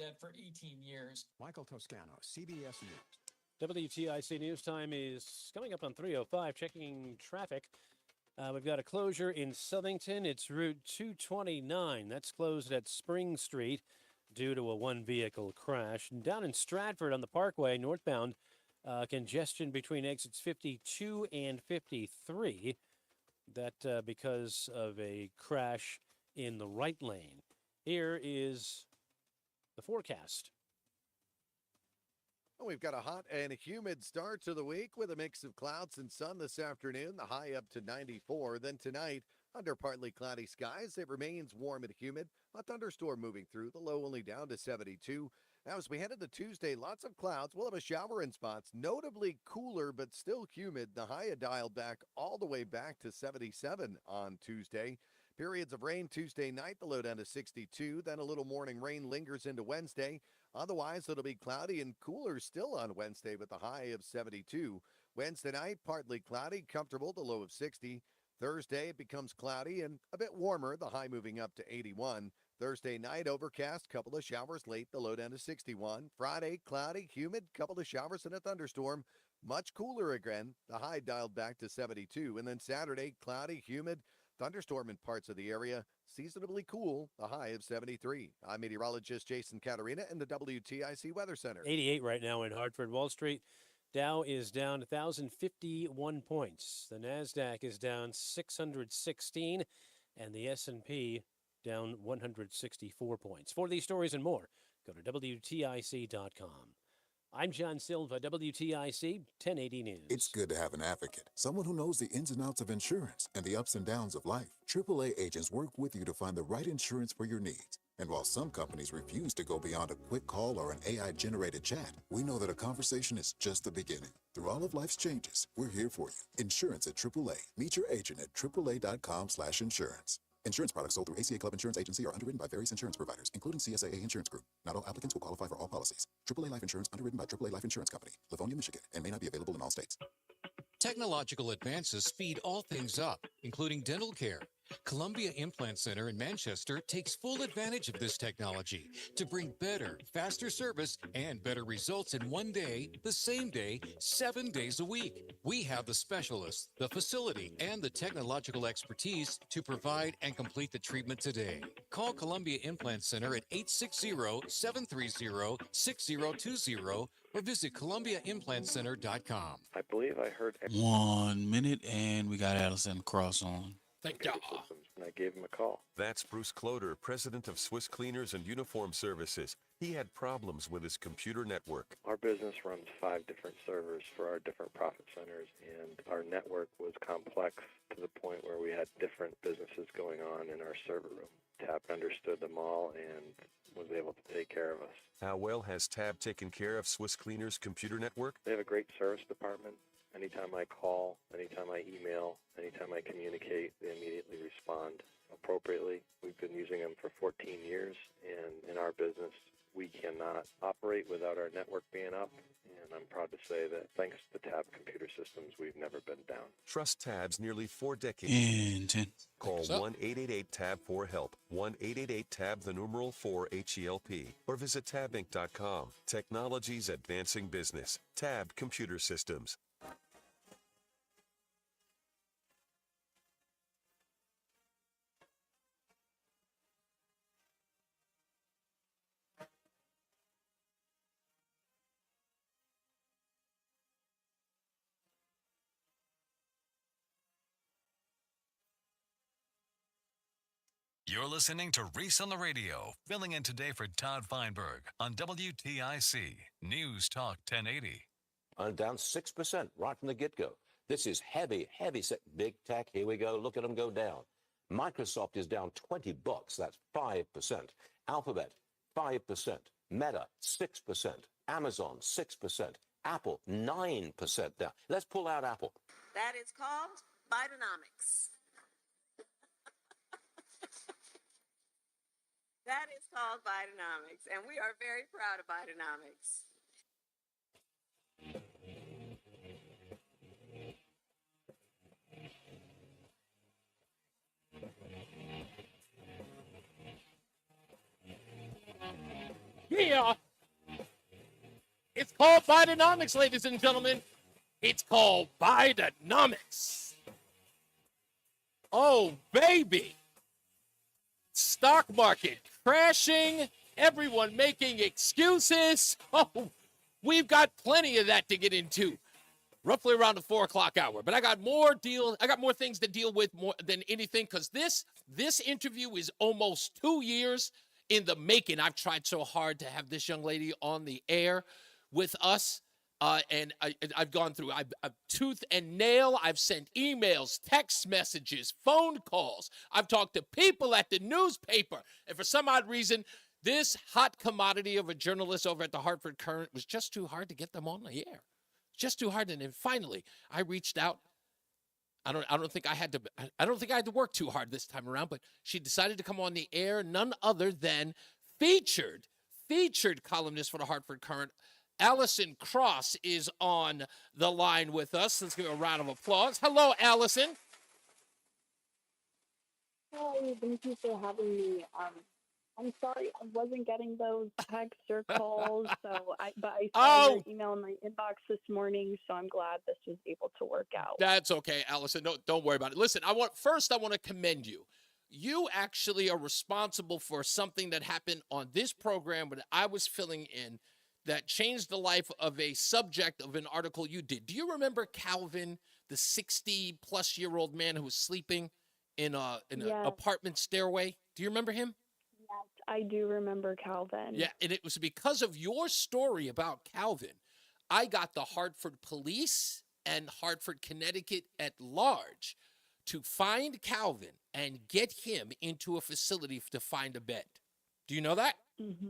dead for 18 years. Michael Toscano, CBS News. WTIC News Time is coming up on 3:05. Checking traffic. We've got a closure in Southington. It's Route 229. That's closed at Spring Street due to a one-vehicle crash. And down in Stratford on the Parkway, northbound, congestion between exits 52 and 53. That because of a crash in the right lane. Here is the forecast. We've got a hot and humid start to the week with a mix of clouds and sun this afternoon, the high up to 94. Then tonight, under partly cloudy skies, it remains warm and humid. A thunderstorm moving through, the low only down to 72. Now, as we head into Tuesday, lots of clouds. We'll have a shower in spots, notably cooler but still humid. The high dialed back all the way back to 77 on Tuesday. Periods of rain Tuesday night, the low down to 62. Then a little morning rain lingers into Wednesday. Otherwise, it'll be cloudy and cooler still on Wednesday with the high of 72. Wednesday night, partly cloudy, comfortable, the low of 60. Thursday, it becomes cloudy and a bit warmer, the high moving up to 81. Thursday night, overcast, couple of showers late, the low down to 61. Friday, cloudy, humid, couple of showers and a thunderstorm. Much cooler again, the high dialed back to 72. And then Saturday, cloudy, humid, thunderstorm in parts of the area, seasonably cool, a high of 73. I'm meteorologist Jason Caterina in the WTIC Weather Center. 88 right now in Hartford. Wall Street, Dow is down 1,051 points. The NASDAQ is down 616, and the S&P down 164 points. For these stories and more, go to WTIC.com. I'm John Silva, WTIC 1080 News. It's good to have an advocate, someone who knows the ins and outs of insurance and the ups and downs of life. AAA agents work with you to find the right insurance for your needs. And while some companies refuse to go beyond a quick call or an AI-generated chat, we know that a conversation is just the beginning. Through all of life's changes, we're here for you. Insurance at AAA. Meet your agent at AAA.com/insurance. Insurance products sold through ACA Club Insurance Agency are underwritten by various insurance providers, including CSAA Insurance Group. Not all applicants will qualify for all policies. AAA Life Insurance underwritten by AAA Life Insurance Company, Livonia, Michigan, and may not be available in all states. Technological advances speed all things up, including dental care. Columbia Implant Center in Manchester takes full advantage of this technology to bring better, faster service and better results in one day, the same day, 7 days a week. We have the specialists, the facility, and the technological expertise to provide and complete the treatment today. Call Columbia Implant Center at 860-730-6020 or visit ColumbiaImplantCenter.com. I believe I heard 1 minute and we got Allison Cross on. Thank you. And I gave him a call. That's Bruce Cloder, president of Swiss Cleaners and Uniform Services. He had problems with his computer network. Our business runs 5 different servers for our different profit centers, and our network was complex to the point where we had different businesses going on in our server room. TAP understood them all and was able to take care of us. How well has TAB taken care of Swiss Cleaners' computer network? They have a great service department. Anytime I call, anytime I email, anytime I communicate, they immediately respond appropriately. We've been using them for 14 years, and in our business, we cannot operate without our network being up. And I'm proud to say that thanks to TAB computer systems, we've never been down. Trust TAB's nearly 4 decades. In 10. Call 1-888-TAB-4-HELP, 1-888-TAB-4-HELP, or visit tabinc.com. Technology's advancing business. TAB Computer Systems. You're listening to Reese on the Radio, filling in today for Todd Feinberg on WTIC News Talk 1080. Down 6% right from the get-go. This is heavy, big tech. Here we go. Look at them go down. Microsoft is down $20. That's 5%. Alphabet, 5%. Meta, 6%. Amazon, 6%. Apple, 9% down. Let's pull out Apple. That is called Bidenomics. That is called Bidenomics, and we are very proud of Bidenomics. here. It's called Bidenomics, ladies and gentlemen. It's called Bidenomics. Oh, baby. Stock market crashing, everyone making excuses. Oh, we've got plenty of that to get into. Roughly around the 4 o'clock hour. But I got more things to deal with more than anything, because this interview is almost 2 years in the making. I've tried so hard to have this young lady on the air with us. And I've gone through, I've tooth and nail. I've sent emails, text messages, phone calls. I've talked to people at the newspaper. And for some odd reason, this hot commodity of a journalist over at the Hartford Courant was just too hard to get them on the air. Just too hard. And then finally, I reached out. I don't think I had to work too hard this time around, but she decided to come on the air. None other than featured columnist for the Hartford Courant, Allison Cross, is on the line with us. Let's give her a round of applause. Hello, Allison. Hi, thank you for having me. I'm sorry I wasn't getting those texts or calls, but I saw your email in my inbox this morning, so I'm glad this was able to work out. That's okay, Allison. Don't worry about it. Listen, I want to commend you. You actually are responsible for something that happened on this program when I was filling in that changed the life of a subject of an article you did. Do you remember Calvin, the 60-plus-year-old man who was sleeping in an apartment stairway? Do you remember him? Yes, I do remember Calvin. Yeah, and it was because of your story about Calvin, I got the Hartford Police and Hartford, Connecticut at large to find Calvin and get him into a facility to find a bed. Do you know that? Mm-hmm.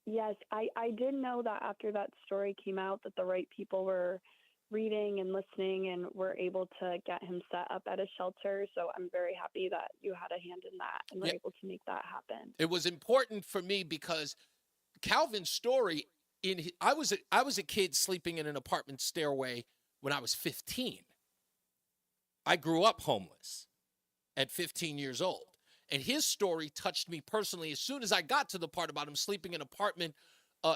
Yes, I did know that after that story came out that the right people were reading and listening and were able to get him set up at a shelter. So I'm very happy that you had a hand in that and were able to make that happen. It was important for me because Calvin's story, I was a kid sleeping in an apartment stairway when I was 15. I grew up homeless at 15 years old. And his story touched me personally as soon as I got to the part about him sleeping in apartment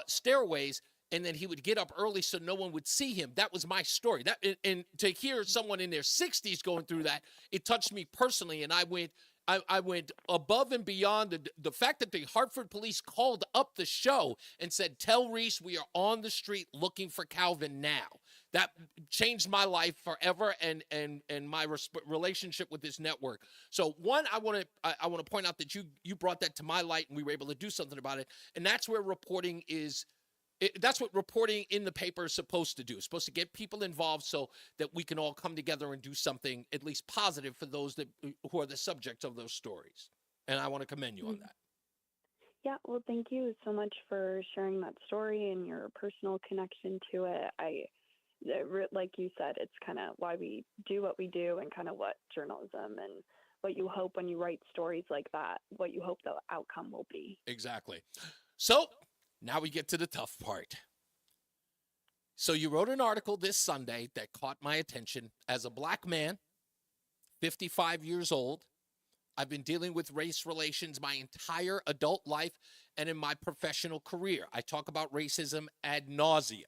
stairways, and then he would get up early so no one would see him. That was my story. And to hear someone in their 60s going through that, it touched me personally. And I went above and beyond the fact that the Hartford Police called up the show and said, "Tell Reese we are on the street looking for Calvin now." That changed my life forever and my relationship with this network. So one, I want to point out that you brought that to my light and we were able to do something about it. And that's where reporting is. That's what reporting in the paper is supposed to do. It's supposed to get people involved so that we can all come together and do something at least positive for those who are the subjects of those stories. And I want to commend you on that. Yeah, well, thank you so much for sharing that story and your personal connection to it. Like you said, it's kind of why we do what we do and kind of what journalism and what you hope when you write stories like that, what you hope the outcome will be. Exactly. So now we get to the tough part. So you wrote an article this Sunday that caught my attention. As a black man, 55 years old, I've been dealing with race relations my entire adult life and in my professional career. I talk about racism ad nauseum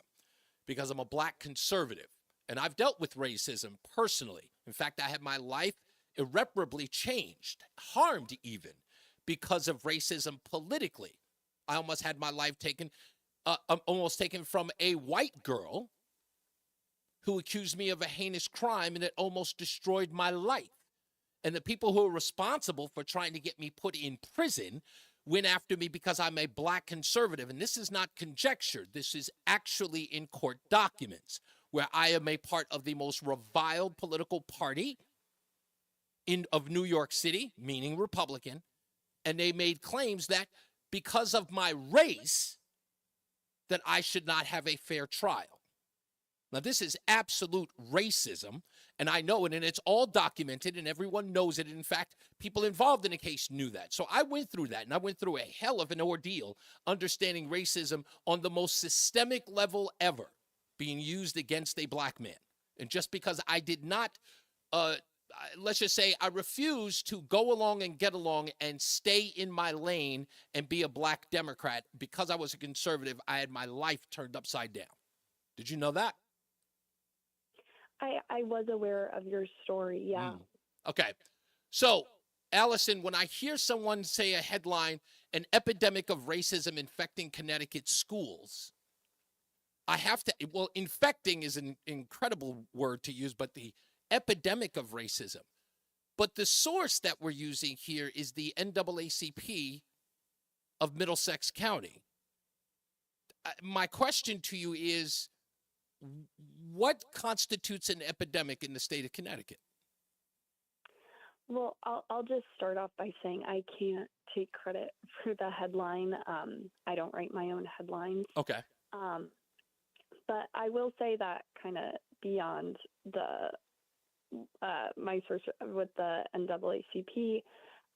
because I'm a black conservative, and I've dealt with racism personally. In fact, I had my life irreparably changed, harmed even, because of racism politically. I almost had my life taken from a white girl who accused me of a heinous crime, and it almost destroyed my life. And the people who are responsible for trying to get me put in prison went after me because I'm a black conservative. And this is not conjecture. This is actually in court documents where I am a part of the most reviled political party of New York City, meaning Republican. And they made claims that because of my race, that I should not have a fair trial. Now, this is absolute racism, and I know it, and it's all documented, and everyone knows it. In fact, people involved in the case knew that. So I went through that, and I went through a hell of an ordeal understanding racism on the most systemic level ever being used against a black man. And just because I did not let's just say I refuse to go along and get along and stay in my lane and be a black Democrat because I was a conservative. I had my life turned upside down. Did you know that? I was aware of your story, yeah. Okay. So, Allison, when I hear someone say a headline, an epidemic of racism infecting Connecticut schools, I have to, well, infecting is an incredible word to use, but the epidemic of racism. But the source that we're using here is the NAACP of Middlesex County. My question to you is, what constitutes an epidemic in the state of Connecticut? Well, I'll just start off by saying I can't take credit for the headline. I don't write my own headlines. Okay. But I will say that kind of beyond the my source with the NAACP,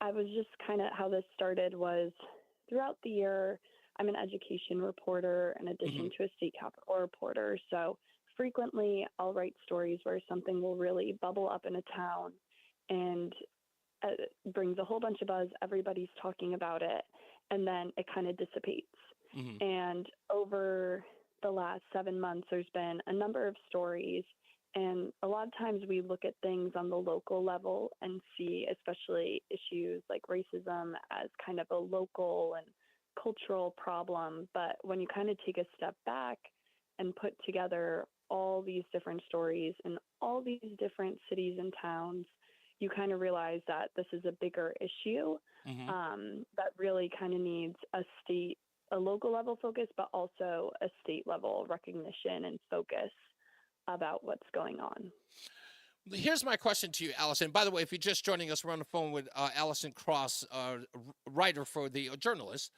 I was just kind of how this started was throughout the year. I'm an education reporter in addition to a state capital reporter. So frequently I'll write stories where something will really bubble up in a town and brings a whole bunch of buzz. Everybody's talking about it. And then it kind of dissipates. And over the last 7 months, there's been a number of stories. And a lot of times we look at things on the local level and see, especially issues like racism, as kind of a local and cultural problem. But when you kind of take a step back and put together all these different stories in all these different cities and towns, you kind of realize that this is a bigger issue that really kind of needs a local level focus, but also a state level recognition and focus about what's going on. Here's my question to you, Allison. By the way, if you're just joining us, we're on the phone with Allison Cross, writer for the journalist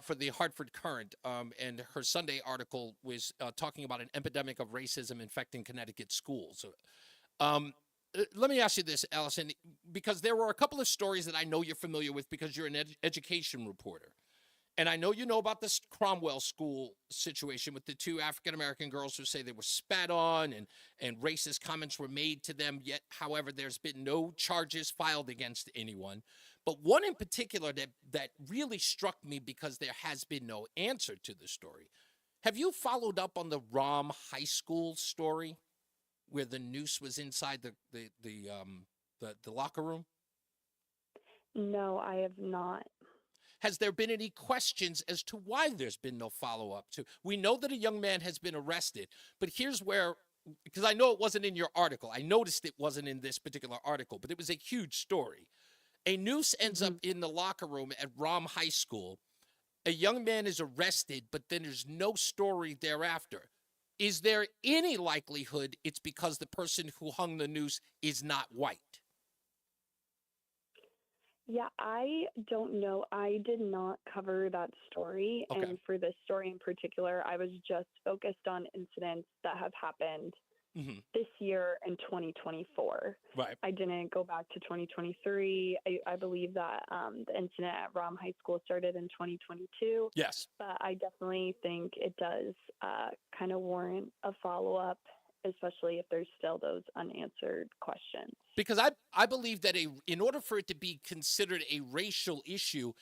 for the Hartford Courant, and her Sunday article was talking about an epidemic of racism infecting Connecticut schools. Let me ask you this, Allison, because there were a couple of stories that I know you're familiar with because you're an education reporter. And I know you know about this Cromwell School situation with the two African-American girls who say they were spat on and racist comments were made to them. Yet, however, there's been no charges filed against anyone. But one in particular that really struck me because there has been no answer to the story. Have you followed up on the Rom High School story where the noose was inside the locker room? No, I have not. Has there been any questions as to why there's been no follow-up to? We know that a young man has been arrested, but here's where, because I know it wasn't in your article. I noticed it wasn't in this particular article, but it was a huge story. A noose ends up in the locker room at Rom High School. A young man is arrested, but then there's no story thereafter. Is there any likelihood it's because the person who hung the noose is not white? Yeah, I don't know. I did not cover that story. Okay. And for this story in particular, I was just focused on incidents that have happened this year in 2024. Right. I didn't go back to 2023. I believe that the incident at Rom High School started in 2022. Yes. But I definitely think it does kind of warrant a follow-up, especially if there's still those unanswered questions. Because I believe that in order for it to be considered a racial issue,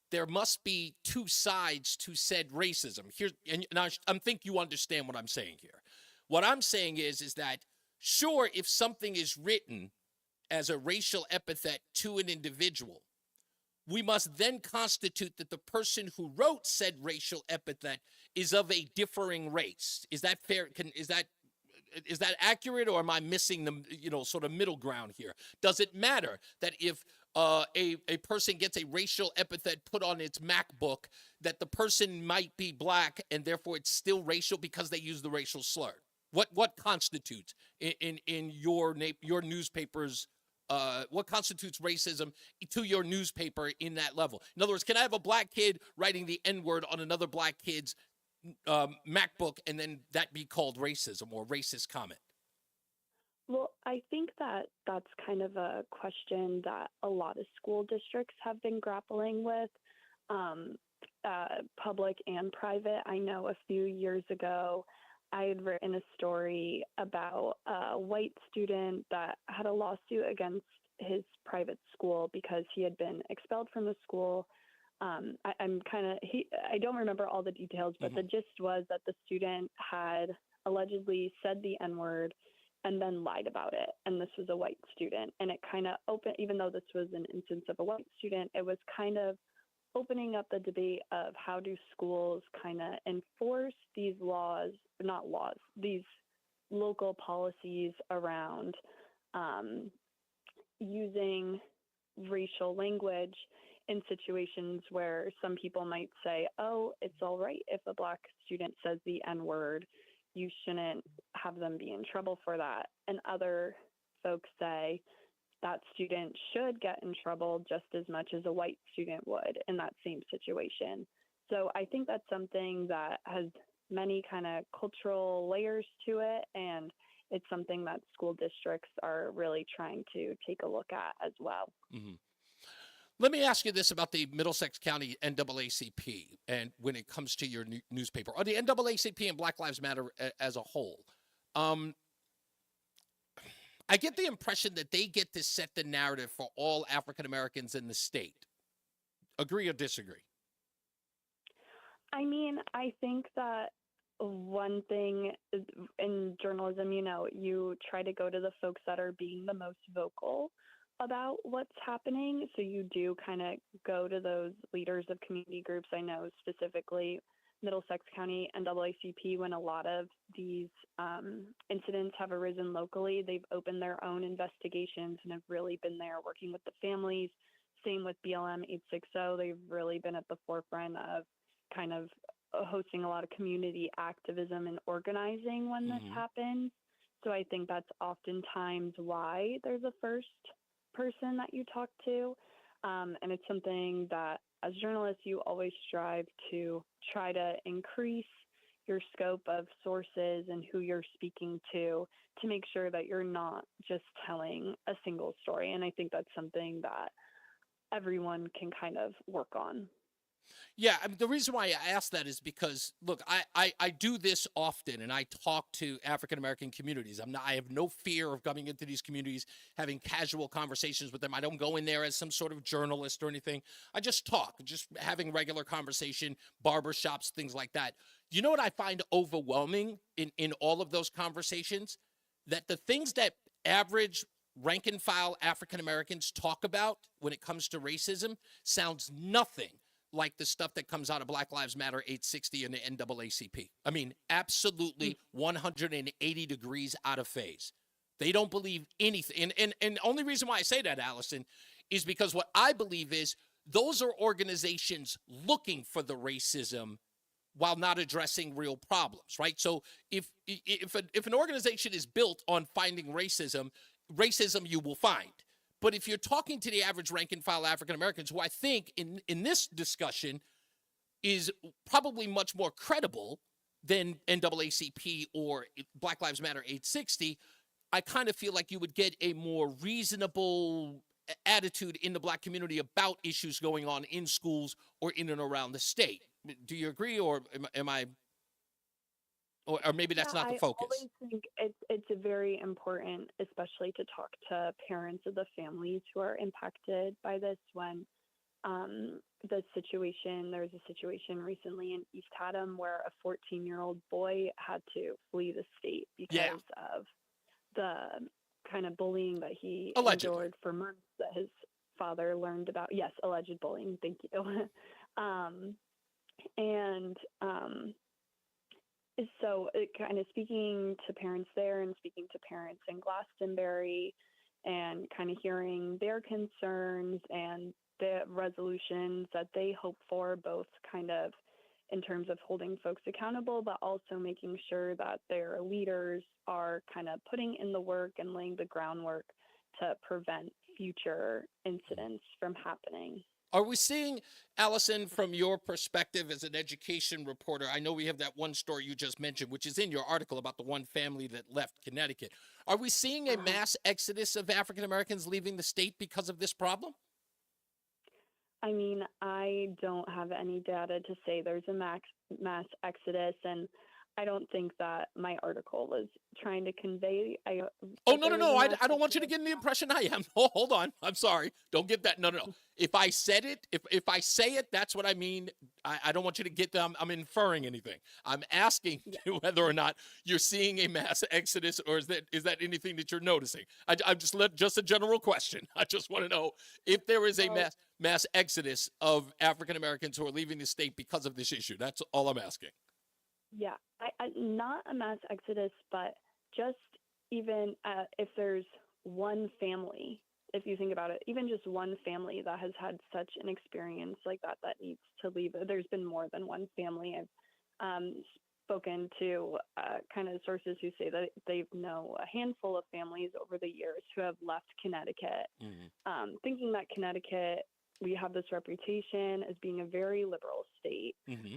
there must be two sides to said racism. And I think you understand what I'm saying here. What I'm saying is that, sure, if something is written as a racial epithet to an individual, we must then constitute that the person who wrote said racial epithet is of a differing race. Is that fair? Is that accurate, or am I missing the sort of middle ground here? Does it matter that if a person gets a racial epithet put on its MacBook, that the person might be black and therefore it's still racial because they use the racial slur? What constitutes in your newspaper's what constitutes racism to your newspaper in that level? In other words, can I have a black kid writing the N-word on another black kid's MacBook and then that be called racism or racist comment? Well, I think that that's kind of a question that a lot of school districts have been grappling with, public and private. I know a few years ago, I had written a story about a white student that had a lawsuit against his private school because he had been expelled from the school. I don't remember all the details, but the gist was that the student had allegedly said the N-word and then lied about it. And this was a white student. And it kind of opened, even though this was an instance of a white student, it was kind of opening up the debate of how do schools kind of enforce these these local policies around using racial language in situations where some people might say, oh, it's all right if a Black student says the N-word, you shouldn't have them be in trouble for that. And other folks say that student should get in trouble just as much as a white student would in that same situation. So I think that's something that has many kind of cultural layers to it, and it's something that school districts are really trying to take a look at as well. Mm-hmm. Let me ask you this about the Middlesex County NAACP, and when it comes to your newspaper, or the NAACP and Black Lives Matter as a whole. I get the impression that they get to set the narrative for all African Americans in the state. Agree or disagree? I mean, I think that one thing in journalism, you try to go to the folks that are being the most vocal about what's happening. So you do kind of go to those leaders of community groups. I know specifically Middlesex County NAACP, when a lot of these incidents have arisen locally, they've opened their own investigations and have really been there working with the families. Same with BLM 860. They've really been at the forefront of kind of hosting a lot of community activism and organizing when this happens. So I think that's oftentimes why there's a first person that you talk to. And it's something that as journalists, you always strive to try to increase your scope of sources and who you're speaking to make sure that you're not just telling a single story. And I think that's something that everyone can kind of work on. Yeah, I mean, the reason why I ask that is because, look, I do this often, and I talk to African-American communities. I have no fear of coming into these communities, having casual conversations with them. I don't go in there as some sort of journalist or anything. I just talk, just having regular conversation, barbershops, things like that. You know what I find overwhelming in all of those conversations? That the things that average rank and file African-Americans talk about when it comes to racism sounds nothing like the stuff that comes out of Black Lives Matter 860 and the NAACP. I mean, absolutely 180 degrees out of phase. They don't believe anything. And the only reason why I say that, Allison, is because what I believe is those are organizations looking for the racism while not addressing real problems, right? So if an organization is built on finding racism you will find. But if you're talking to the average rank and file African Americans, who I think in this discussion is probably much more credible than NAACP or Black Lives Matter 860, I kind of feel like you would get a more reasonable attitude in the Black community about issues going on in schools or in and around the state. Do you agree, or am I? Or maybe that's not the focus. I always think it's very important, especially to talk to parents of the families who are impacted by this when there was a situation recently in East Haddam where a 14-year-old boy had to flee the state because of the kind of bullying that he endured for months that his father learned about. Yes, alleged bullying. Thank you. So kind of speaking to parents there and speaking to parents in Glastonbury and kind of hearing their concerns and the resolutions that they hope for, both kind of in terms of holding folks accountable, but also making sure that their leaders are kind of putting in the work and laying the groundwork to prevent future incidents from happening. Are we seeing, Allison, from your perspective as an education reporter, I know we have that one story you just mentioned, which is in your article about the one family that left Connecticut. Are we seeing a mass exodus of African Americans leaving the state because of this problem? I mean, I don't have any data to say there's a mass exodus, and I don't think that my article was trying to convey. Oh, no. I don't want you to get the impression I am. Oh, hold on. I'm sorry. Don't get that. No. If I said it, if I say it, that's what I mean. I don't want you to get them. I'm inferring anything. I'm asking you whether or not you're seeing a mass exodus, or is that anything that you're noticing? I'm just a general question. I just want to know if there is a mass exodus of African Americans who are leaving the state because of this issue. That's all I'm asking. Yeah, I not a mass exodus, but just even if there's one family, if you think about it, even just one family that has had such an experience like that needs to leave. There's been more than one family. I've spoken to kind of sources who say that they know a handful of families over the years who have left Connecticut, thinking that Connecticut, we have this reputation as being a very liberal state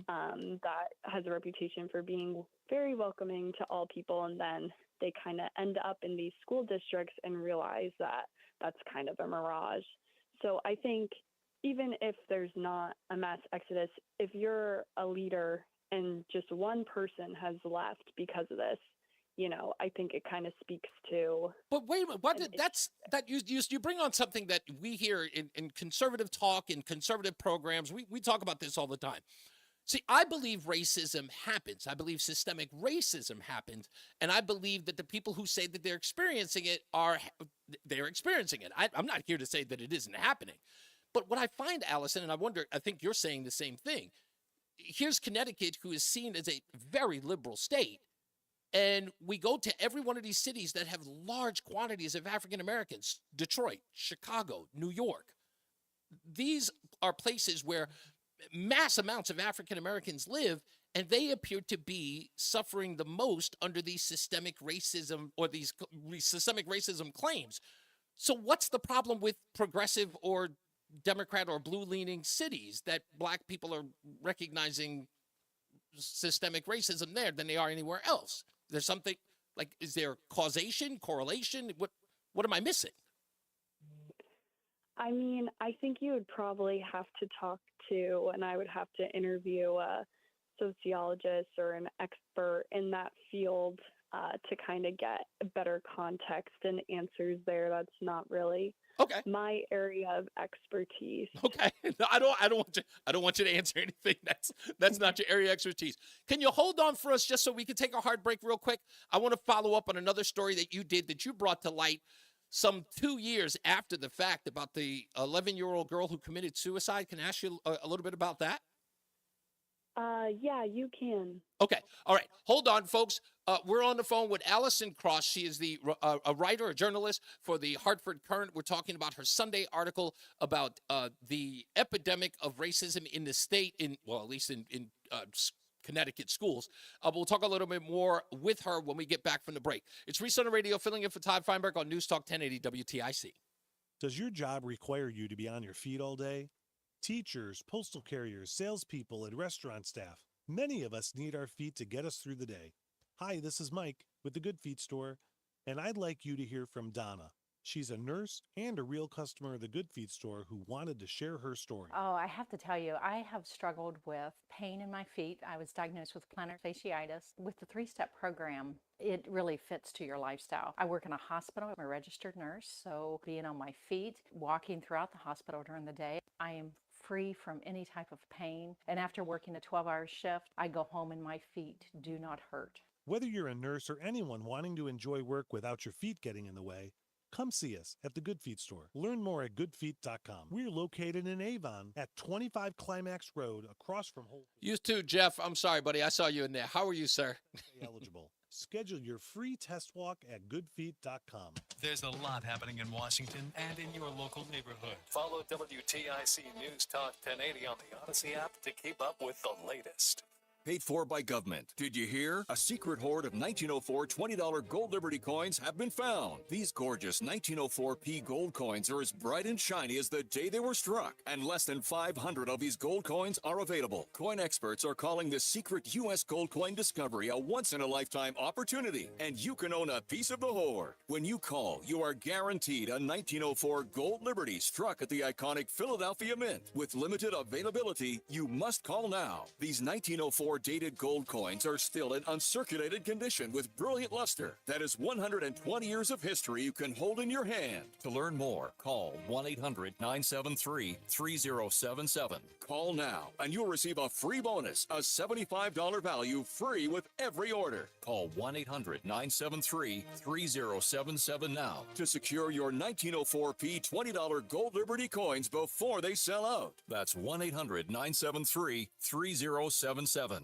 that has a reputation for being very welcoming to all people. And then they kind of end up in these school districts and realize that that's kind of a mirage. So I think even if there's not a mass exodus, if you're a leader and just one person has left because of this, I think it kind of speaks to. But wait a minute, you bring on something that we hear in conservative talk, in conservative programs. We talk about this all the time. See, I believe racism happens. I believe systemic racism happens. And I believe that the people who say that they're experiencing it they're experiencing it. I'm not here to say that it isn't happening. But what I find, Allison, and I think you're saying the same thing. Here's Connecticut, who is seen as a very liberal state. And we go to every one of these cities that have large quantities of African Americans: Detroit, Chicago, New York. These are places where mass amounts of African Americans live, and they appear to be suffering the most under these systemic racism or these systemic racism claims. So what's the problem with progressive or Democrat or blue-leaning cities that Black people are recognizing systemic racism there than they are anywhere else? There's something like, is there causation, correlation? What am I missing? I mean, I think you would probably have to talk to, and I would have to interview a sociologist or an expert in that field to kind of get better context and answers there. That's not really my area of expertise. Okay, no, I don't want you to answer anything that's not your area of expertise. Can you hold on for us just so we can take a hard break real quick? I want to follow up on another story that you brought to light some 2 years after the fact about the 11-year-old girl who committed suicide. Can I ask you a little bit about that? Yeah, you can. Okay. All right. Hold on, folks. We're on the phone with Allison Cross. She is a writer, a journalist for the Hartford Courant. We're talking about her Sunday article about the epidemic of racism in the state, at least in Connecticut schools. We'll talk a little bit more with her when we get back from the break. It's Reese on the Radio, filling in for Todd Feinberg on NewsTalk 1080 WTIC. Does your job require you to be on your feet all day? Teachers, postal carriers, salespeople, and restaurant staff. Many of us need our feet to get us through the day. Hi, this is Mike with the Good Feet store, and I'd like you to hear from Donna. She's a nurse and a real customer of the Good Feet store who wanted to share her story. Oh, I have to tell you, I have struggled with pain in my feet. I was diagnosed with plantar fasciitis. With the 3-step program, it really fits to your lifestyle. I work in a hospital. I'm a registered nurse, so being on my feet, walking throughout the hospital during the day, I am free from any type of pain. And after working a 12-hour shift, I go home and my feet do not hurt. Whether you're a nurse or anyone wanting to enjoy work without your feet getting in the way, come see us at the Good Feet store. Learn more at goodfeet.com. We're located in Avon at 25 Climax Road across from Whole Foods. You too, Jeff. I'm sorry, buddy. I saw you in there. How are you, sir? Eligible. Schedule your free test walk at goodfeet.com. There's a lot happening in Washington and in your local neighborhood. Follow WTIC News Talk 1080 on the Odyssey app to keep up with the latest. Paid for by government. Did you hear? A secret hoard of 1904 $20 Gold Liberty coins have been found. These gorgeous 1904p gold coins are as bright and shiny as the day they were struck, and less than 500 of these gold coins are available. Coin experts are calling this secret U.S. gold coin discovery a once-in-a-lifetime opportunity, and you can own a piece of the hoard. When you call, you are guaranteed a 1904 Gold Liberty struck at the iconic Philadelphia Mint. With limited availability, you must call now. These 1904 1904 dated gold coins are still in uncirculated condition with brilliant luster. That is 120 years of history you can hold in your hand. To learn more, call 1-800-973-3077. Call now and you'll receive a free bonus, a $75 value free with every order. Call 1-800-973-3077 now to secure your 1904P $20 Gold Liberty coins before they sell out. That's 1-800-973-3077.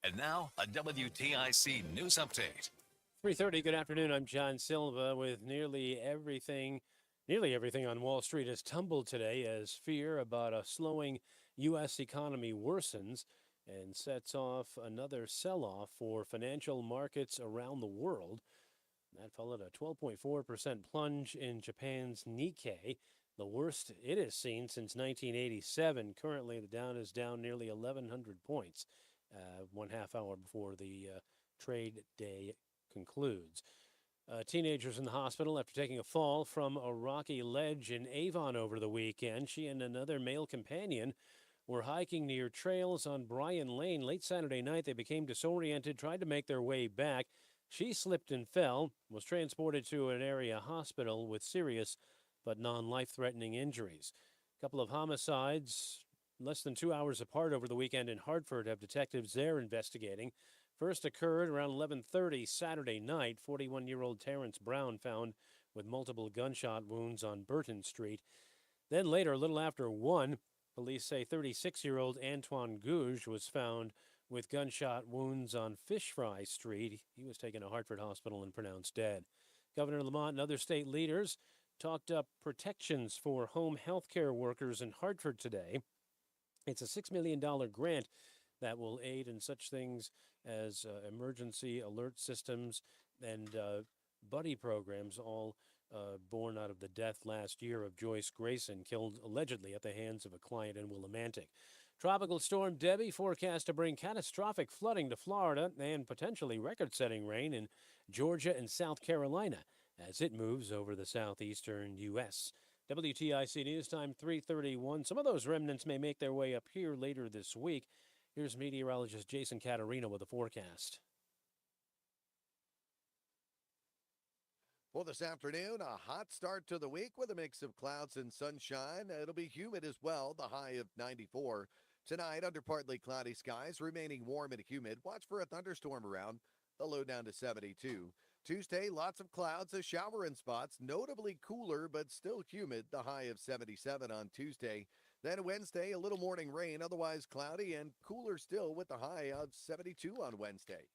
And now, a WTIC news update. 3:30. Good afternoon. I'm John Silva with nearly everything on Wall Street has tumbled today as fear about a slowing U.S. economy worsens and sets off another sell-off for financial markets around the world. That followed a 12.4% plunge in Japan's Nikkei, the worst it has seen since 1987. Currently, the Dow is down nearly 1,100 points, 1/2 hour before the trade day concludes. Teenagers in the hospital after taking a fall from a rocky ledge in Avon over the weekend. She and another male companion were hiking near trails on Bryan Lane late Saturday night. They became disoriented, tried to make their way back. She slipped and fell, was transported to an area hospital with serious but non-life-threatening injuries. A couple of homicides less than 2 hours apart over the weekend in Hartford have detectives there investigating. First occurred around 11:30 Saturday night. 41-year-old Terrence Brown found with multiple gunshot wounds on Burton Street. Then later, a little after 1, police say 36-year-old Antoine Gouge was found with gunshot wounds on Fish Fry Street. He was taken to Hartford Hospital and pronounced dead. Governor Lamont and other state leaders talked up protections for home health care workers in Hartford today. It's a $6 million grant that will aid in such things as emergency alert systems and buddy programs, all born out of the death last year of Joyce Grayson, killed allegedly at the hands of a client in Willimantic. Tropical storm Debbie forecast to bring catastrophic flooding to Florida and potentially record-setting rain in Georgia and South Carolina as it moves over the southeastern U.S. WTIC News Time 3:31. Some of those remnants may make their way up here later this week. Here's meteorologist Jason Caterino with the forecast. Well, this afternoon, a hot start to the week with a mix of clouds and sunshine. It'll be humid as well, the high of 94. Tonight, under partly cloudy skies, remaining warm and humid. Watch for a thunderstorm around, the low down to 72. Tuesday, lots of clouds, a shower in spots, notably cooler but still humid, the high of 77 on Tuesday. Then Wednesday, a little morning rain, otherwise cloudy and cooler still with the high of 72 on Wednesday.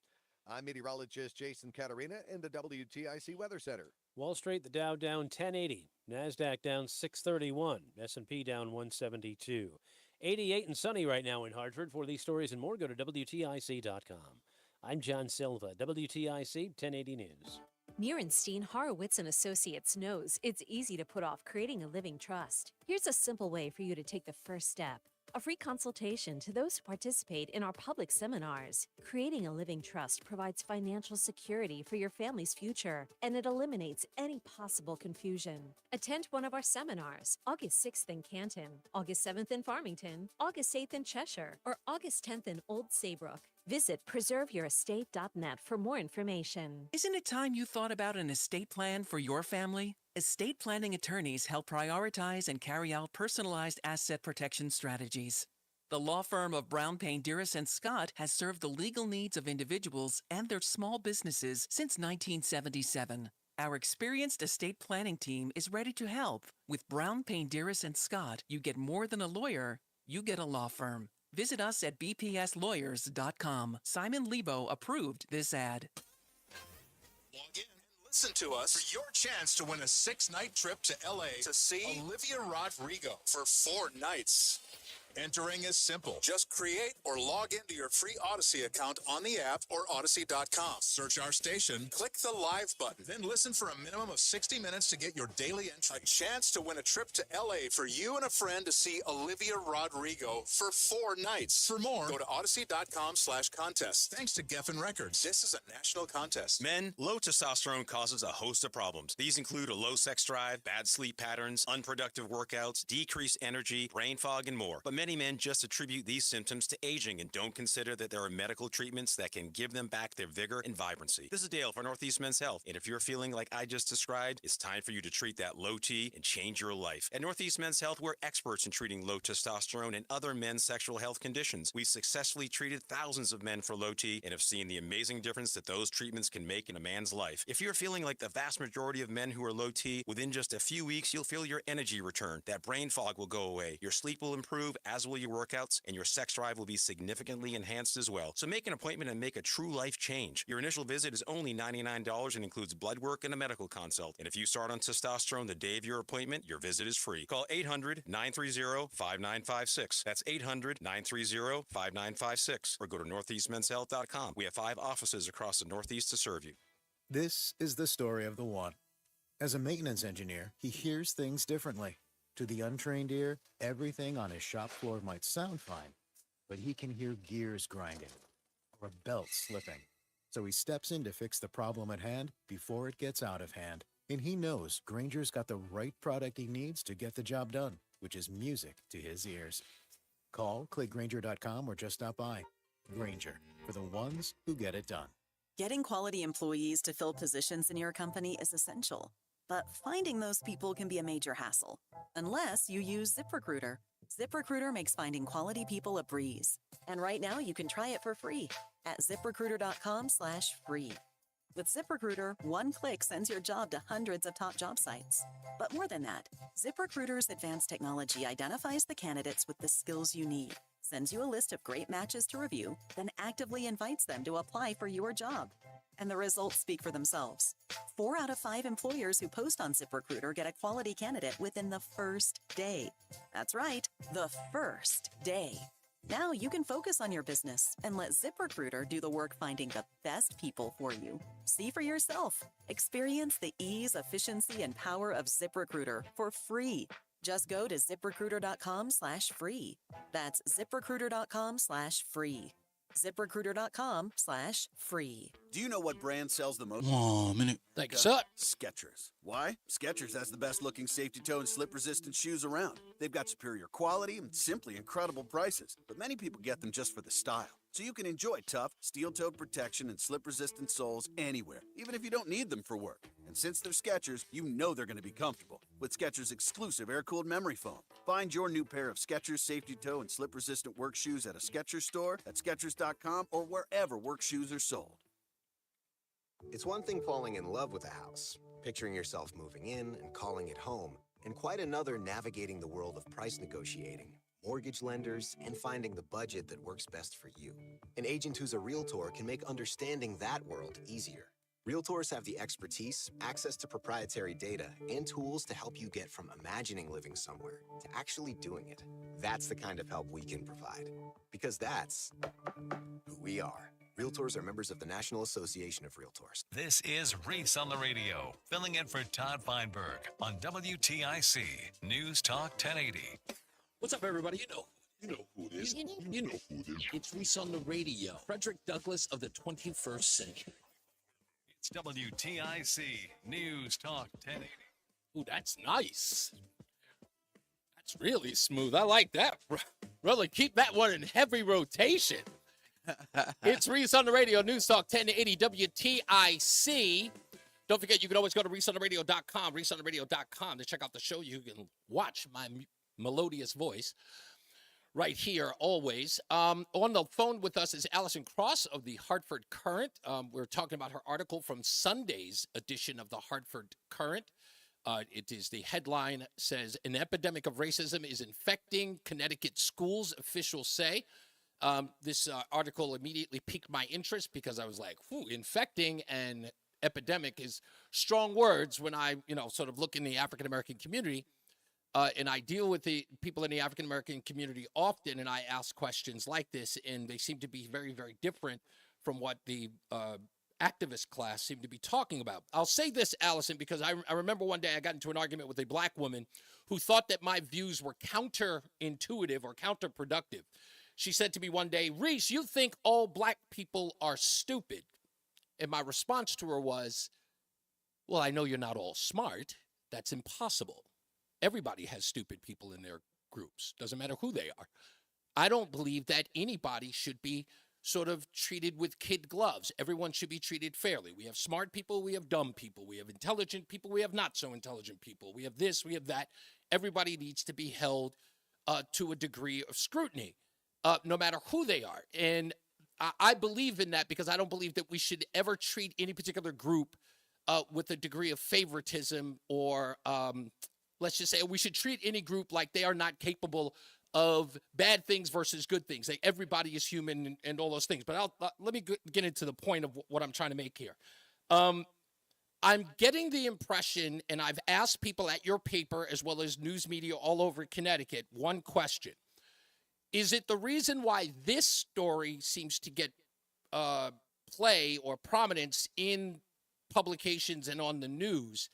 I'm meteorologist Jason Caterina in the WTIC Weather Center. Wall Street, the Dow down 1080, NASDAQ down 631, S&P down 172. 88 and sunny right now in Hartford. For these stories and more, go to WTIC.com. I'm John Silva, WTIC 1080 News. Nierenstein, Horowitz & Associates knows it's easy to put off creating a living trust. Here's a simple way for you to take the first step. A free consultation to those who participate in our public seminars. Creating a living trust provides financial security for your family's future, and it eliminates any possible confusion. Attend one of our seminars, August 6th in Canton, August 7th in Farmington, August 8th in Cheshire, or August 10th in Old Saybrook. Visit preserveyourestate.net for more information. Isn't it time you thought about an estate plan for your family? Estate planning attorneys help prioritize and carry out personalized asset protection strategies. The law firm of Brown, Payne, Dearest & Scott has served the legal needs of individuals and their small businesses since 1977. Our experienced estate planning team is ready to help. With Brown, Payne, Dearest & Scott, you get more than a lawyer, you get a law firm. Visit us at bpslawyers.com. Simon Lebo approved this ad. Log in and listen to us for your chance to win a 6-night trip to LA to see Olivia Rodrigo for 4 nights. Entering is simple. Just create or log into your free Odyssey account on the app or Odyssey.com. Search our station, click the live button, then listen for a minimum of 60 minutes to get your daily entry. A chance to win a trip to LA for you and a friend to see Olivia Rodrigo for 4 nights. For more, go to Odyssey.com/contest. Thanks to Geffen Records. This is a national contest. Men, low testosterone causes a host of problems. These include a low sex drive, bad sleep patterns, unproductive workouts, decreased energy, brain fog, and more. But Many men just attribute these symptoms to aging and don't consider that there are medical treatments that can give them back their vigor and vibrancy. This is Dale for Northeast Men's Health, and if you're feeling like I just described, it's time for you to treat that low T and change your life. At Northeast Men's Health, we're experts in treating low testosterone and other men's sexual health conditions. We've successfully treated thousands of men for low T and have seen the amazing difference that those treatments can make in a man's life. If you're feeling like the vast majority of men who are low T, within just a few weeks, you'll feel your energy return. That brain fog will go away. Your sleep will improve, as will your workouts, and your sex drive will be significantly enhanced as well. So make an appointment and make a true life change. Your initial visit is only $99 and includes blood work and a medical consult. And if you start on testosterone the day of your appointment, your visit is free. Call 800-930-5956. That's 800-930-5956. Or go to northeastmenshealth.com. We have 5 offices across the Northeast to serve you. This is the story of the one. As a maintenance engineer, he hears things differently. To the untrained ear, everything on his shop floor might sound fine, but he can hear gears grinding or a belt slipping. So he steps in to fix the problem at hand before it gets out of hand. And he knows Grainger's got the right product he needs to get the job done, which is music to his ears. Call, click Grainger.com, or just stop by. Grainger, for the ones who get it done. Getting quality employees to fill positions in your company is essential, but finding those people can be a major hassle, unless you use ZipRecruiter. ZipRecruiter makes finding quality people a breeze. And right now you can try it for free at ZipRecruiter.com/free. With ZipRecruiter, one click sends your job to hundreds of top job sites. But more than that, ZipRecruiter's advanced technology identifies the candidates with the skills you need, sends you a list of great matches to review, then actively invites them to apply for your job. And the results speak for themselves. 4 out of 5 employers who post on ZipRecruiter get a quality candidate within the first day. That's right, the first day. Now you can focus on your business and let ZipRecruiter do the work finding the best people for you. See for yourself. Experience the ease, efficiency, and power of ZipRecruiter for free. Just go to ZipRecruiter.com/free. That's ZipRecruiter.com/free. ZipRecruiter.com/free. Do you know what brand sells the most? 1 minute. Thank you, sir. Skechers. Why? Skechers has the best looking safety toe and slip resistant shoes around. They've got superior quality and simply incredible prices, but many people get them just for the style. So you can enjoy tough, steel-toed protection and slip-resistant soles anywhere, even if you don't need them for work. And since they're Skechers, you know they're going to be comfortable with Skechers' exclusive air-cooled memory foam. Find your new pair of Skechers safety toe and slip-resistant work shoes at a Skechers store, at Skechers.com, or wherever work shoes are sold. It's one thing falling in love with a house, picturing yourself moving in and calling it home, and quite another navigating the world of price negotiating, mortgage lenders, and finding the budget that works best for you. An agent who's a realtor can make understanding that world easier. Realtors have the expertise, access to proprietary data, and tools to help you get from imagining living somewhere to actually doing it. That's the kind of help we can provide, because that's who we are. Realtors are members of the National Association of Realtors. This is Reese on the Radio, filling in for Todd Feinberg on WTIC News Talk 1080. What's up, everybody? You know who it is. You know who it is. It's Reese on the Radio. Frederick Douglass of the 21st century. It's WTIC News Talk 1080. Ooh, that's nice. That's really smooth. I like that. Brother, keep that one in heavy rotation. It's Reese on the Radio, News Talk 1080 WTIC. Don't forget, you can always go to ReeseOnTheRadio.com, ReeseOnTheRadio.com to check out the show. You can watch my melodious voice right here always. On the phone with us is Allison Cross of the Hartford Courant. We're talking about her article from Sunday's edition of the Hartford Courant. It is the headline says, "An epidemic of racism is infecting Connecticut schools," officials say. This article immediately piqued my interest because I was like, infecting and epidemic is strong words when I, sort of look in the African-American community. And I deal with the people in the African-American community often, and I ask questions like this, and they seem to be very, very different from what the activist class seem to be talking about. I'll say this, Allison, because I remember one day I got into an argument with a black woman who thought that my views were counterintuitive or counterproductive. She said to me one day, "Reese, you think all black people are stupid?" And my response to her was, "Well, I know you're not all smart. That's impossible. Everybody has stupid people in their groups, doesn't matter who they are. I don't believe that anybody should be sort of treated with kid gloves. Everyone should be treated fairly. We have smart people, we have dumb people, we have intelligent people, we have not so intelligent people. We have this, we have that. Everybody needs to be held to a degree of scrutiny, no matter who they are. And I believe in that because I don't believe that we should ever treat any particular group with a degree of favoritism or let's just say we should treat any group like they are not capable of bad things versus good things. Like everybody is human and all those things. But let me get into the point of what I'm trying to make here. I'm getting the impression, and I've asked people at your paper as well as news media all over Connecticut, one question. Is it the reason why this story seems to get play or prominence in publications and on the news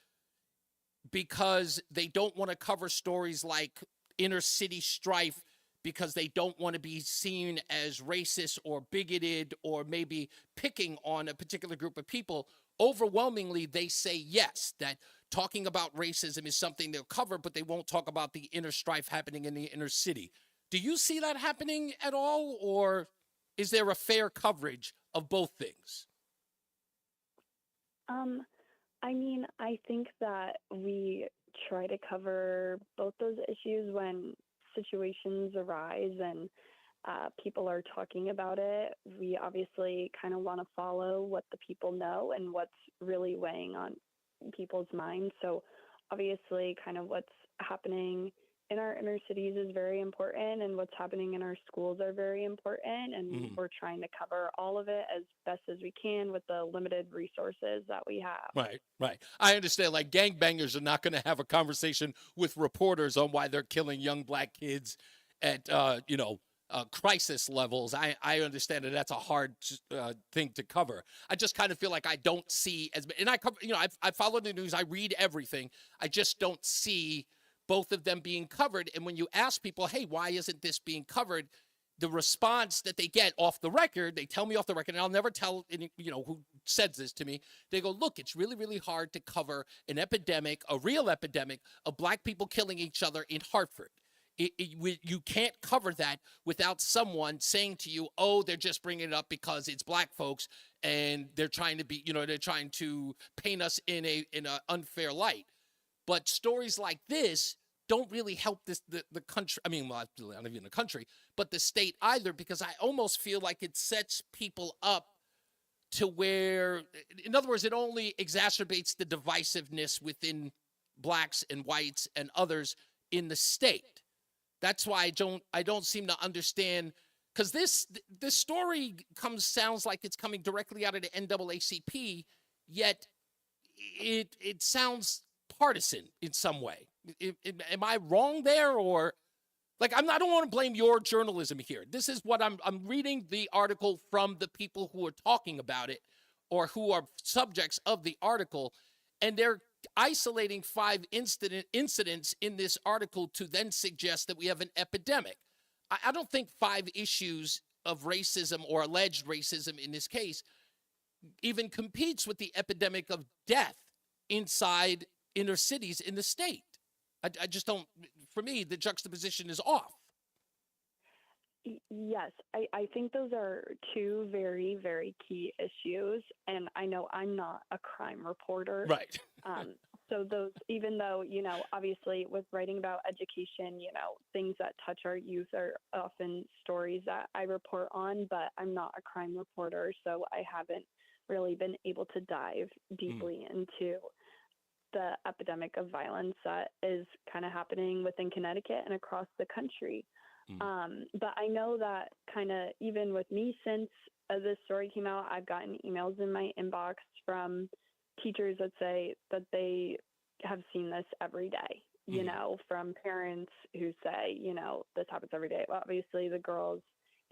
because they don't want to cover stories like inner city strife because they don't want to be seen as racist or bigoted or maybe picking on a particular group of people? Overwhelmingly, they say yes, that talking about racism is something they'll cover, but they won't talk about the inner strife happening in the inner city. Do you see that happening at all, or is there a fair coverage of both things? I mean, I think that we try to cover both those issues when situations arise and people are talking about it. We obviously kind of want to follow what the people know and what's really weighing on people's minds. So obviously kind of what's happening in our inner cities is very important, and what's happening in our schools are very important, and we're trying to cover all of it as best as we can with the limited resources that we have. Right. I understand, like, gangbangers are not going to have a conversation with reporters on why they're killing young black kids at, crisis levels. I understand that that's a hard thing to cover. I just kind of feel like I don't see as, and I cover, I follow the news, I read everything. I just don't see both of them being covered. And when you ask people, hey, why isn't this being covered? The response that they get off the record, they tell me off the record, and I'll never tell any, who says this to me. They go, look, it's really, really hard to cover an epidemic, a real epidemic of black people killing each other in Hartford. You can't cover that without someone saying to you, oh, they're just bringing it up because it's black folks and they're trying to be, they're trying to paint us in an unfair light. But stories like this don't really help the country. I mean, well, not even the country, but the state either, because I almost feel like it sets people up to where, in other words, it only exacerbates the divisiveness within blacks and whites and others in the state. That's why I don't seem to understand, because this story sounds like it's coming directly out of the NAACP, yet it sounds partisan in some way. Am I wrong there? Or like, I don't want to blame your journalism here. This is what I'm reading the article from the people who are talking about it or who are subjects of the article, and they're isolating 5 incidents in this article to then suggest that we have an epidemic. I don't think 5 issues of racism or alleged racism in this case even competes with the epidemic of death inside inner cities in the state. I just don't, for me, the juxtaposition is off. Yes, I think those are 2 very, very key issues. And I know I'm not a crime reporter. Right. So those, even though, obviously with writing about education, things that touch our youth are often stories that I report on, but I'm not a crime reporter. So I haven't really been able to dive deeply into the epidemic of violence that is kind of happening within Connecticut and across the country. But I know that kind of even with me, since this story came out, I've gotten emails in my inbox from teachers that say that they have seen this every day, from parents who say, this happens every day. Well, obviously the girls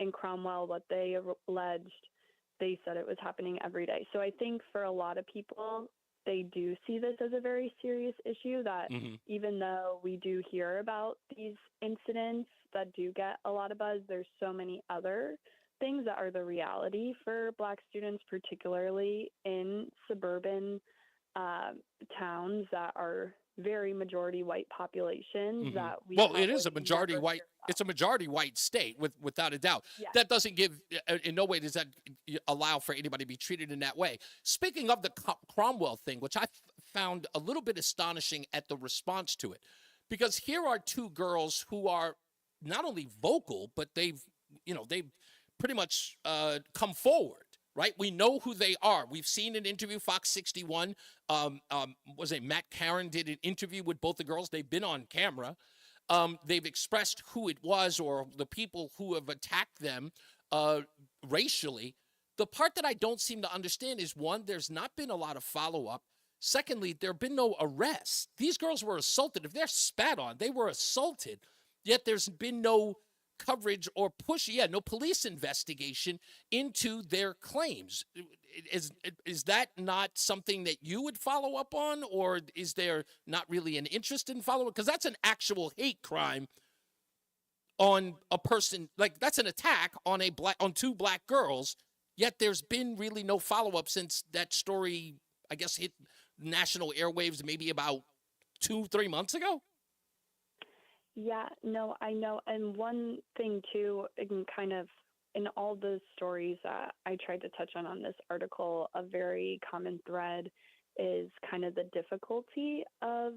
in Cromwell, what they alleged, they said it was happening every day. So I think for a lot of people, they do see this as a very serious issue, that even though we do hear about these incidents that do get a lot of buzz, there's so many other things that are the reality for Black students, particularly in suburban towns that are very majority white populations Mhm. that we Well, it is a probably majority never white. hear It's a majority white state, without a doubt. Yeah. That doesn't give, in no way does that allow for anybody to be treated in that way. Speaking of the Cromwell thing, which I found a little bit astonishing at the response to it, because here are two girls who are not only vocal, but they've pretty much come forward. Right, we know who they are. We've seen an interview. Fox 61, was it Matt Caron did an interview with both the girls. They've been on camera. They've expressed who it was or the people who have attacked them racially. The part that I don't seem to understand is, one, there's not been a lot of follow-up. Secondly, there have been no arrests. These girls were assaulted. If they're spat on, they were assaulted. Yet there's been no coverage or push, no police investigation into their claims. Is that not something that you would follow up on, or is there not really an interest in following? Because that's an actual hate crime on a person. Like, that's an attack on two black girls. Yet there's been really no follow-up since that story, I guess, hit national airwaves maybe about 2-3 months ago. Yeah, no, I know. And one thing too, in all the stories that I tried to touch on this article, a very common thread is kind of the difficulty of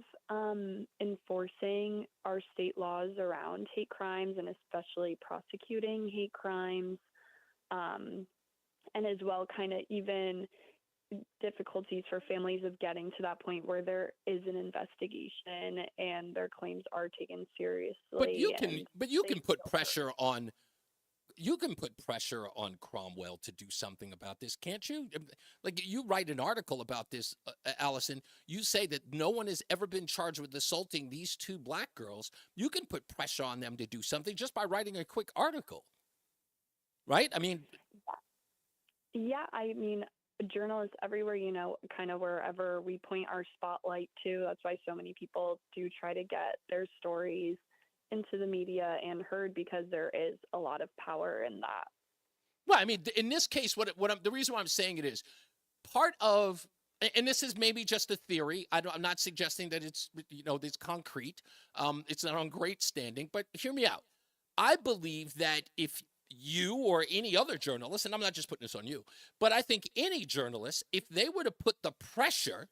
enforcing our state laws around hate crimes and especially prosecuting hate crimes. And as well, kind of even difficulties for families of getting to that point where there is an investigation and their claims are taken seriously. But you can put pressure on Cromwell to do something about this, can't you? Like, you write an article about this, Allison. You say that no one has ever been charged with assaulting these two black girls. You can put pressure on them to do something just by writing a quick article, right? I mean, yeah, I mean, journalists everywhere, kind of wherever we point our spotlight to. That's why so many people do try to get their stories into the media and heard, because there is a lot of power in that. Well, I mean, in this case, the reason why I'm saying it is part of, and this is maybe just a theory. I'm not suggesting that it's concrete. It's not on great standing, but hear me out. I believe that if you or any other journalist, and I'm not just putting this on you, but I think any journalist, if they were to put the pressure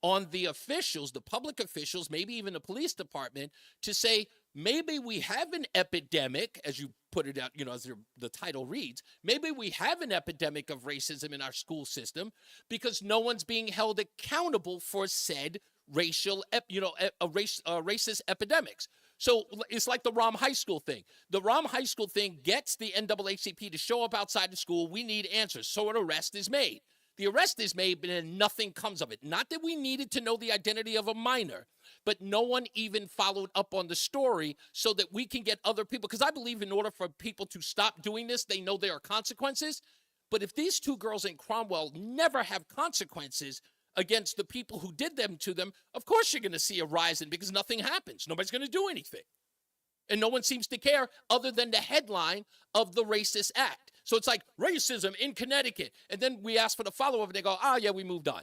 on the officials, the public officials, maybe even the police department, to say, maybe we have an epidemic, as you put it out, as the title reads, maybe we have an epidemic of racism in our school system because no one's being held accountable for said racist epidemics. So it's like the Rom High School thing. The Rom High School thing gets the NAACP to show up outside the school. We need answers. So an arrest is made. The arrest is made, but then nothing comes of it. Not that we needed to know the identity of a minor, but no one even followed up on the story so that we can get other people. Because I believe in order for people to stop doing this, they know there are consequences. But if these two girls in Cromwell never have consequences against the people who did them to them, of course you're going to see a rise in, because nothing happens. Nobody's going to do anything. And no one seems to care other than the headline of the racist act. So it's like racism in Connecticut. And then we ask for the follow-up and they go, yeah, we moved on.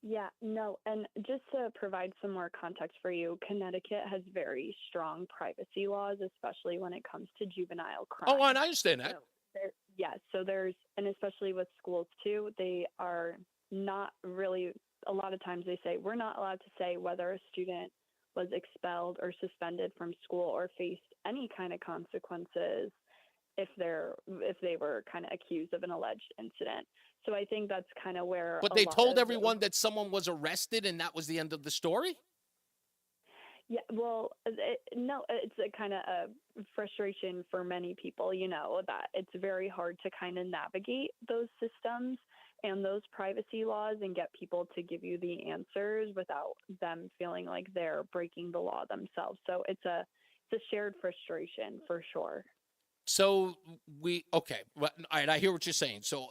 Yeah, no. And just to provide some more context for you, Connecticut has very strong privacy laws, especially when it comes to juvenile crime. Oh, and I understand that. So there's, and especially with schools too, they are not really, a lot of times they say, we're not allowed to say whether a student was expelled or suspended from school or faced any kind of consequences if they were kind of accused of an alleged incident. So I think that's kind of where. But they told everyone that someone was arrested and that was the end of the story? Yeah, well, no, it's a kind of a frustration for many people, that it's very hard to kind of navigate those systems and those privacy laws and get people to give you the answers without them feeling like they're breaking the law themselves. So it's a shared frustration for sure. So all right, I hear what you're saying. So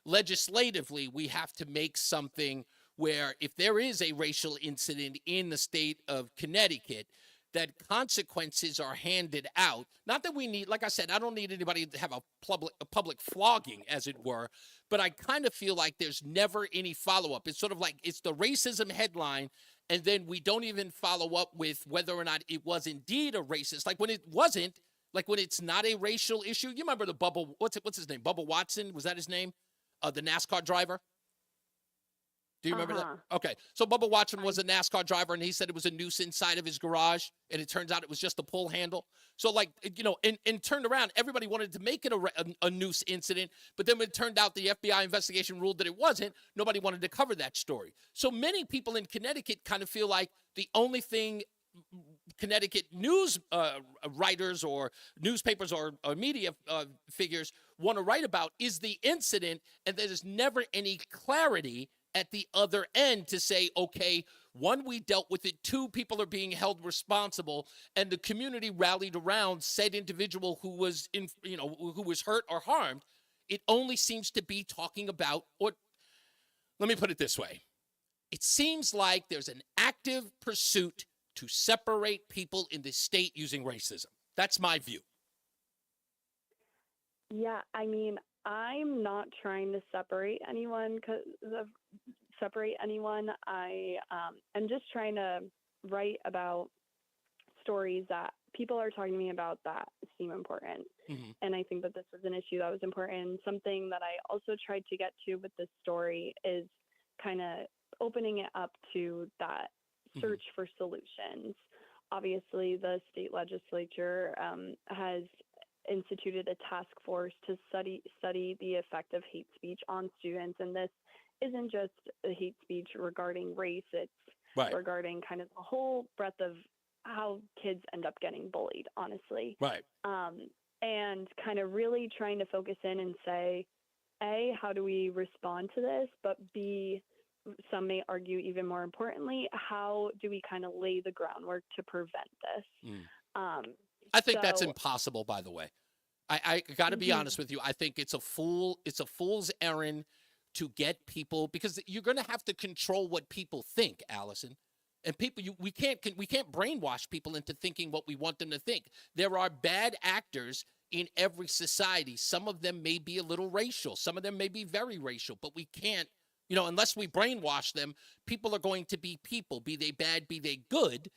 legislatively, we have to make something where if there is a racial incident in the state of Connecticut, that consequences are handed out. Not that we need, like I said, I don't need anybody to have a public flogging, as it were, but I kind of feel like there's never any follow-up. It's sort of like it's the racism headline, and then we don't even follow up with whether or not it was indeed a racist. Like when it wasn't, like when it's not a racial issue. You remember the what's his name? Bubba Watson, was that his name? The NASCAR driver? Do you remember that? Okay. So Bubba Watson was a NASCAR driver, and he said it was a noose inside of his garage, and it turns out it was just a pull handle. So, like, you know, and turned around, everybody wanted to make it a noose incident, but then when it turned out the FBI investigation ruled that it wasn't, nobody wanted to cover that story. So many people in Connecticut kind of feel like the only thing Connecticut news writers or newspapers or media figures want to write about is the incident, and there's never any clarity at the other end to say, okay, one, we dealt with it. Two, people are being held responsible, and the community rallied around said individual who was who was hurt or harmed. It only seems to be talking about, or let me put it this way. It seems like there's an active pursuit to separate people in this state using racism. That's my view. Yeah, I mean, I'm not trying to separate anyone I am just trying to write about stories that people are talking to me about that seem important. Mm-hmm. And I think that this was an issue that was important. Something that I also tried to get to with this story is kind of opening it up to that search for solutions. Obviously, the state legislature has instituted a task force to study the effect of hate speech on students, and this isn't just a hate speech regarding race, it's regarding kind of the whole breadth of how kids end up getting bullied, honestly. Right. And kind of really trying to focus in and say, A, how do we respond to this? But B, some may argue even more importantly, how do we kind of lay the groundwork to prevent this? I think that's impossible, by the way. I got to be honest with you. I think it's a fool's errand to get people, because you're going to have to control what people think, Allison. And people, we can't brainwash people into thinking what we want them to think. There are bad actors in every society. Some of them may be a little racial. Some of them may be very racial, but we can't, unless we brainwash them, people are going to be people, be they bad, be they good.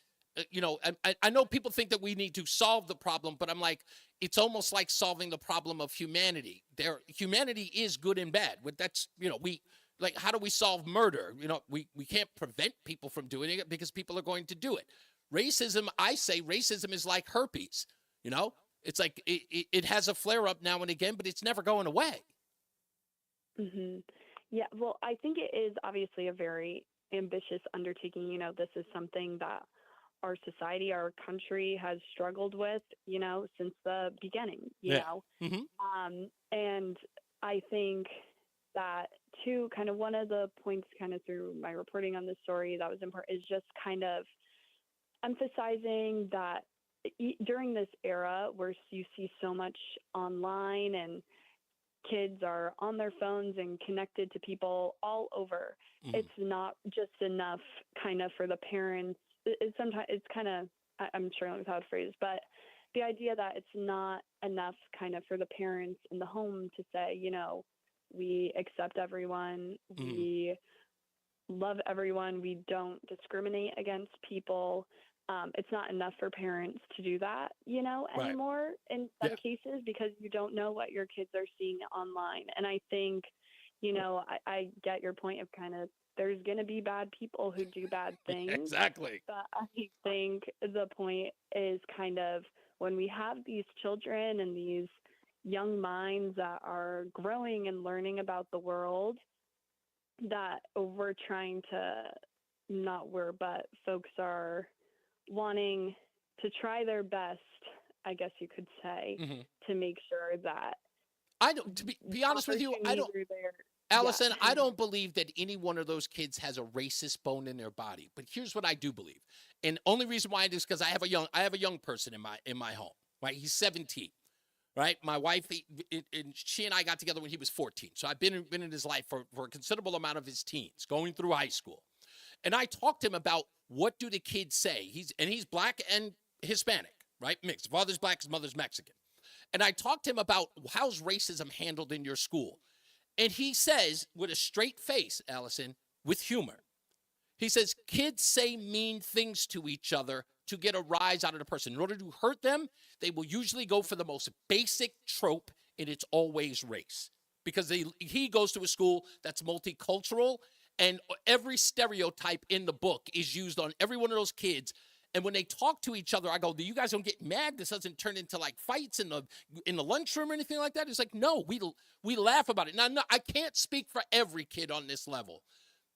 I know people think that we need to solve the problem, but I'm like, it's almost like solving the problem of humanity. Humanity is good and bad. But that's, how do we solve murder? We can't prevent people from doing it because people are going to do it. Racism, I say racism is like herpes. It's like it has a flare up now and again, but it's never going away. Mm-hmm. Yeah, well, I think it is obviously a very ambitious undertaking. This is something that our society, our country has struggled with, since the beginning, you know? Mm-hmm. And I think that too, kind of one of the points kind of through my reporting on this story that was important is just kind of emphasizing that during this era where you see so much online and kids are on their phones and connected to people all over, it's not just enough kind of for the parents. Sometimes it's kind of, I'm struggling with how to phrase, but the idea that it's not enough kind of for the parents in the home to say, we accept everyone, we love everyone, we don't discriminate against people. It's not enough for parents to do that, anymore in some cases, because you don't know what your kids are seeing online. And I think, I get your point of kind of, there's going to be bad people who do bad things. Exactly. But I think the point is kind of when we have these children and these young minds that are growing and learning about the world, that we're trying to, but folks are wanting to try their best, I guess you could say, to make sure that. To be honest with you, Allison, I don't believe that any one of those kids has a racist bone in their body. But here's what I do believe. And only reason why I do is because I have a young person in my home, right? He's 17, right? My wife, she and I got together when he was 14. So I've been in his life for a considerable amount of his teens, going through high school. And I talked to him about what do the kids say? He's black and Hispanic, right? Mixed. Father's black, his mother's Mexican. And I talked to him about how's racism handled in your school. And he says, with a straight face, Allison, with humor, he says, kids say mean things to each other to get a rise out of the person. In order to hurt them, they will usually go for the most basic trope, and it's always race. Because he goes to a school that's multicultural, and every stereotype in the book is used on every one of those kids. And when they talk to each other, I go, you guys don't get mad? This doesn't turn into like fights in the lunchroom or anything like that? It's like, no, we laugh about it. Now, no, I can't speak for every kid on this level,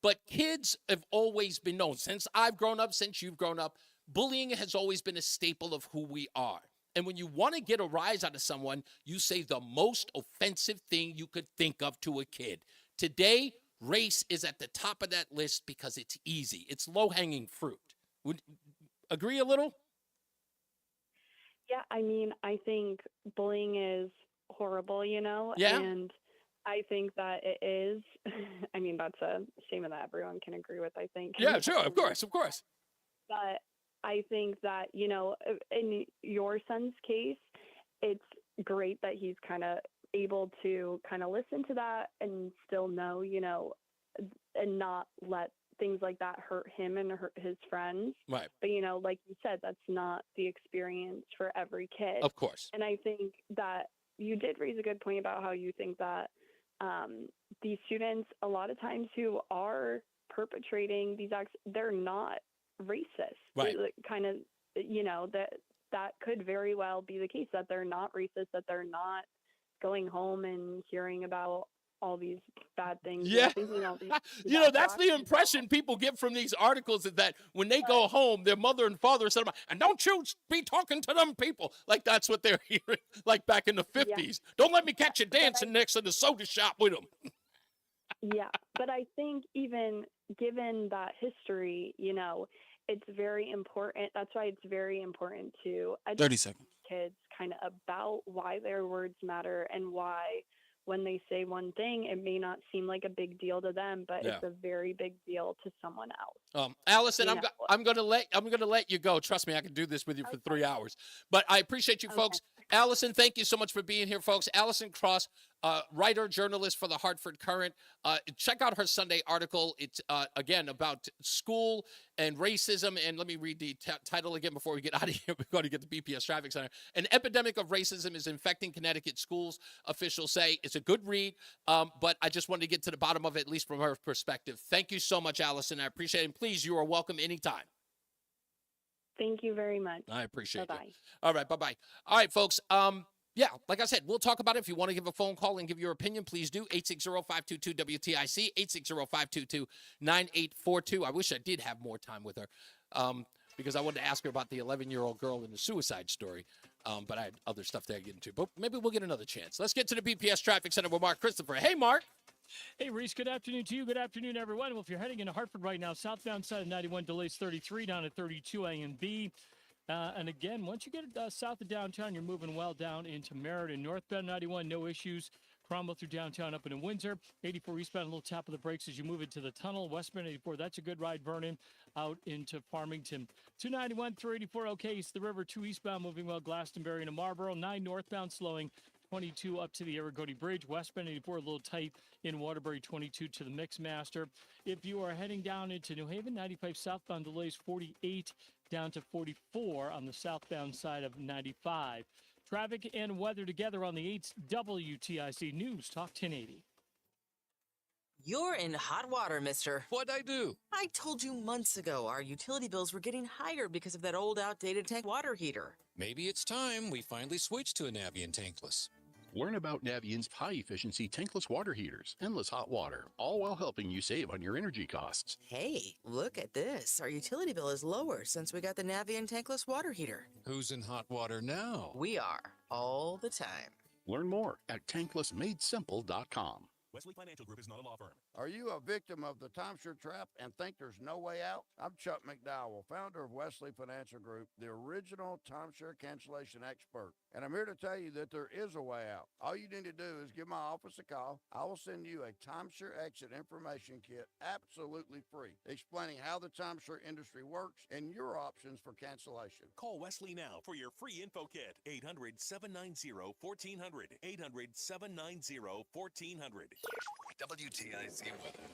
but kids have always been known. Since I've grown up, since you've grown up, bullying has always been a staple of who we are. And when you want to get a rise out of someone, you say the most offensive thing you could think of to a kid. Today, race is at the top of that list because it's easy. It's low-hanging fruit. Would agree a little? Yeah, I mean, I think bullying is horrible, Yeah. and I think that it is. I mean, that's a statement that everyone can agree with, I think. Yeah, sure, of course. But I think that, in your son's case, it's great that he's kind of able to kind of listen to that and still know, and not let things like that hurt him and hurt his friends. Right. But, like you said, that's not the experience for every kid. Of course. And I think that you did raise a good point about how you think that these students, a lot of times who are perpetrating these acts, they're not racist. Right. Kind of, that could very well be the case, that they're not racist, that they're not going home and hearing about all these bad things. Yeah. Thinking all these That's the impression people get from these articles, is that when they go home, their mother and father said, and don't you be talking to them people. Like that's what they're hearing, like back in the 50s. Yeah. Don't let me catch you dancing next to the soda shop with them. Yeah, but I think even given that history, it's very important. That's why it's very important to 30 educate seconds. kids kind of about why their words matter and why when they say one thing, it may not seem like a big deal to them, but it's a very big deal to someone else. Allison, I'm gonna let you go. Trust me, I can do this with you for 3 hours. But I appreciate you, folks. Allison, thank you so much for being here, folks. Allison Cross, writer, journalist for the Hartford Courant. Check out her Sunday article. It's, again, about school and racism. And let me read the title again before we get out of here. We're going to get the BPS Traffic Center. An epidemic of racism is infecting Connecticut schools, officials say. It's a good read, but I just wanted to get to the bottom of it, at least from her perspective. Thank you so much, Allison. I appreciate it. And please, you are welcome anytime. Thank you very much. I appreciate Bye-bye. it. All right, bye-bye. All right, folks. Yeah, like I said, we'll talk about it. If you want to give a phone call and give your opinion, please do. 860-522-WTIC, 860-522-9842. I wish I did have more time with her because I wanted to ask her about the 11-year-old girl in the suicide story, but I had other stuff there to get into. But maybe we'll get another chance. Let's get to the BPS Traffic Center with Mark Christopher. Hey, Mark. Hey, Reese, good afternoon to you. Good afternoon, everyone. Well, if you're heading into Hartford right now, southbound side of 91 delays 33 down at 32 A and B. And again, once you get south of downtown, you're moving well down into Meriden. Northbound 91, no issues. Cromwell through downtown up into Windsor. 84 eastbound, a little tap of the brakes as you move into the tunnel. Westbound 84, that's a good ride. Vernon out into Farmington. 291 through 84, okay. East of the river, 2 eastbound, moving well. Glastonbury into Marlboro. 9 northbound, slowing. 22 up to the Aragodi Bridge. Westbound 84, a little tight in Waterbury. 22 to the Mixmaster. If you are heading down into New Haven, 95 southbound delays 48 down to 44 on the southbound side of 95. Traffic and weather together on the 8th WTIC News Talk 1080. You're in hot water, mister. What'd I do? I told you months ago our utility bills were getting higher because of that old outdated tank water heater. Maybe it's time we finally switch to a Navien tankless. Learn about Navient's high-efficiency tankless water heaters, endless hot water, all while helping you save on your energy costs. Hey, look at this. Our utility bill is lower since we got the Navien tankless water heater. Who's in hot water now? We are, all the time. Learn more at tanklessmadesimple.com. Wesley Financial Group is not a law firm. Are you a victim of the timeshare trap and think there's no way out? I'm Chuck McDowell, founder of Wesley Financial Group, the original timeshare cancellation expert. And I'm here to tell you that there is a way out. All you need to do is give my office a call. I will send you a timeshare exit information kit absolutely free, explaining how the timeshare industry works and your options for cancellation. Call Wesley now for your free info kit. 800-790-1400. 800-790-1400. WTIC weather.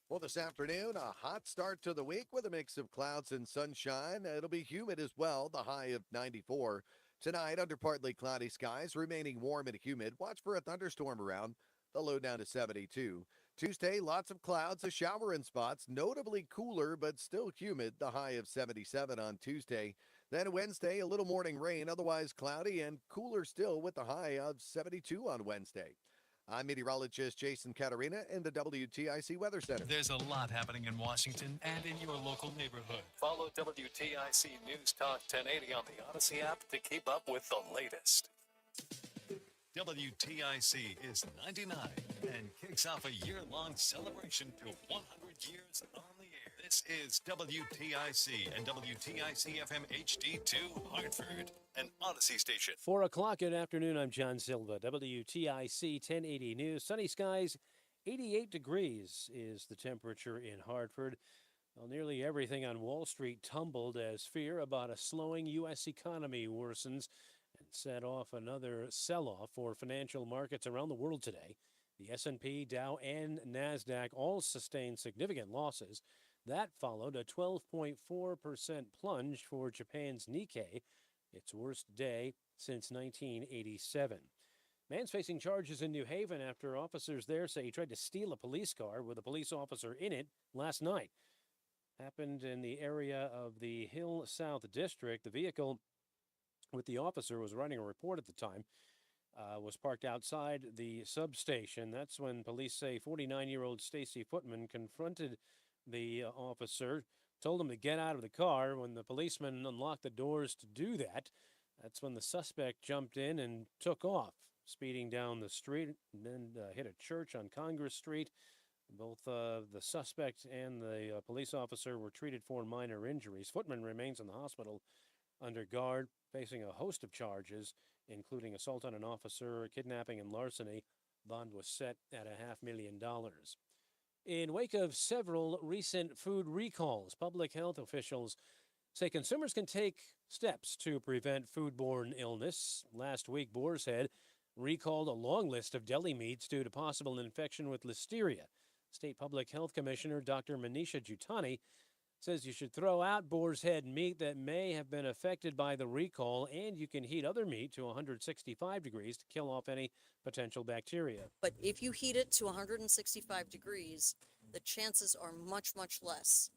Well, this afternoon, a hot start to the week with a mix of clouds and sunshine. It'll be humid as well, the high of 94. Tonight, under partly cloudy skies, remaining warm and humid. Watch for a thunderstorm around, the low down to 72. Tuesday, lots of clouds, a shower in spots, notably cooler but still humid, the high of 77 on Tuesday. Then Wednesday, a little morning rain, otherwise cloudy and cooler still with the high of 72 on Wednesday. I'm meteorologist Jason Caterina in the WTIC Weather Center. There's a lot happening in Washington and in your local neighborhood. Follow WTIC News Talk 1080 on the Odyssey app to keep up with the latest. WTIC is 99 and kicks off a year-long celebration to 100 years on the air. This is WTIC and WTIC FM HD2 Hartford, an Odyssey station. 4 o'clock, good afternoon. I'm John Silva, WTIC 1080 News. Sunny skies, 88 degrees is the temperature in Hartford. Well, nearly everything on Wall Street tumbled as fear about a slowing U.S. economy worsens and set off another sell-off for financial markets around the world today. The S&P, Dow, and NASDAQ all sustained significant losses. That followed a 12.4% plunge for Japan's Nikkei, its worst day since 1987. Man's facing charges in New Haven after officers there say he tried to steal a police car with a police officer in it last night. Happened in the area of the Hill South District. The vehicle with the officer was writing a report at the time, was parked outside the substation. That's when police say 49-year-old Stacy Footman confronted the officer, told him to get out of the car. When the policeman unlocked the doors to do that, that's when the suspect jumped in and took off, speeding down the street, and then hit a church on Congress Street. Both the suspect and the police officer were treated for minor injuries. Footman remains in the hospital under guard, facing a host of charges, including assault on an officer, kidnapping, and larceny. Bond was set at $500,000. In wake of several recent food recalls, public health officials say consumers can take steps to prevent foodborne illness. Last week, Boar's Head recalled a long list of deli meats due to possible infection with listeria. State Public Health Commissioner Dr. Manisha Jutani says you should throw out Boar's Head meat that may have been affected by the recall, and you can heat other meat to 165 degrees to kill off any potential bacteria. But if you heat it to 165 degrees, the chances are much, much less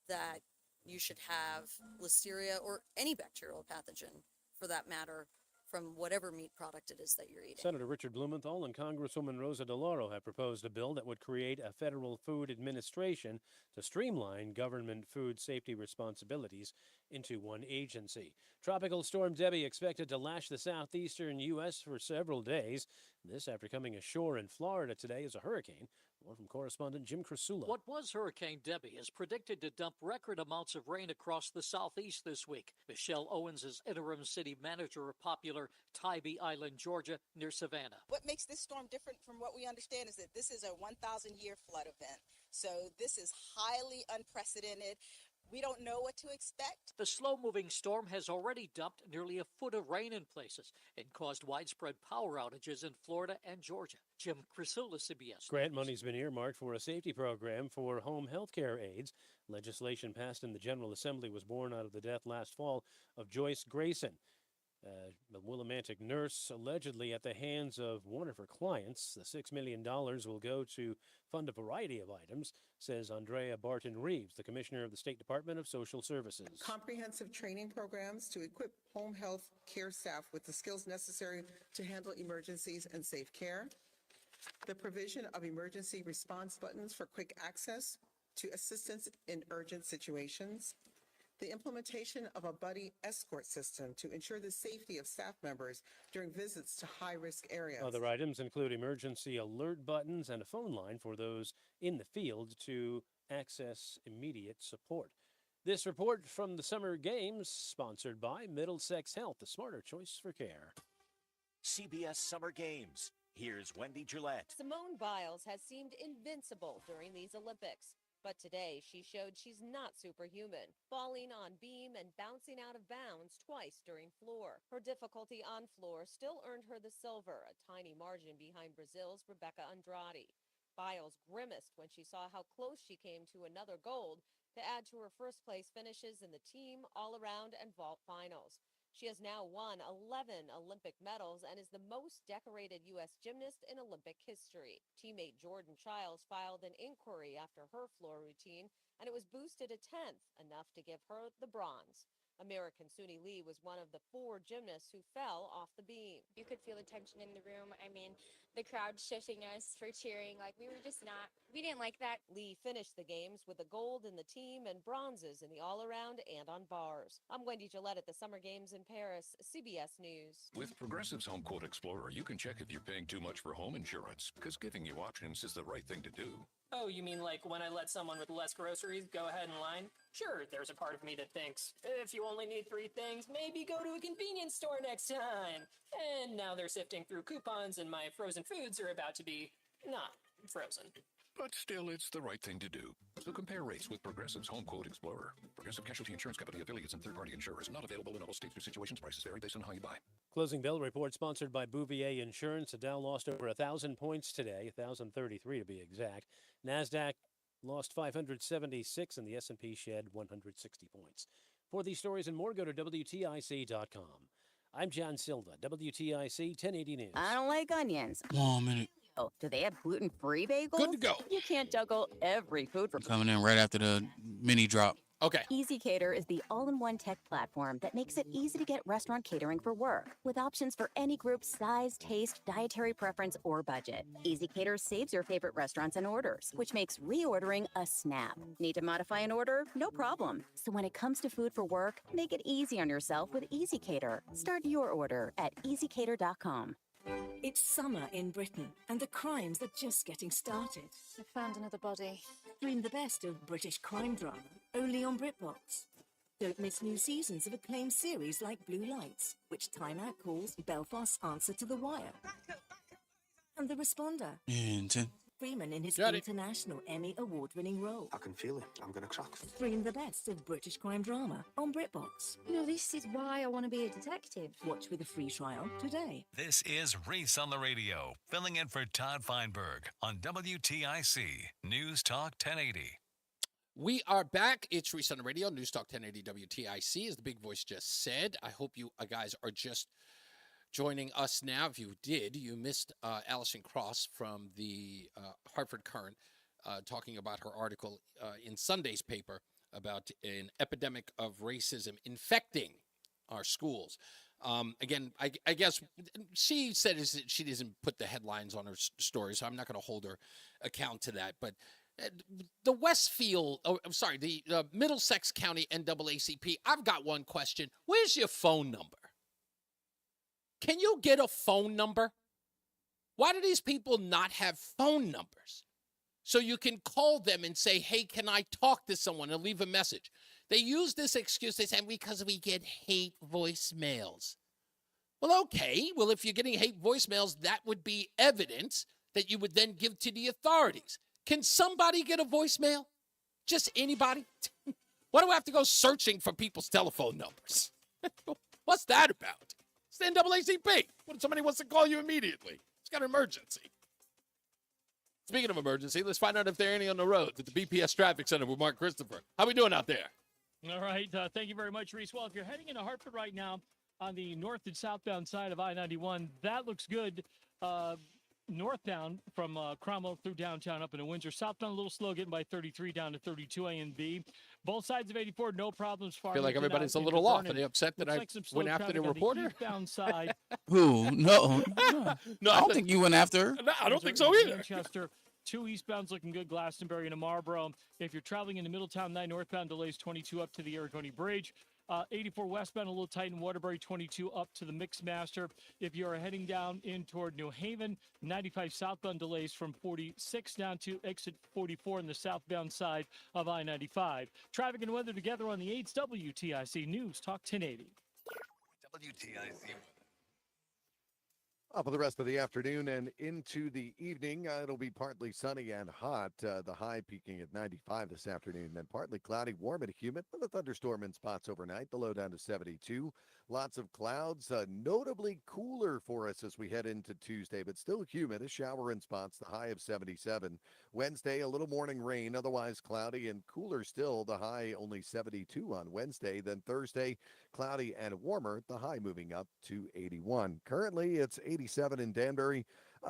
that you should have listeria or any bacterial pathogen, for that matter, from whatever meat product it is that you're eating. Senator Richard Blumenthal and Congresswoman Rosa DeLauro have proposed a bill that would create a federal food administration to streamline government food safety responsibilities into one agency. Tropical storm Debbie expected to lash the southeastern U.S. for several days. This after coming ashore in Florida today as a hurricane. More from correspondent Jim Crisula. What was Hurricane Debbie is predicted to dump record amounts of rain across the southeast this week. Michelle Owens is interim city manager of popular Tybee Island, Georgia, near Savannah. What makes this storm different from what we understand is that this is a 1,000-year flood event. So this is highly unprecedented. We don't know what to expect. The slow-moving storm has already dumped nearly a foot of rain in places and caused widespread power outages in Florida and Georgia. Jim Crisula, CBS. Grant money's been earmarked for a safety program for home health care aides. Legislation passed in the General Assembly was born out of the death last fall of Joyce Grayson, a Willimantic nurse, allegedly at the hands of one of her clients. The $6 million will go to fund a variety of items, says Andrea Barton-Reeves, the Commissioner of the State Department of Social Services. Comprehensive training programs to equip home health care staff with the skills necessary to handle emergencies and safe care. The provision of emergency response buttons for quick access to assistance in urgent situations. the implementation of a buddy escort system to ensure the safety of staff members during visits to high-risk areas. Other items include emergency alert buttons and a phone line for those in the field to access immediate support. This report from the Summer Games, sponsored by Middlesex Health, the smarter choice for care. CBS Summer Games. Here's Wendy Gillette. Simone Biles has seemed invincible during these Olympics. But today, she showed she's not superhuman, falling on beam and bouncing out of bounds twice during floor. Her difficulty on floor still earned her the silver, a tiny margin behind Brazil's Rebecca Andrade. Biles grimaced when she saw how close she came to another gold to add to her first-place finishes in the team, all-around, and vault finals. She has now won 11 Olympic medals and is the most decorated U.S. gymnast in Olympic history. Teammate Jordan Childs filed an inquiry after her floor routine, and it was boosted a 10th, enough to give her the bronze. American Suni Lee was one of the 4 gymnasts who fell off the beam. You could feel the tension in the room. I mean, the crowd shushing us for cheering. Like, we didn't like that. Lee finished the games with a gold in the team and bronzes in the all-around and on bars. I'm Wendy Gillette at the Summer Games in Paris, CBS News. With Progressive's Home Quote Explorer, you can check if you're paying too much for home insurance, because giving you options is the right thing to do. Oh, you mean like when I let someone with less groceries go ahead in line? Sure, there's a part of me that thinks, if you only need 3 things, maybe go to a convenience store next time. And now they're sifting through coupons and my frozen foods are about to be not frozen. But still, it's the right thing to do. So compare rates with Progressive's Home Quote Explorer. Progressive Casualty Insurance Company affiliates and third-party insurers. Not available in all states or situations. Prices vary based on how you buy. Closing bell report sponsored by Bouvier Insurance. The Dow lost over 1,000 points today, 1,033 to be exact. NASDAQ lost 576 and the S&P shed 160 points. For these stories and more, go to WTIC.com. I'm John Silva, WTIC 1080 News. I don't like onions. 1 minute. Oh, do they have gluten-free bagels? Good to go. You can't juggle every food for Coming in right after the mini drop. Okay. Easy Cater is the all-in-one tech platform that makes it easy to get restaurant catering for work, with options for any group size, taste, dietary preference, or budget. Easy Cater saves your favorite restaurants and orders, which makes reordering a snap. Need to modify an order? No problem. So when it comes to food for work, make it easy on yourself with Easy Cater. Start your order at easycater.com. It's summer in Britain, and the crimes are just getting started. I found another body. Stream the best of British crime drama, only on BritBox. Don't miss new seasons of acclaimed series like Blue Lights, which Time Out calls Belfast's answer to The Wire. And The Responder. In 10. Freeman in his Got it. international Emmy award-winning role. I can feel it. I'm going to crack. Stream the best of British crime drama on BritBox. You know, this is why I want to be a detective. Watch with a free trial today. This is Reese on the Radio, filling in for Todd Feinberg on WTIC News Talk 1080. We are back. It's Reese on the Radio, News Talk 1080 WTIC, as the big voice just said. I hope you guys are just joining us now. If you did, you missed Allison Cross from the Hartford Current talking about her article in Sunday's paper about an epidemic of racism infecting our schools. Again, I guess she said she doesn't put the headlines on her story, so I'm not going to hold her account to that. But the the Middlesex County NAACP, I've got one question. Where's your phone number? Can you get a phone number? Why do these people not have phone numbers? So you can call them and say, hey, can I talk to someone, and leave a message. They use this excuse. They say, because we get hate voicemails. Well, okay. Well, if you're getting hate voicemails, that would be evidence that you would then give to the authorities. Can somebody get a voicemail? Just anybody? Why do I have to go searching for people's telephone numbers? What's that about? It's the NAACP. What if somebody wants to call you immediately? It's got an emergency. Speaking of emergency, let's find out if there are any on the road at the BPS Traffic Center with Mark Christopher. How we doing out there? All right. Thank you very much, Reese. Well, if you're heading into Hartford right now on the north and southbound side of I-91, that looks good. Northbound from Cromwell through downtown up into Windsor. Southbound a little slow, getting by 33 down to 32 A and B. Both sides of 84, no problems. I feel like everybody's a little off. Are they upset that I went after the reporter? Eastbound side. Who? No. No, I don't think you went after her. No, I don't think so either. Manchester 2 eastbounds looking good, Glastonbury and Marlboro. If you're traveling into Middletown, 9 northbound delays 22 up to the Aragoni Bridge. 84 westbound, a little tight in Waterbury, 22 up to the Mixmaster. If you are heading down in toward New Haven, 95 southbound delays from 46 down to exit 44 on the southbound side of I-95. Traffic and weather together on the 8s WTIC News Talk 1080. WTIC. For the rest of the afternoon and into the evening, it'll be partly sunny and hot. The high peaking at 95 this afternoon, then partly cloudy, warm and humid with a thunderstorm in spots overnight. The low down to 72. Lots of clouds, notably cooler for us as we head into Tuesday, but still humid. A shower in spots, the high of 77. Wednesday, a little morning rain, otherwise cloudy and cooler still. The high only 72 on Wednesday. Then Thursday, cloudy and warmer, the high moving up to 81. Currently, it's 87 in Danbury,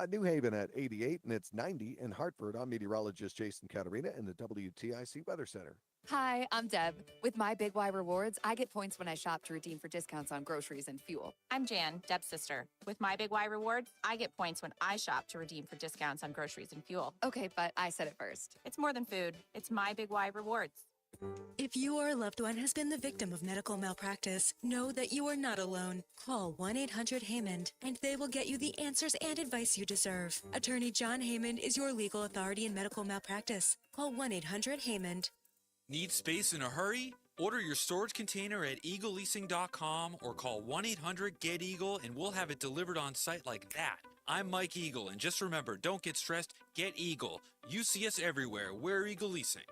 New Haven at 88, and it's 90 in Hartford. I'm meteorologist Jason Caterina in the WTIC Weather Center. Hi, I'm Deb. With my Big Y Rewards, I get points when I shop to redeem for discounts on groceries and fuel. I'm Jan, Deb's sister. With my Big Y Rewards, I get points when I shop to redeem for discounts on groceries and fuel. Okay, but I said it first. It's more than food. It's my Big Y Rewards. If you or a loved one has been the victim of medical malpractice, know that you are not alone. Call 1-800-HAYMOND, and they will get you the answers and advice you deserve. Attorney John Haymond is your legal authority in medical malpractice. Call 1-800-HAYMOND. Need space in a hurry? Order your storage container at eagleleasing.com or call 1-800-GET-EAGLE and we'll have it delivered on site like that. I'm Mike Eagle, and just remember, don't get stressed, get Eagle. You see us everywhere. We're Eagle Leasing.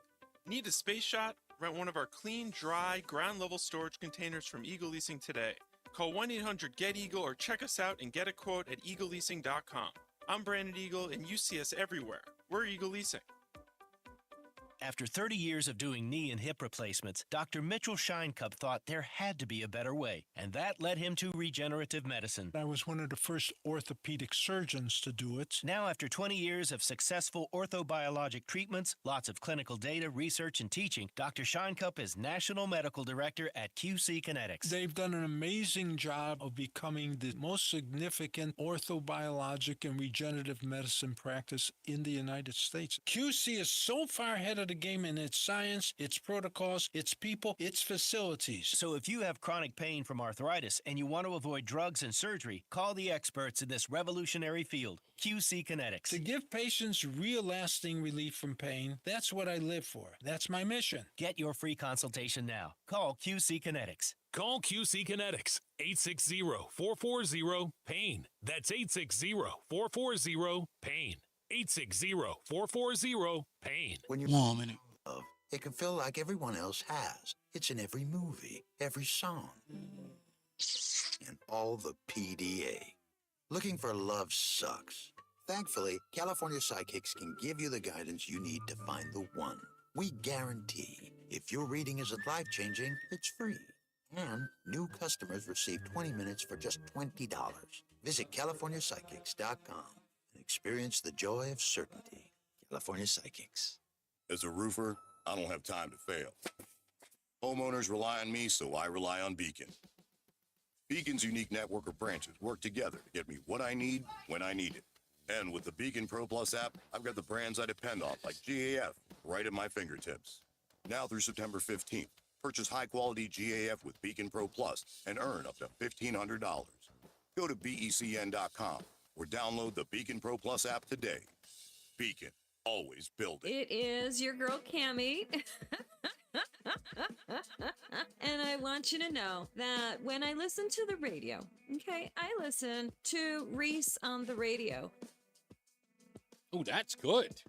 Need a space shot? Rent one of our clean, dry, ground-level storage containers from Eagle Leasing today. Call 1-800-GET-EAGLE or check us out and get a quote at eagleleasing.com. I'm Brandon Eagle, and you see us everywhere. We're Eagle Leasing. After 30 years of doing knee and hip replacements, Dr. Mitchell Scheinkup thought there had to be a better way, and that led him to regenerative medicine. I was one of the first orthopedic surgeons to do it. Now, after 20 years of successful orthobiologic treatments, lots of clinical data, research, and teaching, Dr. Scheinkup is National Medical Director at QC Kinetics. They've done an amazing job of becoming the most significant orthobiologic and regenerative medicine practice in the United States. QC is so far ahead of the game in its science, its protocols, its people, its facilities. So if you have chronic pain from arthritis and you want to avoid drugs and surgery, call the experts in this revolutionary field, QC Kinetics. To give patients real lasting relief from pain, that's what I live for. That's my mission. Get your free consultation now. Call QC Kinetics. Call QC Kinetics, 860-440-PAIN. That's 860-440-PAIN. 860-440-PAIN. When you're Woman. love, it can feel like everyone else has. It's in every movie, every song, and all the PDA. Looking for love sucks. Thankfully, California Psychics can give you the guidance you need to find the one. We guarantee if your reading isn't life-changing, it's free. And new customers receive 20 minutes for just $20. Visit CaliforniaPsychics.com. Experience the joy of certainty. California Psychics. As a roofer, I don't have time to fail. Homeowners rely on me, so I rely on Beacon. Beacon's unique network of branches work together to get me what I need when I need it. And with the Beacon Pro Plus app, I've got the brands I depend on, like GAF, right at my fingertips. Now through September 15th, purchase high-quality GAF with Beacon Pro Plus and earn up to $1,500. Go to BECN.com or download the Beacon Pro Plus app today. Beacon, always building. It is your girl, Cammie. And I want you to know that when I listen to the radio, okay, I listen to Reese on the radio. Oh, that's good.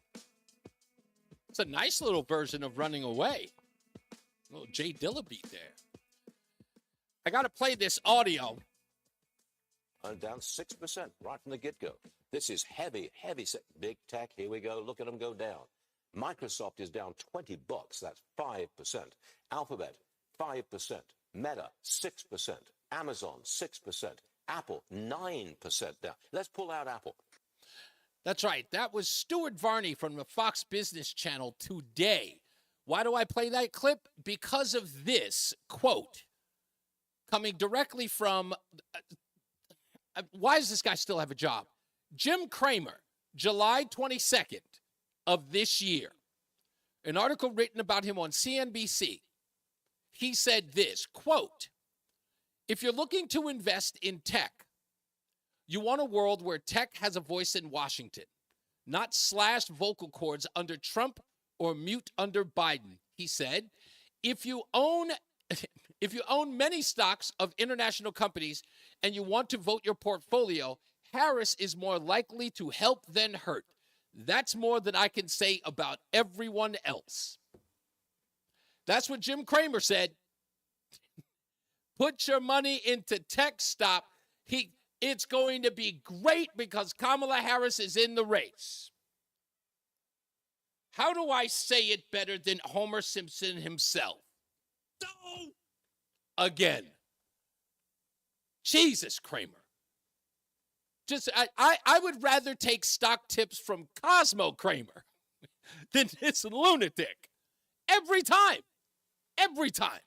It's a nice little version of Running Away. A little Jay Dilla beat there. I got to play this audio. Down 6% right from the get-go. This is heavy big tech. Here we go. Look at them go down. Microsoft is down $20. That's 5%. Alphabet, 5%. Meta, 6%. Amazon, 6%. Apple, 9% down. Let's pull out Apple. That's right. That was Stuart Varney from the Fox Business Channel today. Why do I play that clip? Because of this quote coming directly from... why does this guy still have a job? Jim Cramer, July 22nd, of this year, an article written about him on CNBC, he said this, quote, if you're looking to invest in tech, you want a world where tech has a voice in Washington, not slashed vocal cords under Trump or mute under Biden. He said, if you own many stocks of international companies and you want to vote your portfolio, Harris is more likely to help than hurt. That's more than I can say about everyone else. That's what Jim Cramer said. Put your money into tech stock. It's going to be great because Kamala Harris is in the race. How do I say it better than Homer Simpson himself? No! Again. Jesus, Kramer. I would rather take stock tips from Cosmo Kramer than this lunatic. Every time. Every time.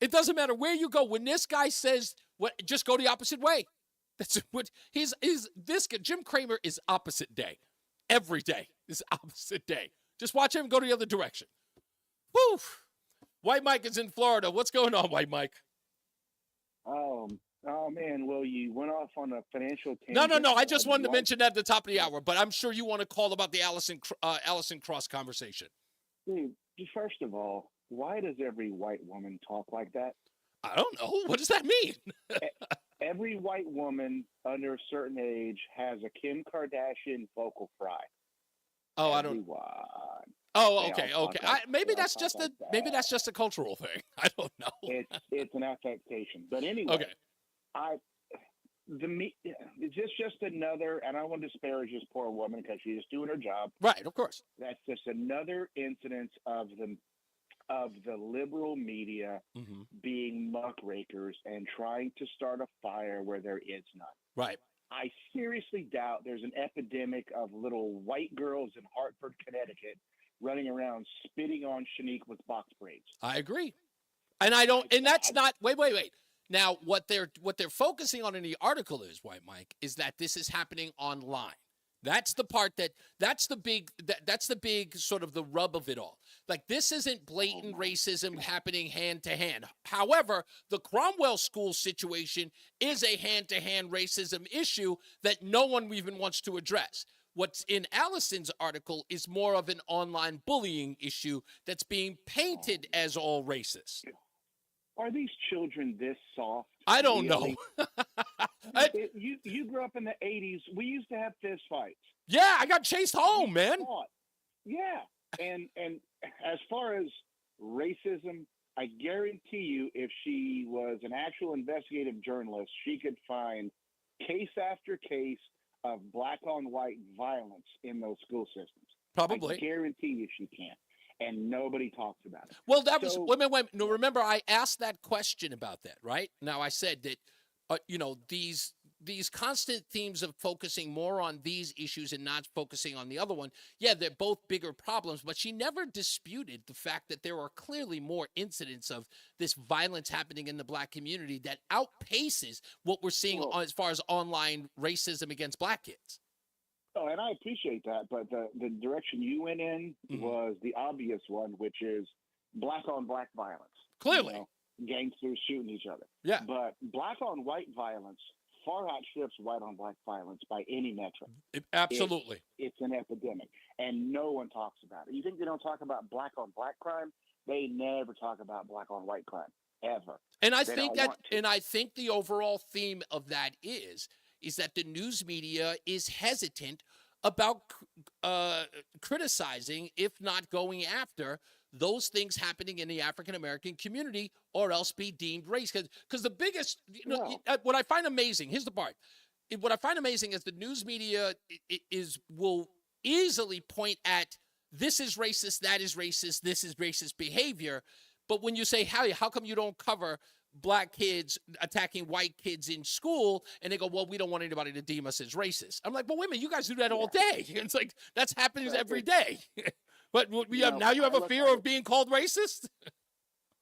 It doesn't matter where you go. When this guy says, just go the opposite way. That's what this guy, Jim Cramer is opposite day. Every day is opposite day. Just watch him go the other direction. Woo! White Mike is in Florida. What's going on, White Mike? Oh man, well, you went off on a financial tangent. No. I just wanted to mention that at the top of the hour, but I'm sure you want to call about the Allison Cross conversation. Dude, first of all, why does every white woman talk like that? I don't know. What does that mean? Every white woman under a certain age has a Kim Kardashian vocal fry. Oh, I don't. Oh, okay. Maybe that's just a cultural thing. I don't know. It's an affectation. But anyway, okay. It's just another, and I don't want to disparage this poor woman because she's just doing her job. Right, of course. That's just another incidence of the liberal media being muckrakers and trying to start a fire where there is none. Right. I seriously doubt there's an epidemic of little white girls in Hartford, Connecticut, running around spitting on Shanique with box braids. I agree. And I don't, and that's not, wait. Now, what they're focusing on in the article is, White Mike, is that this is happening online. That's the part that's the big sort of the rub of it all. Like, this isn't blatant racism happening hand to hand. However, the Cromwell school situation is a hand-to-hand racism issue that no one even wants to address. What's in Allison's article is more of an online bullying issue that's being painted as all racist. Are these children this soft? I don't know. You grew up in the 80s. We used to have fist fights. Yeah, I got chased home, man. Yeah. And as far as racism, I guarantee you if she was an actual investigative journalist, she could find case after case of black-on-white violence in those school systems. Probably. I guarantee you she can. And nobody talks about it. Well, that was wait. No, remember, I asked that question about that, right? Now, I said that, these constant themes of focusing more on these issues and not focusing on the other one. Yeah, they're both bigger problems, but she never disputed the fact that there are clearly more incidents of this violence happening in the black community that outpaces what we're seeing as far as online racism against black kids. Oh, and I appreciate that, but the direction you went in was the obvious one, which is black-on-black violence. Clearly. Gangsters shooting each other. Yeah. But black-on-white violence far outstrips white-on-black violence by any metric. Absolutely. It's an epidemic, and no one talks about it. You think they don't talk about black-on-black crime? They never talk about black-on-white crime, ever. And I think the overall theme of that is that the news media is hesitant about criticizing, if not going after, those things happening in the African-American community, or else be deemed race. Because the biggest, what I find amazing, here's the part. What I find amazing is the news media will easily point at, this is racist, that is racist, this is racist behavior. But when you say, how come you don't cover black kids attacking white kids in school? And they go, well, we don't want anybody to deem us as racist. I'm like, but wait a minute, you guys do that all day. It's like, that's happening every day. But now you have a fear of being called racist?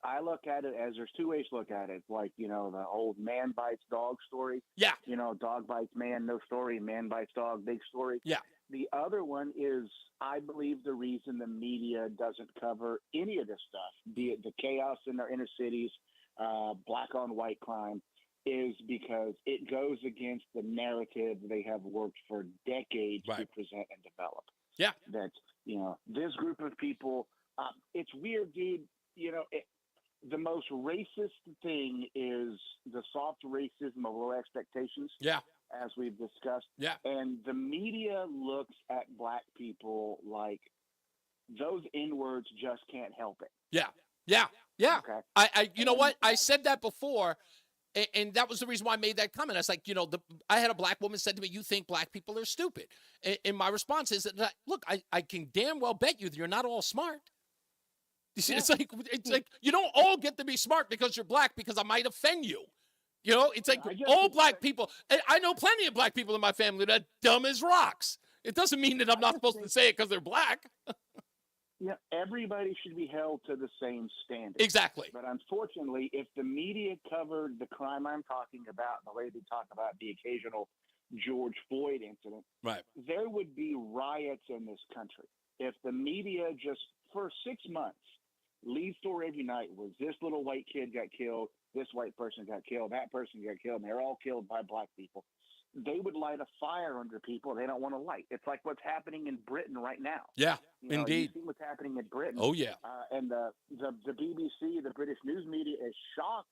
I look at it as there's two ways to look at it. Like, the old man bites dog story. Yeah. Dog bites man, no story. Man bites dog, big story. Yeah. The other one is, I believe, the reason the media doesn't cover any of this stuff, be it the chaos in our inner cities, black on white crime, is because it goes against the narrative they have worked for decades to present and develop. Yeah. That, this group of people, it's weird, dude. The most racist thing is the soft racism of low expectations. Yeah. As we've discussed. Yeah. And the media looks at black people like those N-words just can't help it. Yeah. Yeah. Yeah. Okay. You know what? I said that before, and that was the reason why I made that comment. I was like, I had a black woman said to me, "You think black people are stupid?" And my response is that, look, I can damn well bet you that you're not all smart. You see, it's like you don't all get to be smart because you're black, because I might offend you. It's like all black people. I know plenty of black people in my family that are dumb as rocks. It doesn't mean that I'm not supposed to say it because they're black. Yeah, everybody should be held to the same standard. Exactly. But unfortunately, if the media covered the crime I'm talking about the way they talk about the occasional George Floyd incident, right, there would be riots in this country. If the media just for 6 months lead story every night was this little white kid got killed, this white person got killed, that person got killed, and they're all killed by black people, they would light a fire under people they don't want to light. It's like what's happening in Britain right now. Yeah, indeed. You see what's happening in Britain. Oh, yeah. And the BBC, the British news media, is shocked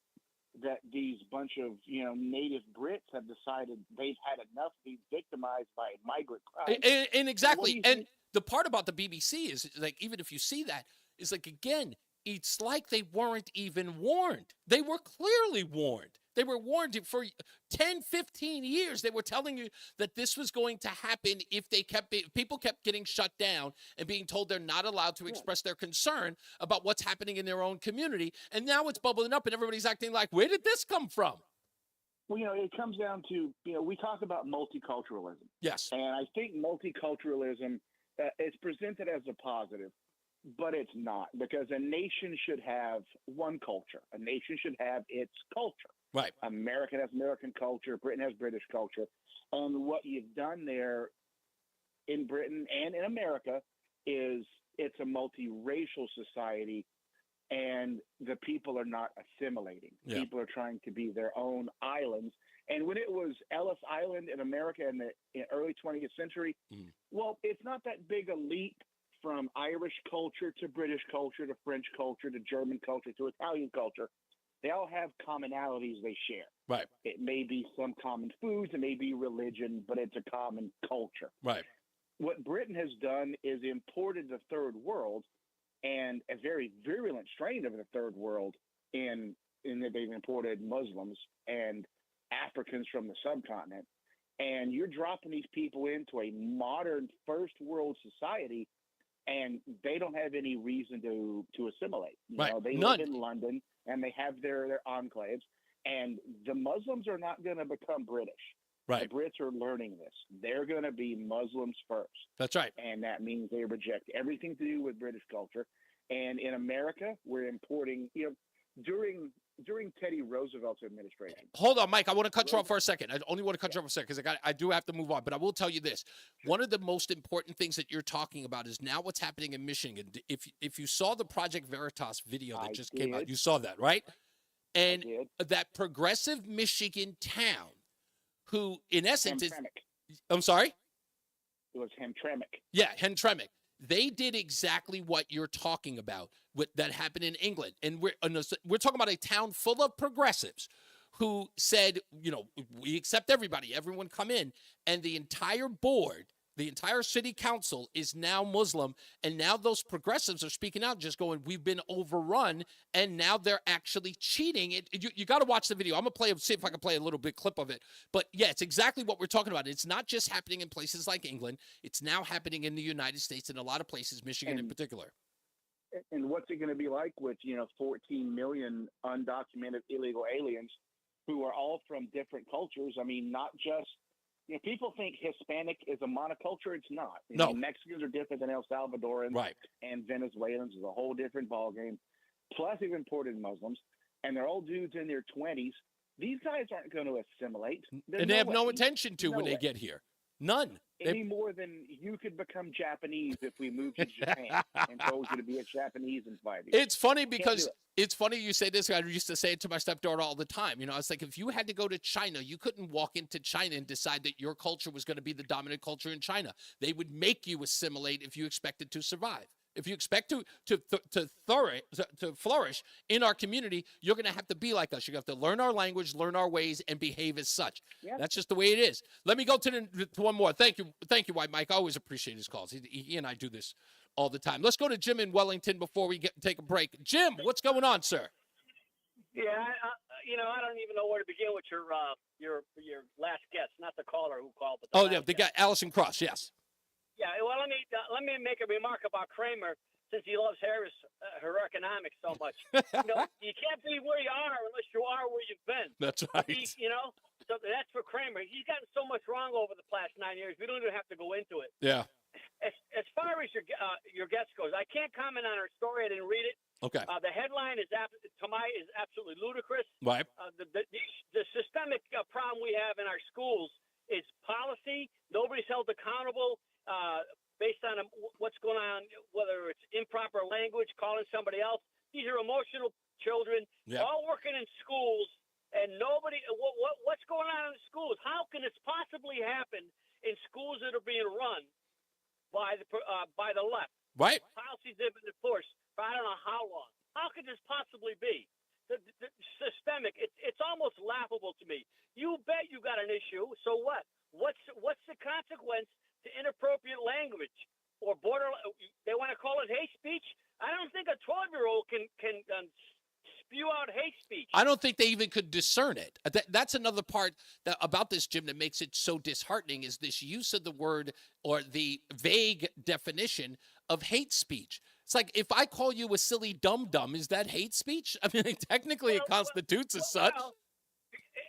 that these bunch of, native Brits have decided they've had enough being victimized by migrant crime. And exactly. And the part about the BBC is, like, even if you see that, is like, again, it's like they weren't even warned. They were clearly warned. They were warned for 10, 15 years. They were telling you that this was going to happen if people kept getting shut down and being told they're not allowed to express their concern about what's happening in their own community. And now it's bubbling up and everybody's acting like, where did this come from? Well, it comes down to, we talk about multiculturalism. Yes. And I think multiculturalism is presented as a positive. But it's not, because a nation should have one culture. A nation should have its culture. Right. America has American culture. Britain has British culture. And what you've done there in Britain and in America is it's a multiracial society, and the people are not assimilating. Yeah. People are trying to be their own islands. And when it was Ellis Island in America in the early 20th century, well, it's not that big a leap from Irish culture to British culture to French culture to German culture to Italian culture. They all have commonalities they share. Right. It may be some common foods, it may be religion, but it's a common culture. Right. What Britain has done is imported the third world, and a very virulent strain of the third world in that they've imported Muslims and Africans from the subcontinent. And you're dropping these people into a modern first world society, and they don't have any reason to assimilate. They live in London, and they have their enclaves, and the Muslims are not going to become British. Right. The Brits are learning this. They're going to be Muslims first. That's right. And that means they reject everything to do with British culture. And in America, we're importing, during Teddy Roosevelt's administration. Hold on, Mike. I want to cut you off for a second. I only want to cut you off for a second because I do have to move on. But I will tell you this. One of the most important things that you're talking about is now what's happening in Michigan. If you saw the Project Veritas video that just came out, you saw that, right? And that progressive Michigan town who, in essence, is... I'm sorry? It was Hamtramck. Yeah, Hamtramck. They did exactly what you're talking about, that happened in England. And we're talking about a town full of progressives who said, we accept everybody, everyone come in. And the entire board, the entire city council is now Muslim. And now those progressives are speaking out, just going, we've been overrun. And now they're actually cheating. You got to watch the video. I'm going to see if I can play a little bit clip of it. But yeah, it's exactly what we're talking about. It's not just happening in places like England. It's now happening in the United States in a lot of places, Michigan in particular. And what's it going to be like with, 14 million undocumented illegal aliens who are all from different cultures? I mean, not just, people think Hispanic is a monoculture. It's not. No. Mexicans are different than El Salvadorans. Right. And Venezuelans is a whole different ballgame. Plus, they've imported Muslims, and they're all dudes in their 20s. These guys aren't going to assimilate. And they have no intention to when they get here. None. Any more than you could become Japanese if we moved to Japan and told you to be a Japanese in 5 years. It's funny Can't do because it. it's funny you say this. I used to say it to my stepdaughter all the time. You know, it's like if you had to go to China, you couldn't walk into China and decide that your culture was going to be the dominant culture in China. They would make you assimilate if you expected to survive. If you expect to flourish in our community, you're going to have to be like us. You're going to have to learn our language, learn our ways, and behave as such. Yep. That's just the way it is. Let me go to one more. Thank you, White Mike. I always appreciate his calls. He and I do this all the time. Let's go to Jim in Wellington before we take a break. Jim, what's going on, sir? Yeah, I don't even know where to begin with your last guest, not the caller who called, but The guy, Allison Cross. Yes. Yeah, well, let me make a remark about Kramer since he loves her economics so much. You can't be where you are unless you are where you've been. That's right. So that's for Kramer. He's gotten so much wrong over the past 9 years. We don't even have to go into it. Yeah. As far as your guest goes, I can't comment on her story. I didn't read it. Okay. The headline is absolutely ludicrous. Right. The systemic problem we have in our schools is policy. Nobody's held accountable. Based on what's going on, whether it's improper language, calling somebody else. These are emotional children, all working in schools, and nobody. What's going on in the schools? How can this possibly happen in schools that are being run by the left? Right. Policies that have been enforced for I don't know how long. How could this possibly be? The systemic. It's almost laughable to me. You bet you got an issue. So what? What's the consequence to inappropriate language or they want to call it hate speech? I don't think a 12-year-old can spew out hate speech. I don't think they even could discern it. That's another part about this, Jim, that makes it so disheartening is this use of the word or the vague definition of hate speech. It's like if I call you a silly dum-dum, is that hate speech? I mean, technically it constitutes as such.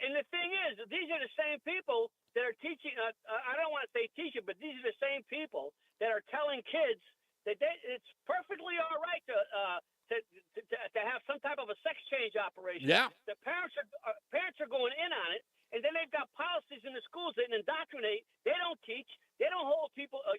And the thing is, these are the same people that are teaching. I don't want to say teaching, but these are the same people that are telling kids that it's perfectly all right to have some type of a sex change operation. Yeah. The parents are going in on it, and then they've got policies in the schools that indoctrinate. They don't teach. They don't hold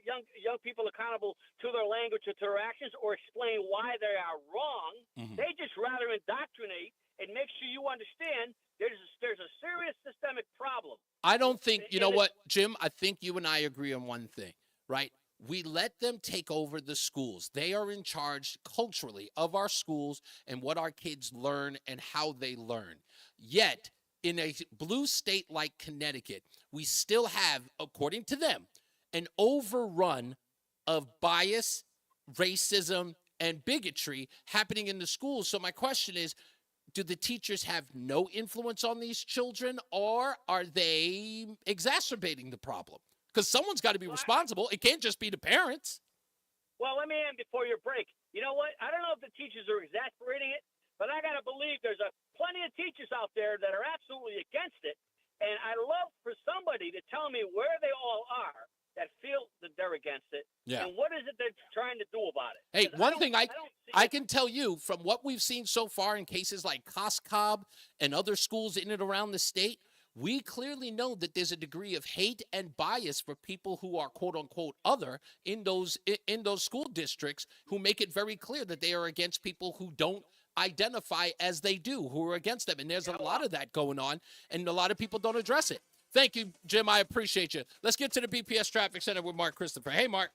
young people accountable to their language or to their actions or explain why they are wrong. Mm-hmm. They just rather indoctrinate and make sure you understand there's a serious systemic problem. I don't think, you know what, Jim, I think you and I agree on one thing, right? We let them take over the schools. They are in charge culturally of our schools and what our kids learn and how they learn. Yet, in a blue state like Connecticut, we still have, according to them, an overrun of bias, racism, and bigotry happening in the schools. So my question is, do the teachers have no influence on these children, or are they exacerbating the problem? Because someone's got to be responsible. It can't just be the parents. Well, let me end before your break. You know what? I don't know if the teachers are exasperating it, but I got to believe there's plenty of teachers out there that are absolutely against it. And I'd love for somebody to tell me where they all are that feel that they're against it. Yeah. And what is it they're trying to do about it? Hey, one thing I can tell you from what we've seen so far in cases like Coscob and other schools in and around the state, we clearly know that there's a degree of hate and bias for people who are quote unquote other in those school districts who make it very clear that they are against people who don't identify as they do, who are against them. And there's a lot of that going on, and a lot of people don't address it. Thank you, Jim. I appreciate you. Let's get to the BPS Traffic Center with Mark Christopher. Hey, Mark.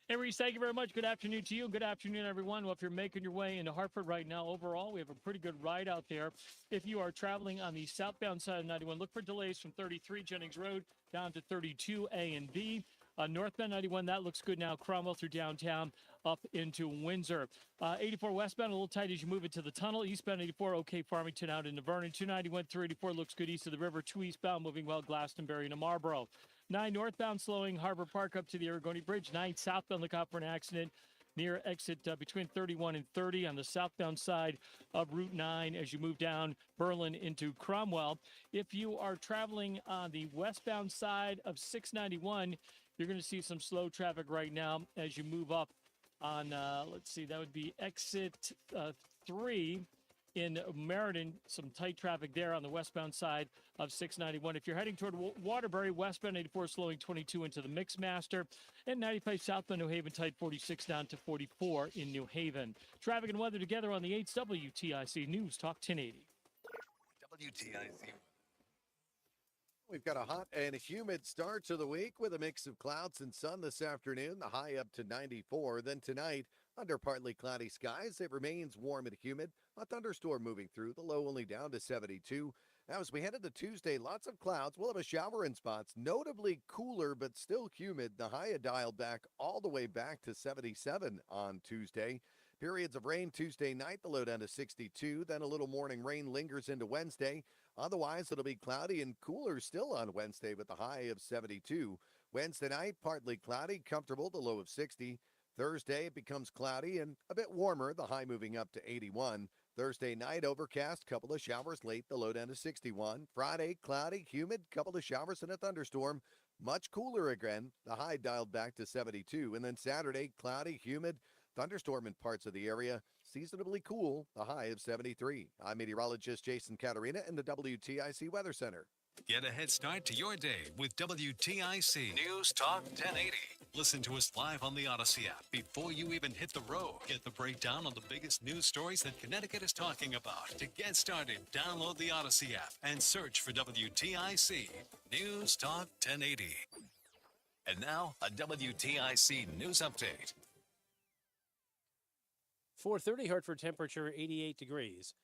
Hey, Reese, thank you very much. Good afternoon to you. Good afternoon, everyone. Well, if you're making your way into Hartford right now, overall, we have a pretty good ride out there. If you are traveling on the southbound side of 91, look for delays from 33 Jennings Road down to 32 A and B. Northbound 91, that looks good now. Cromwell through downtown up into Windsor. 84 westbound, a little tight as you move into the tunnel. Eastbound 84, okay, Farmington out into Vernon. 291 through 84 looks good east of the river. 2 eastbound, moving well, Glastonbury to Marlboro. 9 northbound, slowing Harbor Park up to the Aragoni Bridge. 9 southbound, look out for an accident near exit between 31 and 30 on the southbound side of Route 9 as you move down Berlin into Cromwell. If you are traveling on the westbound side of 691, you're going to see some slow traffic right now as you move up on, let's see, that would be exit 3 in Meriden. Some tight traffic there on the westbound side of 691. If you're heading toward Waterbury, westbound 84 slowing 22 into the Mixmaster, and 95 southbound New Haven tight 46 down to 44 in New Haven. Traffic and weather together on the 8th WTIC News Talk 1080. WTIC. We've got a hot and humid start to the week with a mix of clouds and sun this afternoon, the high up to 94. Then tonight, under partly cloudy skies, it remains warm and humid. A thunderstorm moving through, the low only down to 72. Now, as we head into Tuesday, lots of clouds. We'll have a shower in spots, notably cooler but still humid. The high dialed back all the way back to 77 on Tuesday. Periods of rain Tuesday night, the low down to 62. Then a little morning rain lingers into Wednesday. Otherwise, it'll be cloudy and cooler still on Wednesday with the high of 72. Wednesday night, partly cloudy, comfortable, the low of 60. Thursday, it becomes cloudy and a bit warmer, the high moving up to 81. Thursday night, overcast, couple of showers late, the low down to 61. Friday, cloudy, humid, couple of showers and a thunderstorm. Much cooler again, the high dialed back to 72. And then Saturday, cloudy, humid, thunderstorm in parts of the area. Seasonably cool, the high of 73. I'm meteorologist Jason Caterina in the WTIC Weather Center. Get a head start to your day with WTIC News Talk 1080. Listen to us live on the Odyssey app before you even hit the road. Get the breakdown on the biggest news stories that Connecticut is talking about. To get started, download the Odyssey app and search for WTIC News Talk 1080. And now, a WTIC news update. 4:30 Hartford, temperature 88 degrees.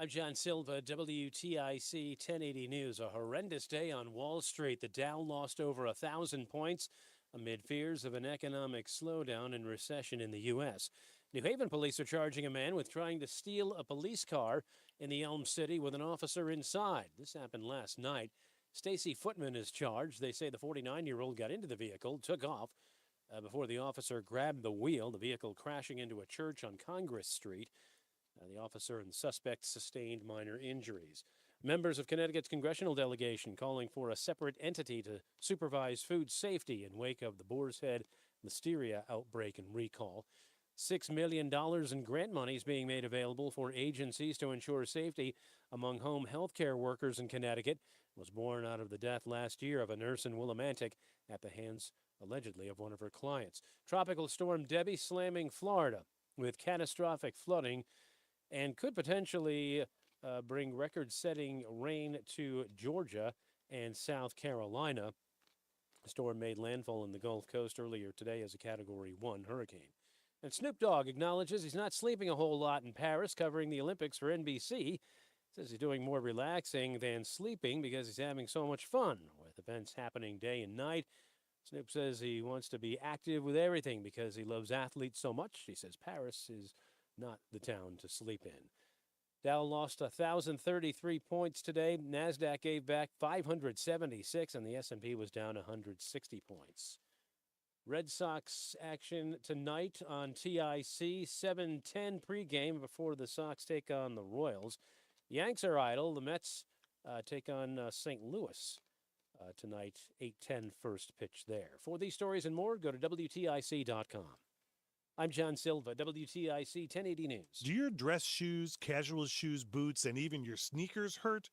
I'm John Silva, WTIC 1080 News. A horrendous day on Wall Street. The Dow lost over 1,000 points amid fears of an economic slowdown and recession in the U.S. New Haven police are charging a man with trying to steal a police car in the Elm City with an officer inside. This happened last night. Stacy Footman is charged. They say the 49-year-old got into the vehicle, took off, before the officer grabbed the wheel, the vehicle crashing into a church on Congress Street. The officer and suspect sustained minor injuries. Members of Connecticut's congressional delegation calling for a separate entity to supervise food safety in wake of the Boar's Head listeria outbreak and recall. $6 million in grant money is being made available for agencies to ensure safety among home health care workers in Connecticut. It was born out of the death last year of a nurse in Willimantic at the hands, allegedly, of one of her clients. Tropical storm Debbie slamming Florida with catastrophic flooding and could potentially bring record-setting rain to Georgia and South Carolina. The storm made landfall in the Gulf Coast earlier today as a Category 1 hurricane. And Snoop Dogg acknowledges he's not sleeping a whole lot in Paris covering the Olympics for NBC. Says he's doing more relaxing than sleeping because he's having so much fun with events happening day and night. Snoop says he wants to be active with everything because he loves athletes so much. He says Paris is not the town to sleep in. Dow lost 1,033 points today. NASDAQ gave back 576, and the S&P was down 160 points. Red Sox action tonight on TIC, 7:10 pregame before the Sox take on the Royals. Yanks are idle. The Mets take on St. Louis tonight, 8:10 first pitch there. For these stories and more, go to WTIC.com. I'm John Silva, WTIC 1080 News. Do your dress shoes, casual shoes, boots, and even your sneakers hurt?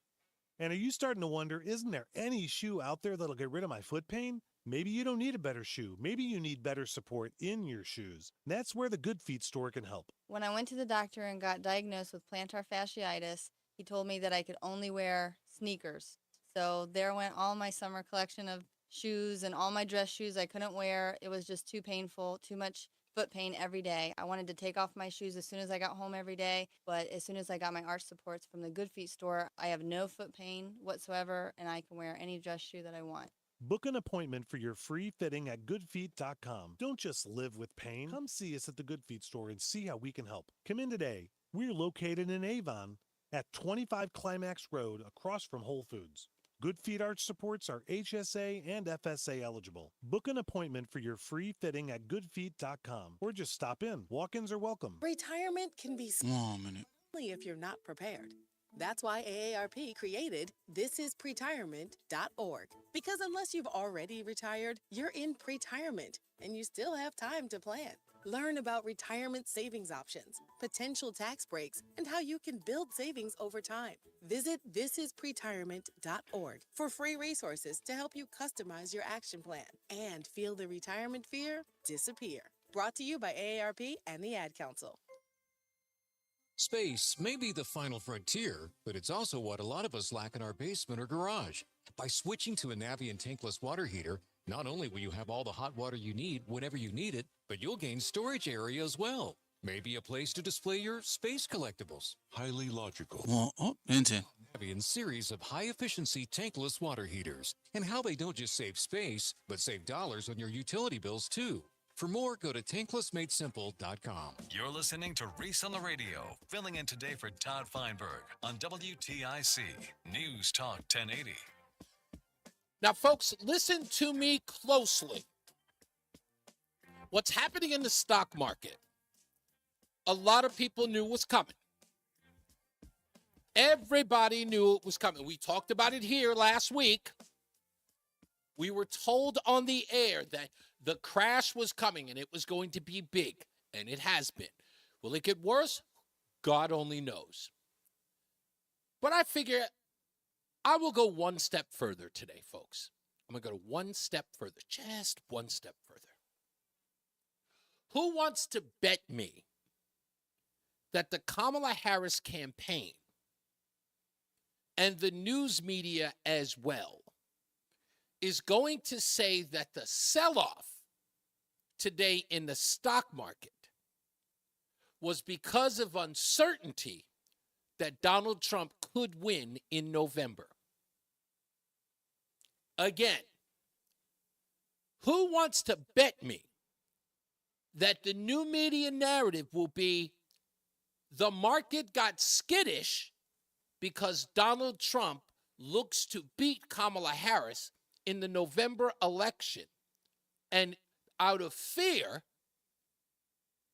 And are you starting to wonder, isn't there any shoe out there that'll get rid of my foot pain? Maybe you don't need a better shoe. Maybe you need better support in your shoes. That's where the Good Feet store can help. When I went to the doctor and got diagnosed with plantar fasciitis, he told me that I could only wear sneakers. So there went all my summer collection of shoes and all my dress shoes I couldn't wear. It was just too painful, too much foot pain every day. I wanted to take off my shoes as soon as I got home every day, but as soon as I got my arch supports from the Good Feet store, I have no foot pain whatsoever, and I can wear any dress shoe that I want. Book an appointment for your free fitting at goodfeet.com. Don't just live with pain. Come see us at the Good Feet store and see how we can help. Come in today. We're located in Avon at 25 Climax Road across from Whole Foods. Good Feet arch supports are HSA and FSA eligible. Book an appointment for your free fitting at goodfeet.com or just stop in. Walk-ins are welcome. Retirement can be Minute. only if you're not prepared. That's why AARP created thisispretirement.org. Because unless you've already retired, you're in pretirement. and you still have time to plan. Learn about retirement savings options, potential tax breaks, and how you can build savings over time. Visit thisispretirement.org for free resources to help you customize your action plan and feel the retirement fear disappear. Brought to you by AARP and the Ad Council. Space may be the final frontier, but it's also what a lot of us lack in our basement or garage. By switching to a Navien tankless water heater, not only will you have all the hot water you need whenever you need it, but you'll gain storage area as well. Maybe a place to display your space collectibles. Highly logical. Navien series of high-efficiency tankless water heaters, and how they don't just save space, but save dollars on your utility bills too. For more, go to tanklessmadesimple.com. You're listening to Reese on the Radio, filling in today for Todd Feinberg on WTIC News Talk 1080. Now, folks, listen to me closely. What's happening in the stock market, a lot of people knew was coming. Everybody knew it was coming. We talked about it here last week. We were told on the air that the crash was coming and it was going to be big, and it has been. Will it get worse? God only knows. But I figure I will go one step further today, folks. I'm going to go one step further, just one step further. Who wants to bet me that the Kamala Harris campaign and the news media as well is going to say that the sell-off today in the stock market was because of uncertainty that Donald Trump could win in November? Again, who wants to bet me that the new media narrative will be the market got skittish because Donald Trump looks to beat Kamala Harris in the November election, and out of fear,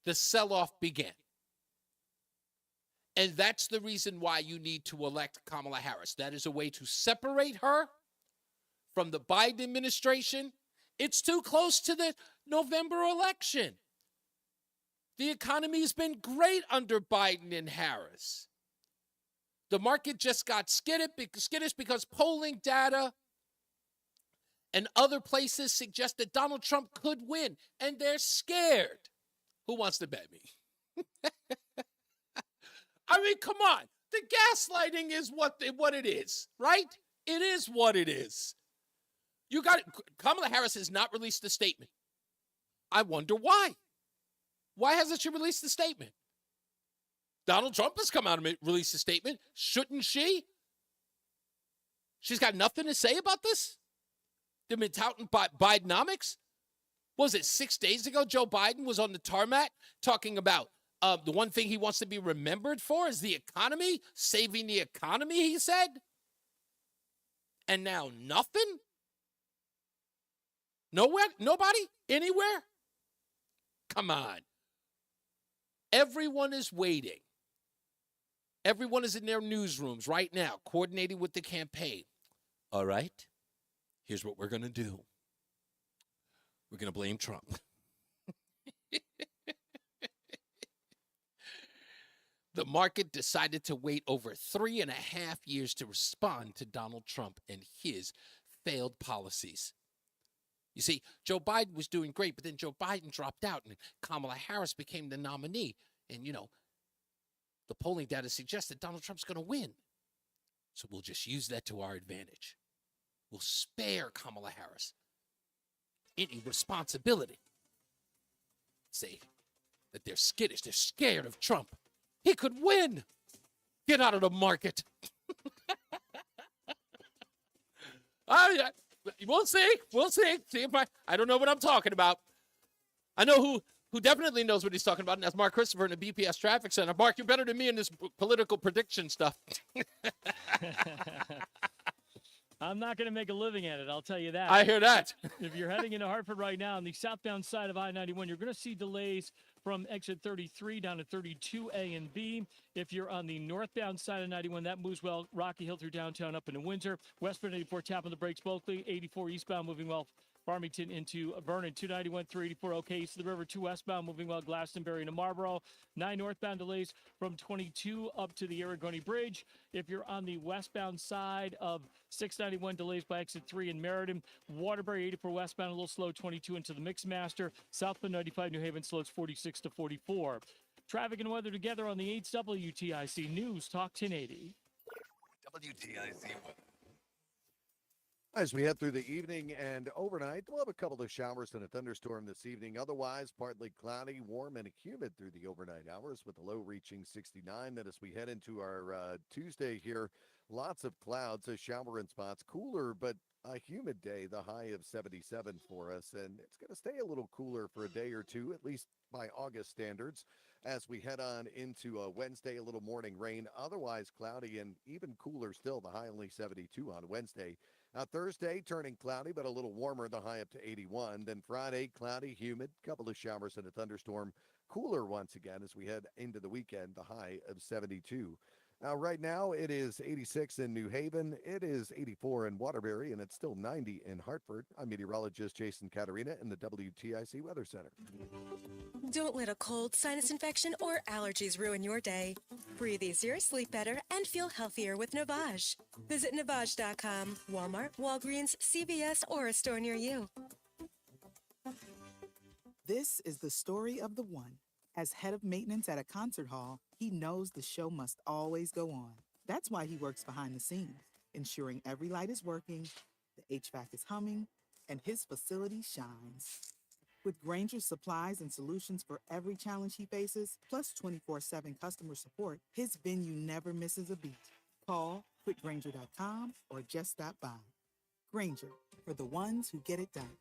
the sell-off began? And that's the reason why you need to elect Kamala Harris. That is a way to separate her from the Biden administration. It's too close to the November election. The economy has been great under Biden and Harris. The market just got skittish because polling data and other places suggest that Donald Trump could win, and they're scared. Who wants to bet me? I mean, come on. The gaslighting is what it is, right? It is what it is. You got it. Kamala Harris has not released a statement. I wonder why. Why hasn't she released a statement? Donald Trump has come out and released a statement. Shouldn't she? She's got nothing to say about this? They've been touting Bidenomics. What was it, 6 days ago, Joe Biden was on the tarmac talking about the one thing he wants to be remembered for is the economy, saving the economy, he said. And now nothing? Nowhere? Nobody? Anywhere? Come on. Everyone is waiting. Everyone is in their newsrooms right now, coordinating with the campaign. All right, here's what we're going to do. We're going to blame Trump. The market decided to wait over 3.5 years to respond to Donald Trump and his failed policies. You see, Joe Biden was doing great, but then Joe Biden dropped out and Kamala Harris became the nominee. And, you know, the polling data suggests that Donald Trump's going to win. So we'll just use that to our advantage. We'll spare Kamala Harris any responsibility. Say that they're skittish. They're scared of Trump. He could win. Get out of the market. We'll see. We'll see. See if I don't know what I'm talking about. I know who definitely knows what he's talking about, and that's Mark Christopher in the BPS Traffic Center. Mark, you're better than me in this political prediction stuff. I'm not going to make a living at it, I'll tell you that. I hear that. If you're heading into Hartford right now on the southbound side of I-91, you're going to see delays from exit 33 down to 32A and B. If you're on the northbound side of 91, that moves well. Rocky Hill through downtown up into Windsor. Westbound 84 tapping the brakes locally. 84 eastbound moving well Farmington into Vernon, 291, 384. Okay, east of the river, 2 westbound, moving well, Glastonbury to Marlboro. 9 northbound delays from 22 up to the Aragoni Bridge. If you're on the westbound side of 691, delays by exit 3 in Meriden. Waterbury, 84 westbound, a little slow, 22 into the Mixmaster. Southbound 95, New Haven, slows 46 to 44. Traffic and weather together on the 8's WTIC News Talk 1080. WTIC weather. As we head through the evening and overnight, we'll have a couple of showers and a thunderstorm this evening. Otherwise, partly cloudy, warm, and humid through the overnight hours with the low reaching 69. Then as we head into our Tuesday here, lots of clouds, a shower in spots, cooler, but a humid day, the high of 77 for us. And it's going to stay a little cooler for a day or two, at least by August standards. As we head on into Wednesday, a little morning rain, otherwise cloudy and even cooler still, the high only 72 on Wednesday. Thursday, turning cloudy, but a little warmer, the high up to 81. Then Friday, cloudy, humid, couple of showers and a thunderstorm. Cooler once again as we head into the weekend, the high of 72. Now, right now, it is 86 in New Haven. It is 84 in Waterbury, and it's still 90 in Hartford. I'm meteorologist Jason Caterina in the WTIC Weather Center. Don't let a cold, sinus infection, or allergies ruin your day. Breathe easier, sleep better, and feel healthier with Navage. Visit Navage.com, Walmart, Walgreens, CVS, or a store near you. This is the story of the one. As head of maintenance at a concert hall, he knows the show must always go on. That's why he works behind the scenes, ensuring every light is working, the HVAC is humming, and his facility shines. With Granger's supplies and solutions for every challenge he faces, plus 24/7 customer support, his venue never misses a beat. Call quickgranger.com or just stop by. Granger, for the ones who get it done.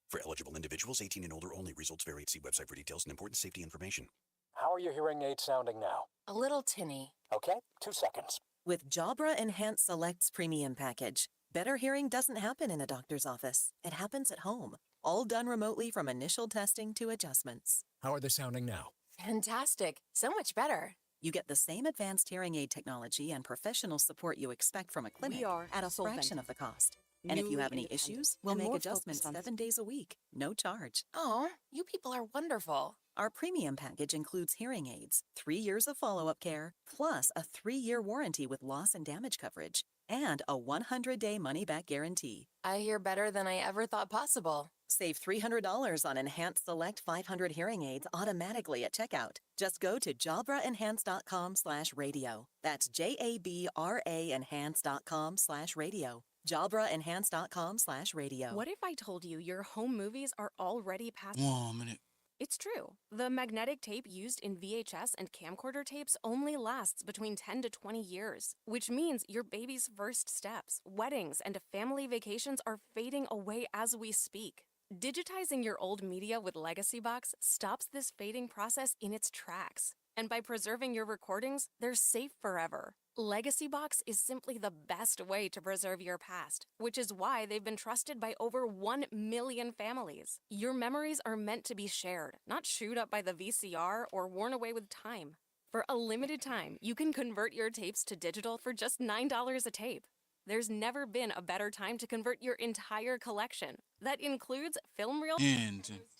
For eligible individuals, 18 and older only. Results vary. See website for details and important safety information. How are your hearing aids sounding now? A little tinny. Okay, 2 seconds. With Jabra Enhanced Select's premium package, better hearing doesn't happen in a doctor's office. It happens at home. All done remotely from initial testing to adjustments. How are they sounding now? Fantastic. So much better. You get the same advanced hearing aid technology and professional support you expect from a clinic at a fraction of the cost. And if you have any issues, we'll make adjustments 7 days a week, no charge. Oh, you people are wonderful. Our premium package includes hearing aids, 3 years of follow-up care, plus a 3-year warranty with loss and damage coverage, and a 100-day money-back guarantee. I hear better than I ever thought possible. Save $300 on Enhanced Select 500 hearing aids automatically at checkout. Just go to JabraEnhance.com/radio. That's JABRA Enhance.com/radio. JabraEnhance.com/radio. What if I told you your home movies are already past? 1 minute. It's true. The magnetic tape used in VHS and camcorder tapes only lasts between 10 to 20 years, which means your baby's first steps, weddings, and family vacations are fading away as we speak. Digitizing your old media with Legacy Box stops this fading process in its tracks. And by preserving your recordings, they're safe forever. Legacy Box is simply the best way to preserve your past, which is why they've been trusted by over 1 million families. Your memories are meant to be shared, not chewed up by the VCR or worn away with time. For a limited time, you can convert your tapes to digital for just $9 a tape. There's never been a better time to convert your entire collection. That includes film reels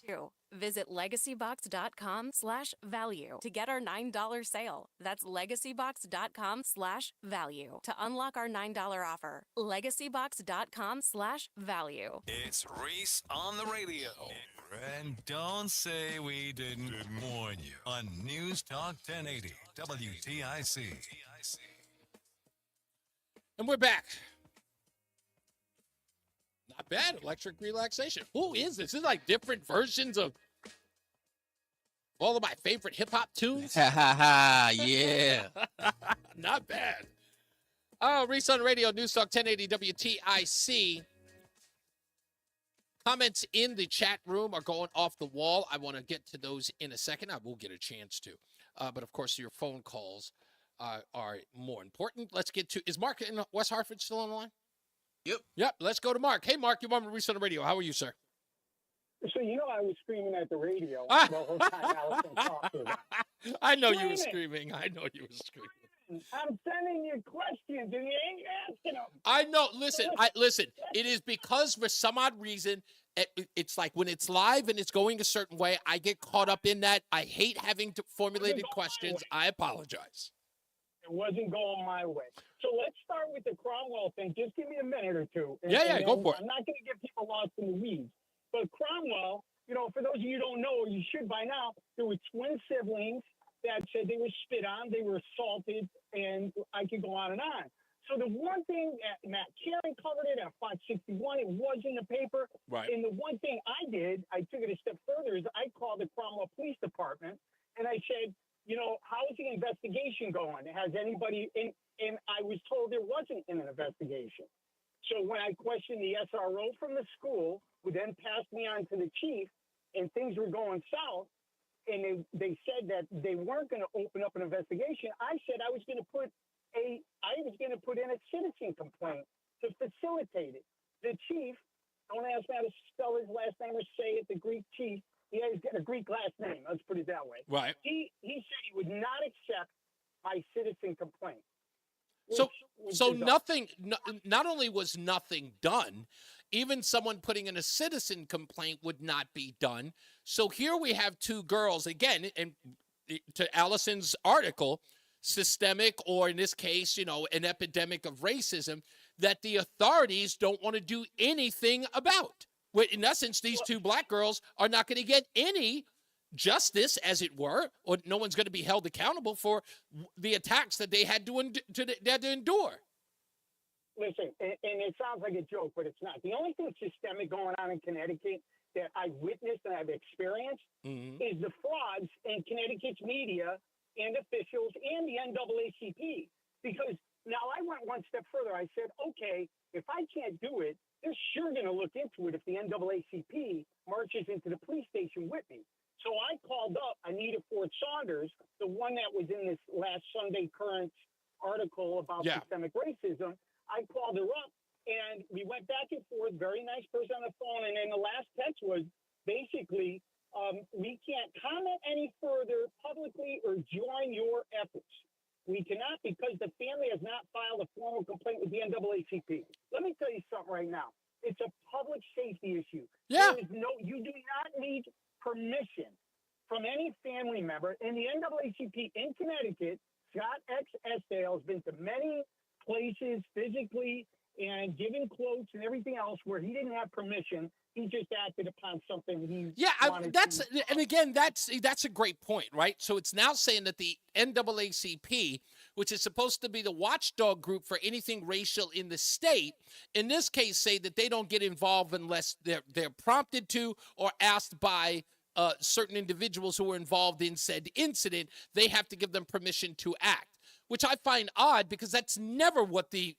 too. Visit legacybox.com/value to get our $9 sale. That's legacybox.com/value to unlock our $9 offer. Legacybox.com/value. It's Reese on the radio. And don't say we didn't warn you on News Talk 1080 WTIC. And we're back. Not bad. Electric relaxation. Who is this? This is like different versions of all of my favorite hip hop tunes. Ha ha ha. Yeah. Not bad. Oh, Reese on Radio, News Talk 1080 WTIC. Comments in the chat room are going off the wall. I want to get to those in a second. I will get a chance to. But of course, your phone calls are more important. Let's get to, is Mark in West Hartford still on the line? Yep. Let's go to Mark. Hey, Mark, you want me to Reese on the Radio. How are you, sir? So, I was screaming at the radio the whole time Allison talked about. I know you were screaming. I'm sending you questions. questions and you ain't asking them. I know. Listen. It is because for some odd reason, it's like when it's live and it's going a certain way, I get caught up in that. I hate having to formulated questions. I apologize. It wasn't going my way. So let's start with the Cromwell thing. Just give me a minute or two. Yeah, go for it. I'm not going to get people lost in the weeds. But Cromwell, for those of you who don't know, you should by now, there were twin siblings that said they were spit on, they were assaulted, and I could go on and on. So the one thing that Matt Karen covered it at Fox 61, it was in the paper. Right. And the one thing I did, I took it a step further, is I called the Cromwell Police Department, and I said, how's the investigation going? Has anybody in? And I was told there wasn't an investigation. So when I questioned the SRO from the school, who then passed me on to the chief, and things were going south, and they said that they weren't going to open up an investigation, I said I was going to put in a citizen complaint to facilitate it. The chief, don't ask me how to spell his last name or say it, the Greek chief, he has got a Greek last name, let's put it that way. Right. He said he would not accept my citizen complaint. So nothing, not only was nothing done, even someone putting in a citizen complaint would not be done. So here we have two girls, again, and to Allison's article, systemic, or in this case, an epidemic of racism that the authorities don't want to do anything about. In essence, these two black girls are not going to get any justice, as it were, or no one's going to be held accountable for the attacks that they had to endure. Listen, and it sounds like a joke, but it's not. The only thing systemic going on in Connecticut that I've witnessed and I've experienced is the frauds in Connecticut's media and officials and the NAACP. Because now I went one step further. I said, okay, if I can't do it, they're sure going to look into it if the NAACP marches into the police station with me. So I called up Anita Ford Saunders, the one that was in this last Sunday Current article about systemic racism. I called her up, and we went back and forth, very nice person on the phone, and then the last text was basically, we can't comment any further publicly or join your efforts. We cannot because the family has not filed a formal complaint with the NAACP. Let me tell you something right now. It's a public safety issue. Yeah. You do not need permission from any family member. And the NAACP in Connecticut, Scott X. Esdale has been to many places physically and given quotes and everything else where he didn't have permission. He just acted upon something he wanted to. And again, that's a great point, right? So it's now saying that the NAACP, which is supposed to be the watchdog group for anything racial in the state, in this case say that they don't get involved unless they're prompted to or asked by certain individuals who were involved in said incident. They have to give them permission to act, which I find odd because that's never what the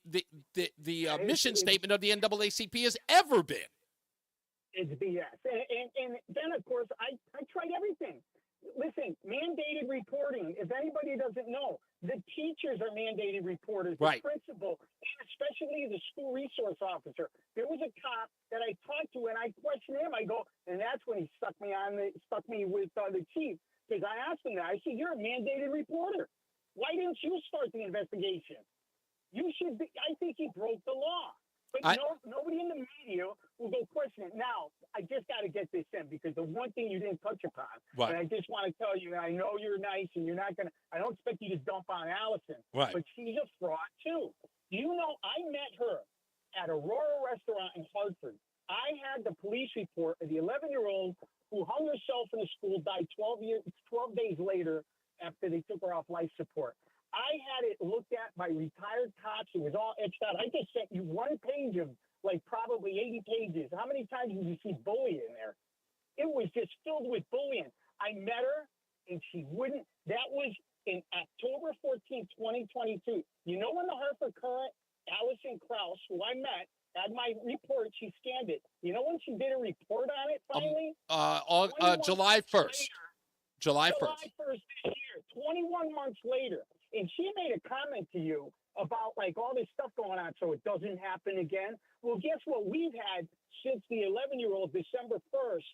mission statement of the NAACP has ever been. It's BS. And then, of course, I tried everything. Listen, mandated reporting. If anybody doesn't know, the teachers are mandated reporters, the principal, and especially the school resource officer. There was a cop that I talked to, and I questioned him. I go, and that's when he stuck me with the chief, because I asked him that. I said, "You're a mandated reporter. Why didn't you start the investigation? You should be." I think he broke the law. But nobody in the media will go question it. Now, I just got to get this in because the one thing you didn't touch upon, and I just want to tell you, and I know you're nice and you're not going to, I don't expect you to dump on Allison, but she's a fraud too. You know, I met her at Aurora Restaurant in Hartford. I had the police report of the 11-year-old who hung herself in the school, died 12 days later after they took her off life support. I had it looked at by retired cops. It was all etched out. I just sent you one page of like probably 80 pages. How many times did you see bullying in there? It was just filled with bullying. I met her and she wouldn't. That was in October 14, 2022. You know when the Hartford Current, Allison Krause, who I met, had my report, she scanned it. You know when she did a report on it finally? July 1st. July 1st this year, 21 months later. And she made a comment to you about like all this stuff going on so it doesn't happen again. Well, guess what we've had since the 11-year-old December 1st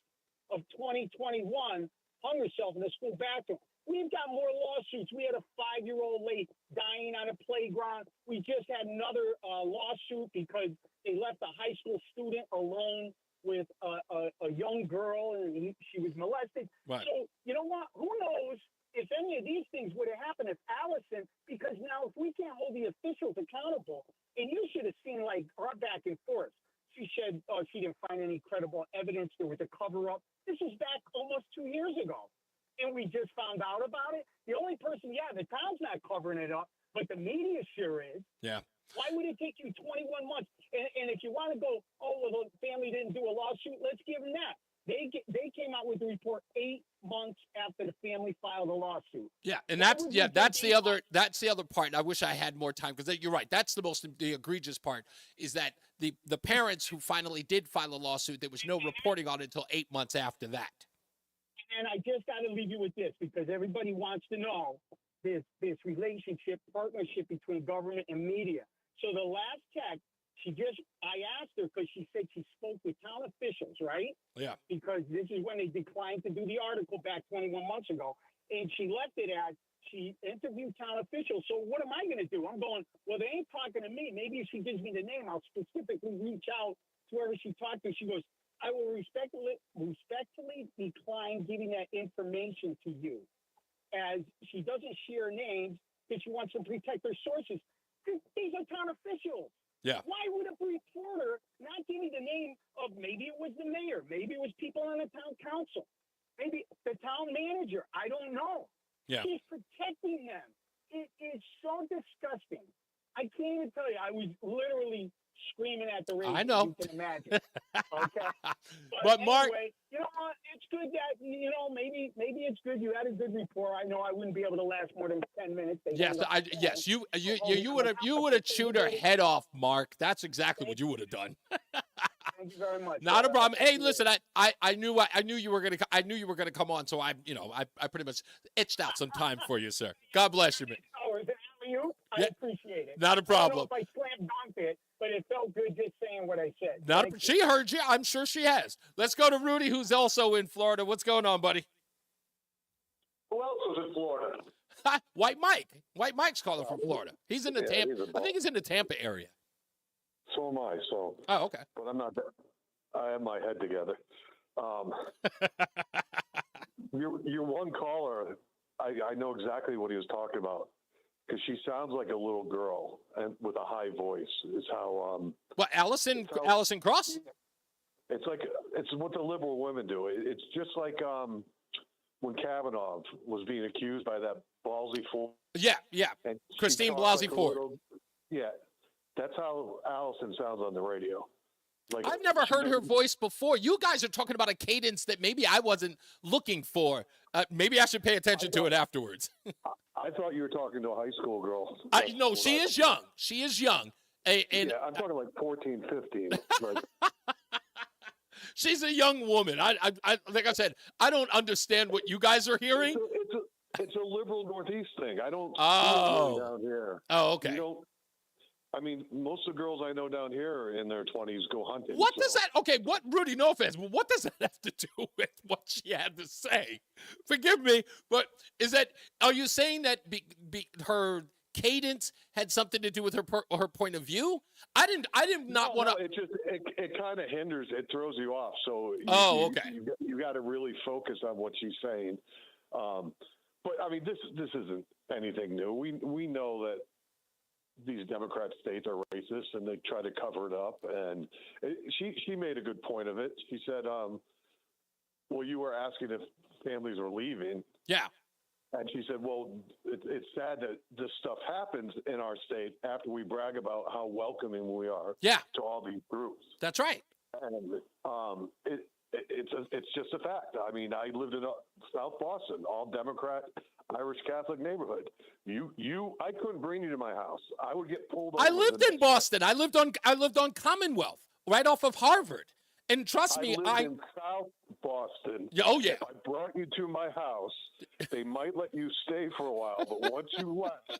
of 2021 hung herself in the school bathroom. We've got more lawsuits. We had a 5-year-old lady dying on a playground. We just had another lawsuit because they left a high school student alone with a young girl, and she was molested. Right. So, you know what? Who knows if any of these things would have happened if Allison, because now if we can't hold the officials accountable, and you should have seen, like, our back and forth. She said she didn't find any credible evidence. There was a cover-up. This was back almost 2 years ago, and we just found out about it. The only person, the town's not covering it up, but the media sure is. Yeah. Why would it take you 21 months? And if you want to go, the family didn't do a lawsuit, let's give them that. They came out with the report 8 months after the family filed a lawsuit. Yeah, and that's the other part. And I wish I had more time because you're right. That's the egregious part is that the parents who finally did file a lawsuit, there was no reporting on it until 8 months after that. And I just got to leave you with this because everybody wants to know this partnership between government and media. So the last check, I asked her because she said she spoke with town officials, right? Yeah. Because this is when they declined to do the article back 21 months ago. And she left it at, she interviewed town officials. So what am I going to do? I'm going, well, they ain't talking to me. Maybe if she gives me the name, I'll specifically reach out to whoever she talked to. She goes, I will respectfully decline giving that information to you. As she doesn't share names because she wants to protect her sources. These are town officials. Yeah. Why would a reporter not give me the name of maybe it was the mayor, maybe it was people on the town council, maybe the town manager? I don't know. Yeah. She's protecting them. It is so disgusting. I can't even tell you. I was literally screaming at the radio. I know. You can imagine. Okay. But Mark, anyway, you know what? It's good that maybe it's good you had a good report. I know I wouldn't be able to last more than 10 minutes. You would have chewed her head off, Mark. That's exactly what you would have done. Thank you very much. Not a problem. Hey, listen, I knew you were gonna come on, so I pretty much itched out some time for you, sir. God bless you, man. Oh, is it you? I appreciate it. Not a problem. I don't know if I slam dunked it, but it felt good just saying what I said. She heard you. I'm sure she has. Let's go to Rudy, who's also in Florida. What's going on, buddy? Who else is in Florida? White Mike. White Mike's calling from Florida. He's in the Tampa. I think he's in the Tampa area. So am I. So. Oh, okay. But I'm not. I have my head together. Your one caller, I know exactly what he was talking about because she sounds like a little girl and with a high voice. Is how. What Allison Cross? It's what the liberal women do. It's just like when Kavanaugh was being accused by that Blasey Ford. Yeah. Christine Blasey Ford. Yeah, that's how Allison sounds on the radio. Like I've never heard her voice before. You guys are talking about a cadence that maybe I wasn't looking for. Maybe I should pay attention to it afterwards. I thought you were talking to a high school girl. No, she is young. She is young. And I'm talking like 14, 15. Like, she's a young woman. I like I said, I don't understand what you guys are hearing. It's a liberal Northeast thing. I don't. Oh. Down here. Oh, okay. I mean, most of the girls I know down here in their 20s go hunting. What does that? Okay, what Rudy? No offense, but what does that have to do with what she had to say? Forgive me, but are you saying that her cadence had something to do with her point of view? I did not want to. It kind of hinders. It throws you off. So okay. You got to really focus on what she's saying. But I mean, this isn't anything new. We know that these Democrat states are racist and they try to cover it up. And she made a good point of it. She said, well, you were asking if families are leaving. Yeah. And she said, well, it's sad that this stuff happens in our state after we brag about how welcoming we are to all these groups. That's right. And it's just a fact. I mean, I lived in South Boston, all Democrat, Irish Catholic neighborhood. I couldn't bring you to my house. I would get pulled over. I lived in Boston. I lived on Commonwealth, right off of Harvard. And trust me, I lived in South Boston. Oh yeah. If I brought you to my house, they might let you stay for a while, but once you left,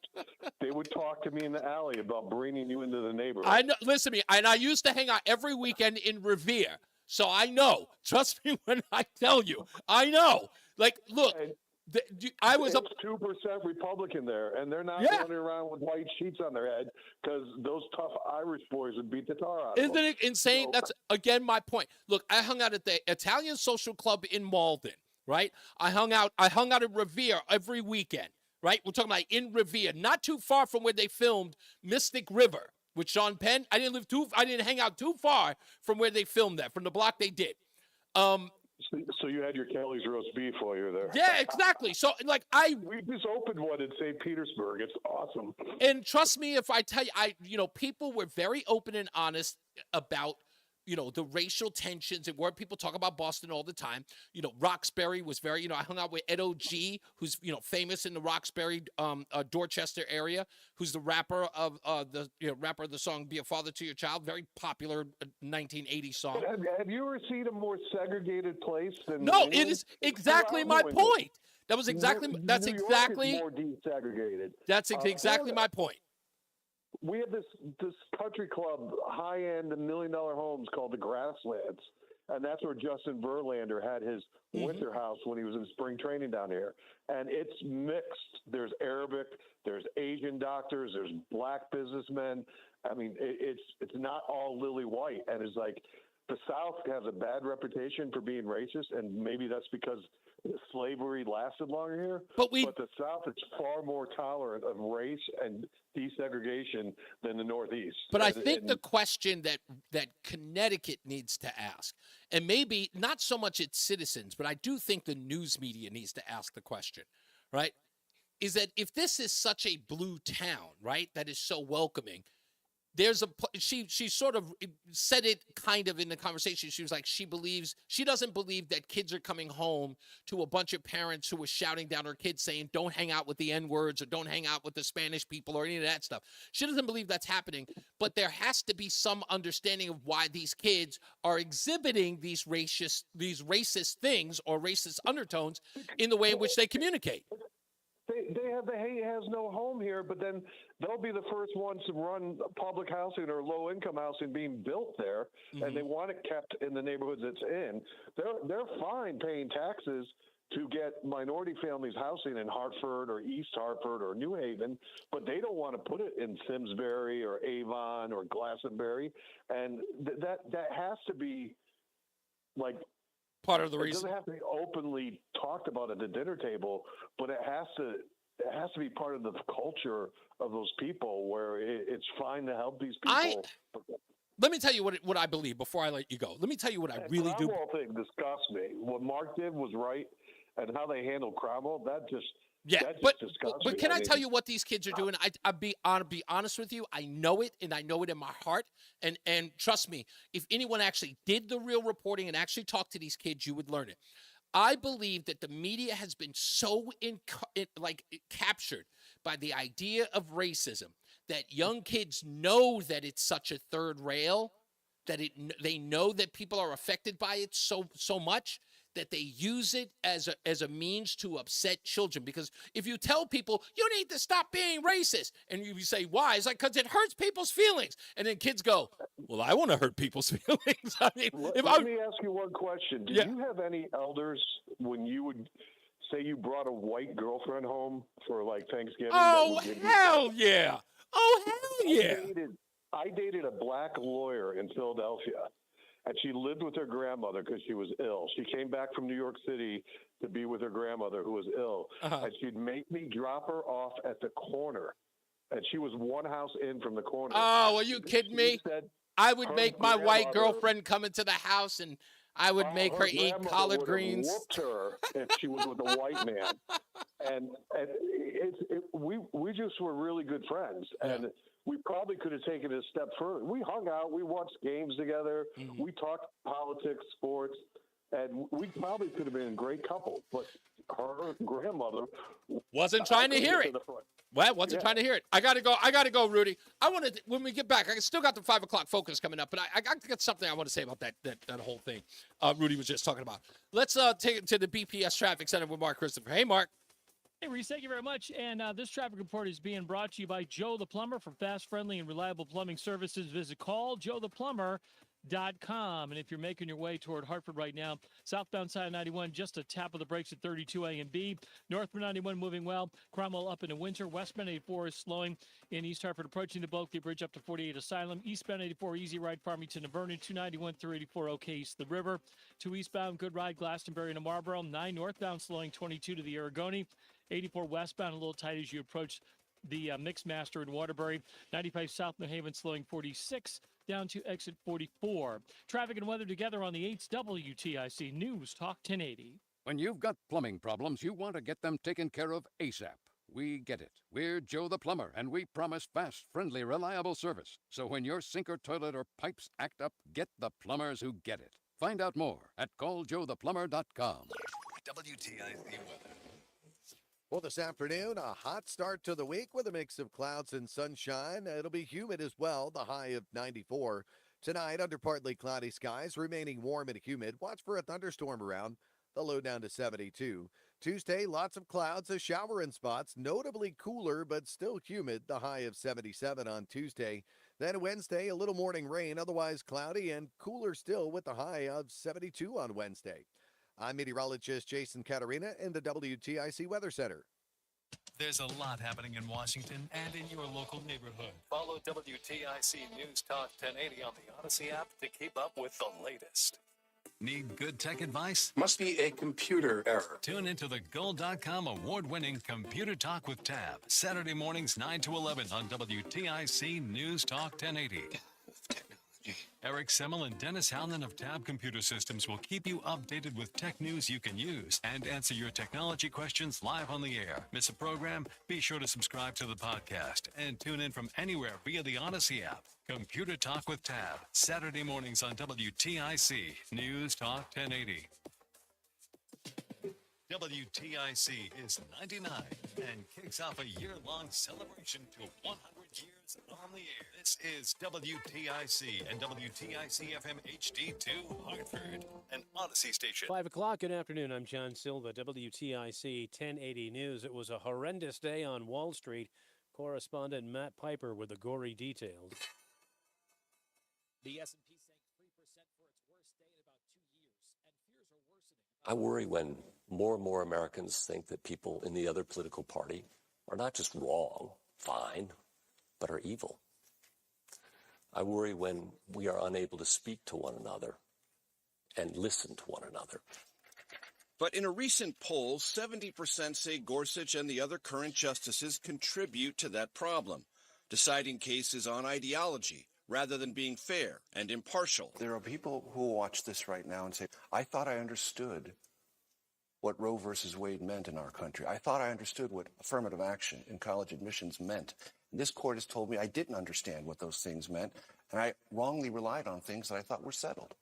they would talk to me in the alley about bringing you into the neighborhood. I know. Listen to me. And I used to hang out every weekend in Revere. So I know. Trust me when I tell you. I know. Like, look, I was it's 2% Republican there, and they're not running around with white sheets on their head because those tough Irish boys would beat the tar out of them. Isn't it insane? That's, again, my point. Look, I hung out at the Italian Social Club in Malden, right? I hung out at Revere every weekend, right? We're talking about in Revere, not too far from where they filmed Mystic River with Sean Penn. I didn't hang out too far from where they filmed that, from the block they did. So you had your Kelly's roast beef while you were there. Yeah, exactly. So, like, we just opened one in St. Petersburg. It's awesome. And trust me if I tell you, people were very open and honest about, the racial tensions and where people talk about Boston all the time. Roxbury was very, I hung out with Ed O.G., who's, famous in the Roxbury, Dorchester area, who's the rapper of the song Be a Father to Your Child, very popular 1980 song. Have you ever seen a more segregated place than No, England? it is exactly my point. That was exactly, New that's York exactly, is more desegregated. That's exactly my point. We have this country club, high-end $1 million homes called the Grasslands, and that's where Justin Verlander had his winter house when he was in spring training down here. And it's mixed. There's Arabic, there's Asian doctors, there's black businessmen. I mean, it's not all lily white. And it's like the South has a bad reputation for being racist, and maybe that's because slavery lasted longer here. But the South is far more tolerant of race and desegregation than the Northeast. But I think the question that Connecticut needs to ask, and maybe not so much its citizens, but I do think the news media needs to ask the question, right, is that if this is such a blue town, right, that is so welcoming, she sort of said it kind of in the conversation. She was like, she doesn't believe that kids are coming home to a bunch of parents who were shouting down her kids saying, don't hang out with the N-words or don't hang out with the Spanish people or any of that stuff. She doesn't believe that's happening, but there has to be some understanding of why these kids are exhibiting these racist things or racist undertones in the way in which they communicate. They have the hate has no home here, but then they'll be the first ones to run public housing or low-income housing being built there, and they want it kept in the neighborhoods it's in. They're fine paying taxes to get minority families housing in Hartford or East Hartford or New Haven, but they don't want to put it in Simsbury or Avon or Glastonbury, and that has to be like part of the reason. It reason. doesn't have to be openly talked about at the dinner table, but it has to be part of the culture of those people where it's fine to help these people. Let me tell you what I believe before I let you go. Let me tell you what I really do. The Cromwell thing disgusts me. What Mark did was right, and how they handled Cromwell, that just disgusts me. But can I tell you what these kids are doing? I'll be honest with you. I know it, and I know it in my heart. And trust me, if anyone actually did the real reporting and actually talked to these kids, you would learn it. I believe that the media has been so captured by the idea of racism that young kids know that it's such a third rail, that they know that people are affected by it so much that they use it as a means to upset children. Because if you tell people, you need to stop being racist, and you say, why? It's like, because it hurts people's feelings. And then kids go, well, I want to hurt people's feelings. I mean, let me ask you one question. Do you have any elders when you would say you brought a white girlfriend home for like Thanksgiving? Oh, hell yeah. Oh, hell yeah. I dated a black lawyer in Philadelphia. And she lived with her grandmother because she was ill. She came back from New York City to be with her grandmother who was ill. And she'd make me drop her off at the corner. And she was one house in from the corner. Oh, are you kidding me? I would make my white girlfriend come into the house and I would make her eat collard greens. Whooped her if she was with a white man. And we just were really good friends. And we probably could have taken it a step further. We hung out. We watched games together. We talked politics, sports, and we probably could have been a great couple. But her grandmother wasn't trying to hear it. Well, wasn't trying to hear it. I gotta go, Rudy. When we get back, I still got the 5 o'clock focus coming up, but I got something I want to say about that whole thing Rudy was just talking about. Let's take it to the BPS Traffic Center with Mark Christopher. Hey, Mark. Hey, Reese, thank you very much. And this traffic report is being brought to you by Joe the Plumber. For fast, friendly, and reliable plumbing services, visit call Joe the Plumber. And if you're making your way toward Hartford right now, southbound side of 91, just a tap of the brakes at 32A and B. Northbound 91 moving well. Cromwell up into Winter. Westbound 84 is slowing in East Hartford, approaching the Bulky Bridge up to 48 Asylum. Eastbound 84 easy ride Farmington to Vernon. 291 through 84 okay east of the river. 2 eastbound good ride Glastonbury to Marlboro. 9 northbound slowing 22 to the Aragoni. 84 westbound a little tight as you approach the Mixmaster in Waterbury. 95 South New Haven slowing 46 down to exit 44. Traffic and weather together on the 8th WTIC News Talk 1080. When you've got plumbing problems, you want to get them taken care of ASAP. We get it. We're Joe the Plumber, and we promise fast, friendly, reliable service. So when your sink or toilet or pipes act up, get the plumbers who get it. Find out more at calljoetheplumber.com. WTIC weather. Well, this afternoon, a hot start to the week with a mix of clouds and sunshine. It'll be humid as well, the high of 94. Tonight, under partly cloudy skies, remaining warm and humid. Watch for a thunderstorm around, the low down to 72. Tuesday, lots of clouds, a shower in spots, notably cooler but still humid, the high of 77 on Tuesday. Then Wednesday, a little morning rain, otherwise cloudy and cooler still with the high of 72 on Wednesday. I'm meteorologist Jason Caterina in the WTIC Weather Center. There's a lot happening in Washington and in your local neighborhood. Follow WTIC News Talk 1080 on the Odyssey app to keep up with the latest. Need good tech advice? Must be a computer error. Tune into the Gold.com award-winning Computer Talk with Tab. Saturday mornings 9 to 11 on WTIC News Talk 1080. Eric Semmel and Dennis Howland of Tab Computer Systems will keep you updated with tech news you can use and answer your technology questions live on the air. Miss a program? Be sure to subscribe to the podcast and tune in from anywhere via the Odyssey app. Computer Talk with Tab, Saturday mornings on WTIC News Talk 1080. WTIC is 99 and kicks off a year-long celebration to 100 years on the air. This is WTIC and WTIC FM HD2 Hartford, an Odyssey station. 5 o'clock, good afternoon. I'm John Silva, WTIC 1080 News. It was a horrendous day on Wall Street. Correspondent Matt Piper with the gory details. The S&P sank 3% for its worst day in about 2 years, and fears are worsening. I worry when more and more Americans think that people in the other political party are not just wrong, fine, but are evil. I worry when we are unable to speak to one another and listen to one another. But in a recent poll, 70% say Gorsuch and the other current justices contribute to that problem, deciding cases on ideology rather than being fair and impartial. There are people who will watch this right now and say, I thought I understood what Roe versus Wade meant in our country. I thought I understood what affirmative action in college admissions meant. And this court has told me I didn't understand what those things meant, and I wrongly relied on things that I thought were settled.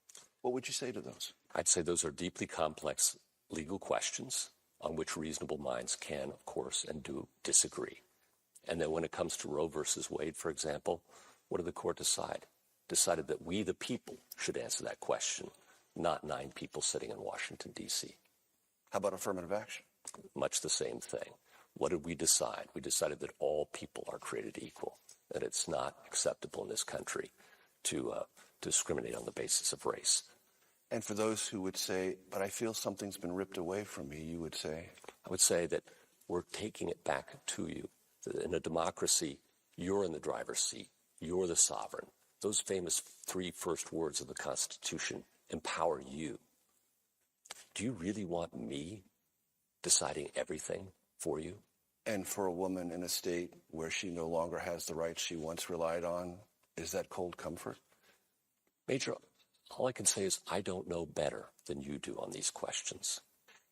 What would you say to those? I'd say those are deeply complex legal questions on which reasonable minds can, of course, and do disagree. And then when it comes to Roe versus Wade, for example, what did the court decide? Decided that we, the people, should answer that question, not 9 people sitting in Washington, D.C. How about affirmative action? Much the same thing. What did we decide? We decided that all people are created equal, that it's not acceptable in this country to discriminate on the basis of race. And for those who would say, but I feel something's been ripped away from me, you would say? I would say that we're taking it back to you. In a democracy, you're in the driver's seat. You're the sovereign. Those famous 3 first words of the Constitution empower you. Do you really want me deciding everything for you? And for a woman in a state where she no longer has the rights she once relied on, is that cold comfort? Major, all I can say is I don't know better than you do on these questions,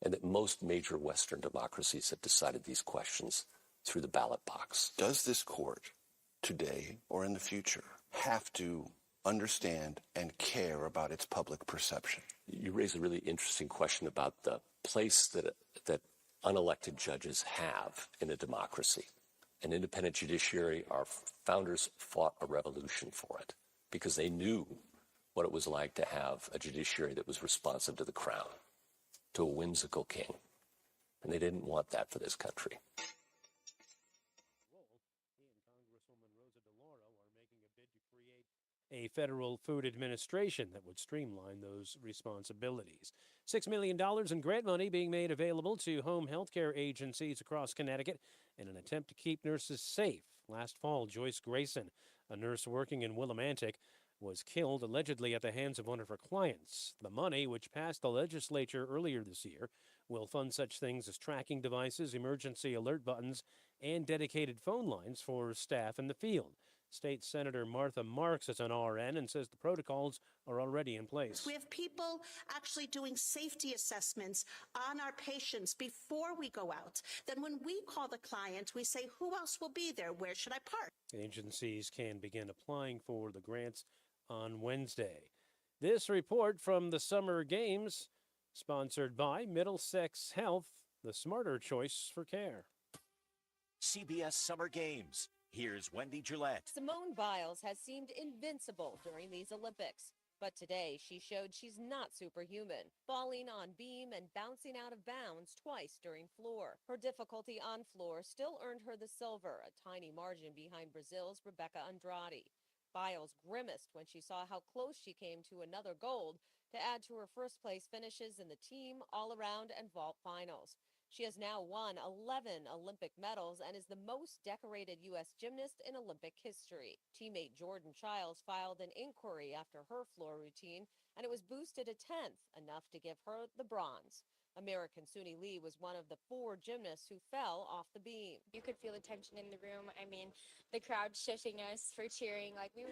and that most major Western democracies have decided these questions through the ballot box. Does this court, today or in the future, have to understand and care about its public perception? You raise a really interesting question about the place that unelected judges have in a democracy. An independent judiciary, our founders fought a revolution for it because they knew what it was like to have a judiciary that was responsive to the crown, to a whimsical king. And they didn't want that for this country. a federal food administration that would streamline those responsibilities. $6 million in grant money being made available to home health care agencies across Connecticut in an attempt to keep nurses safe. Last fall, Joyce Grayson, a nurse working in Willimantic, was killed allegedly at the hands of one of her clients. The money, which passed the legislature earlier this year, will fund such things as tracking devices, emergency alert buttons, and dedicated phone lines for staff in the field. State Senator Martha Marks is an RN and says the protocols are already in place. We have people actually doing safety assessments on our patients before we go out. Then when we call the client, we say, who else will be there? Where should I park? Agencies can begin applying for the grants on Wednesday. This report from the Summer Games, sponsored by Middlesex Health, the smarter choice for care. CBS Summer Games. Here's Wendy Gillette. Simone Biles has seemed invincible during these Olympics, but today she showed she's not superhuman, falling on beam and bouncing out of bounds twice during floor. Her difficulty on floor still earned her the silver, a tiny margin behind Brazil's Rebecca Andrade. Biles grimaced when she saw how close she came to another gold to add to her first-place finishes in the team, all-around, and vault finals. She has now won 11 Olympic medals and is the most decorated U.S. gymnast in Olympic history. Teammate Jordan Childs filed an inquiry after her floor routine, and it was boosted a 10th, enough to give her the bronze. American Suni Lee was one of the 4 gymnasts who fell off the beam. You could feel the tension in the room. I mean, the crowd shushing us for cheering. Like, we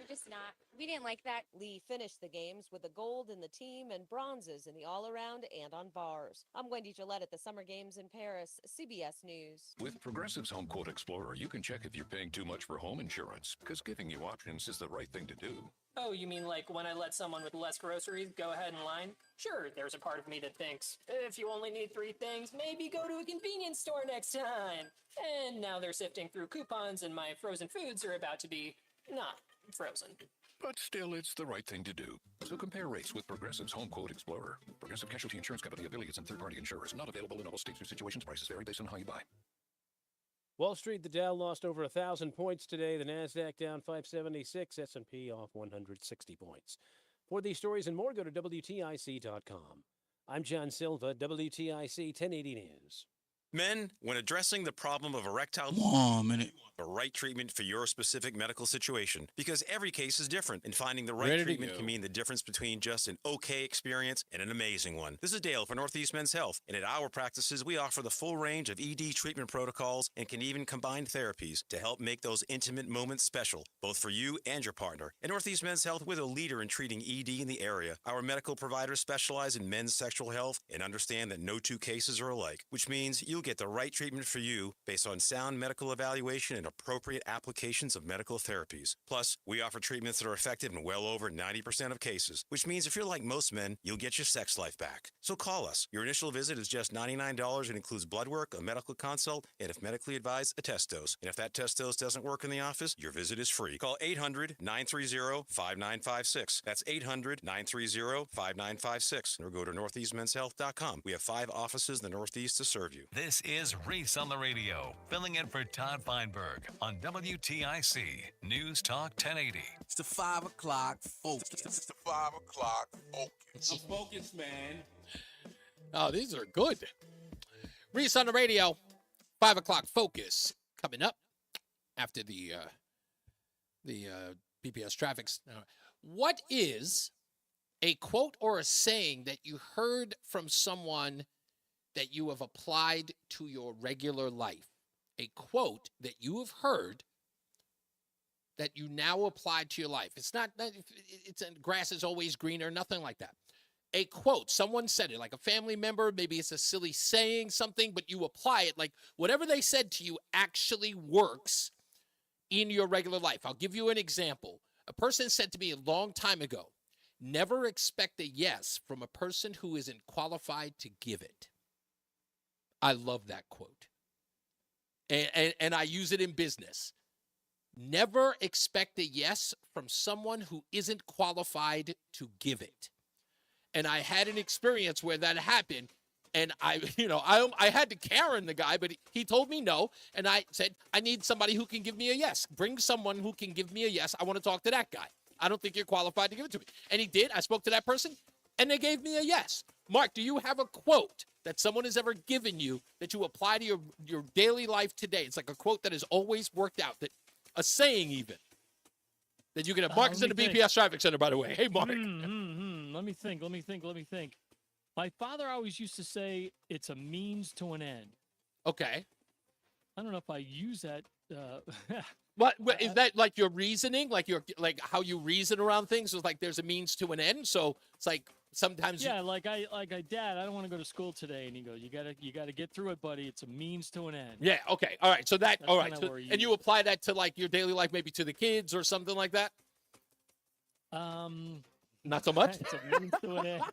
didn't like that. Lee finished the games with a gold in the team and bronzes in the all-around and on bars. I'm Wendy Gillette at the Summer Games in Paris, CBS News. With Progressive's Home Quote Explorer, you can check if you're paying too much for home insurance, because giving you options is the right thing to do. Oh, you mean like when I let someone with less groceries go ahead in line? Sure, there's a part of me that thinks, if you only need 3 things, maybe go to a convenience store next time. And now they're sifting through coupons and my frozen foods are about to be not frozen. But still, it's the right thing to do. So compare rates with Progressive's Home Quote Explorer. Progressive Casualty Insurance Company, affiliates, and third-party insurers. Not available in all states or situations. Prices vary based on how you buy. Wall Street, the Dow lost over 1,000 points today. The NASDAQ down 576. S&P off 160 points. For these stories and more, go to WTIC.com. I'm John Silva, WTIC 1080 News. Men, when addressing the problem of erectile the right treatment for your specific medical situation, because every case is different, and finding the right treatment can mean the difference between just an okay experience and an amazing one. This is Dale for Northeast Men's Health, and at our practices, we offer the full range of ED treatment protocols and can even combine therapies to help make those intimate moments special, both for you and your partner. At Northeast Men's Health, we're the leader in treating ED in the area. Our medical providers specialize in men's sexual health and understand that no 2 cases are alike, which means you'll get the right treatment for you based on sound medical evaluation and appropriate applications of medical therapies. Plus, we offer treatments that are effective in well over 90% of cases, which means if you're like most men, you'll get your sex life back. So call us. Your initial visit is just $99 and includes blood work, a medical consult, and if medically advised, a test dose. And if that test dose doesn't work in the office, your visit is free. Call 800-930-5956. That's 800-930-5956. Or go to northeastmenshealth.com. We have 5 offices in the Northeast to serve you. This is Reese on the Radio, filling in for Todd Feinberg on WTIC News Talk 1080. It's the 5 o'clock focus. It's the 5 o'clock focus. I'm focused, man. Oh, these are good. Reese on the Radio, 5 o'clock focus coming up after the BPS traffic. What is a quote or a saying that you heard from someone that you have applied to your regular life? A quote that you have heard that you now apply to your life. It's not that it's grass is always greener, nothing like that. A quote, someone said it, like a family member, maybe it's a silly saying, something, but you apply it, like whatever they said to you actually works in your regular life. I'll give you an example. A person said to me a long time ago, never expect a yes from a person who isn't qualified to give it. I love that quote. And I use it in business. Never expect a yes from someone who isn't qualified to give it. And I had an experience where that happened. And I had to Karen the guy, but he told me no. And I said, I need somebody who can give me a yes. Bring someone who can give me a yes. I want to talk to that guy. I don't think you're qualified to give it to me. And he did. I spoke to that person, and they gave me a yes. Mark, do you have a quote that someone has ever given you that you apply to your daily life today? It's like a quote that has always worked out, that a saying even, that you can have. Mark is in the BPS Traffic Center, by the way. Hey, Mark. Let me think. My father always used to say, it's a means to an end. Okay. I don't know if I use that. What is that, like your reasoning, like how you reason around things? Is like there's a means to an end. So it's like sometimes. Yeah, Dad, I don't want to go to school today, and he goes, you gotta get through it, buddy. It's a means to an end. Yeah. Okay. All right. So that's all right. So, and you apply that to like your daily life, maybe to the kids or something like that. Not so much. It's a means to an end.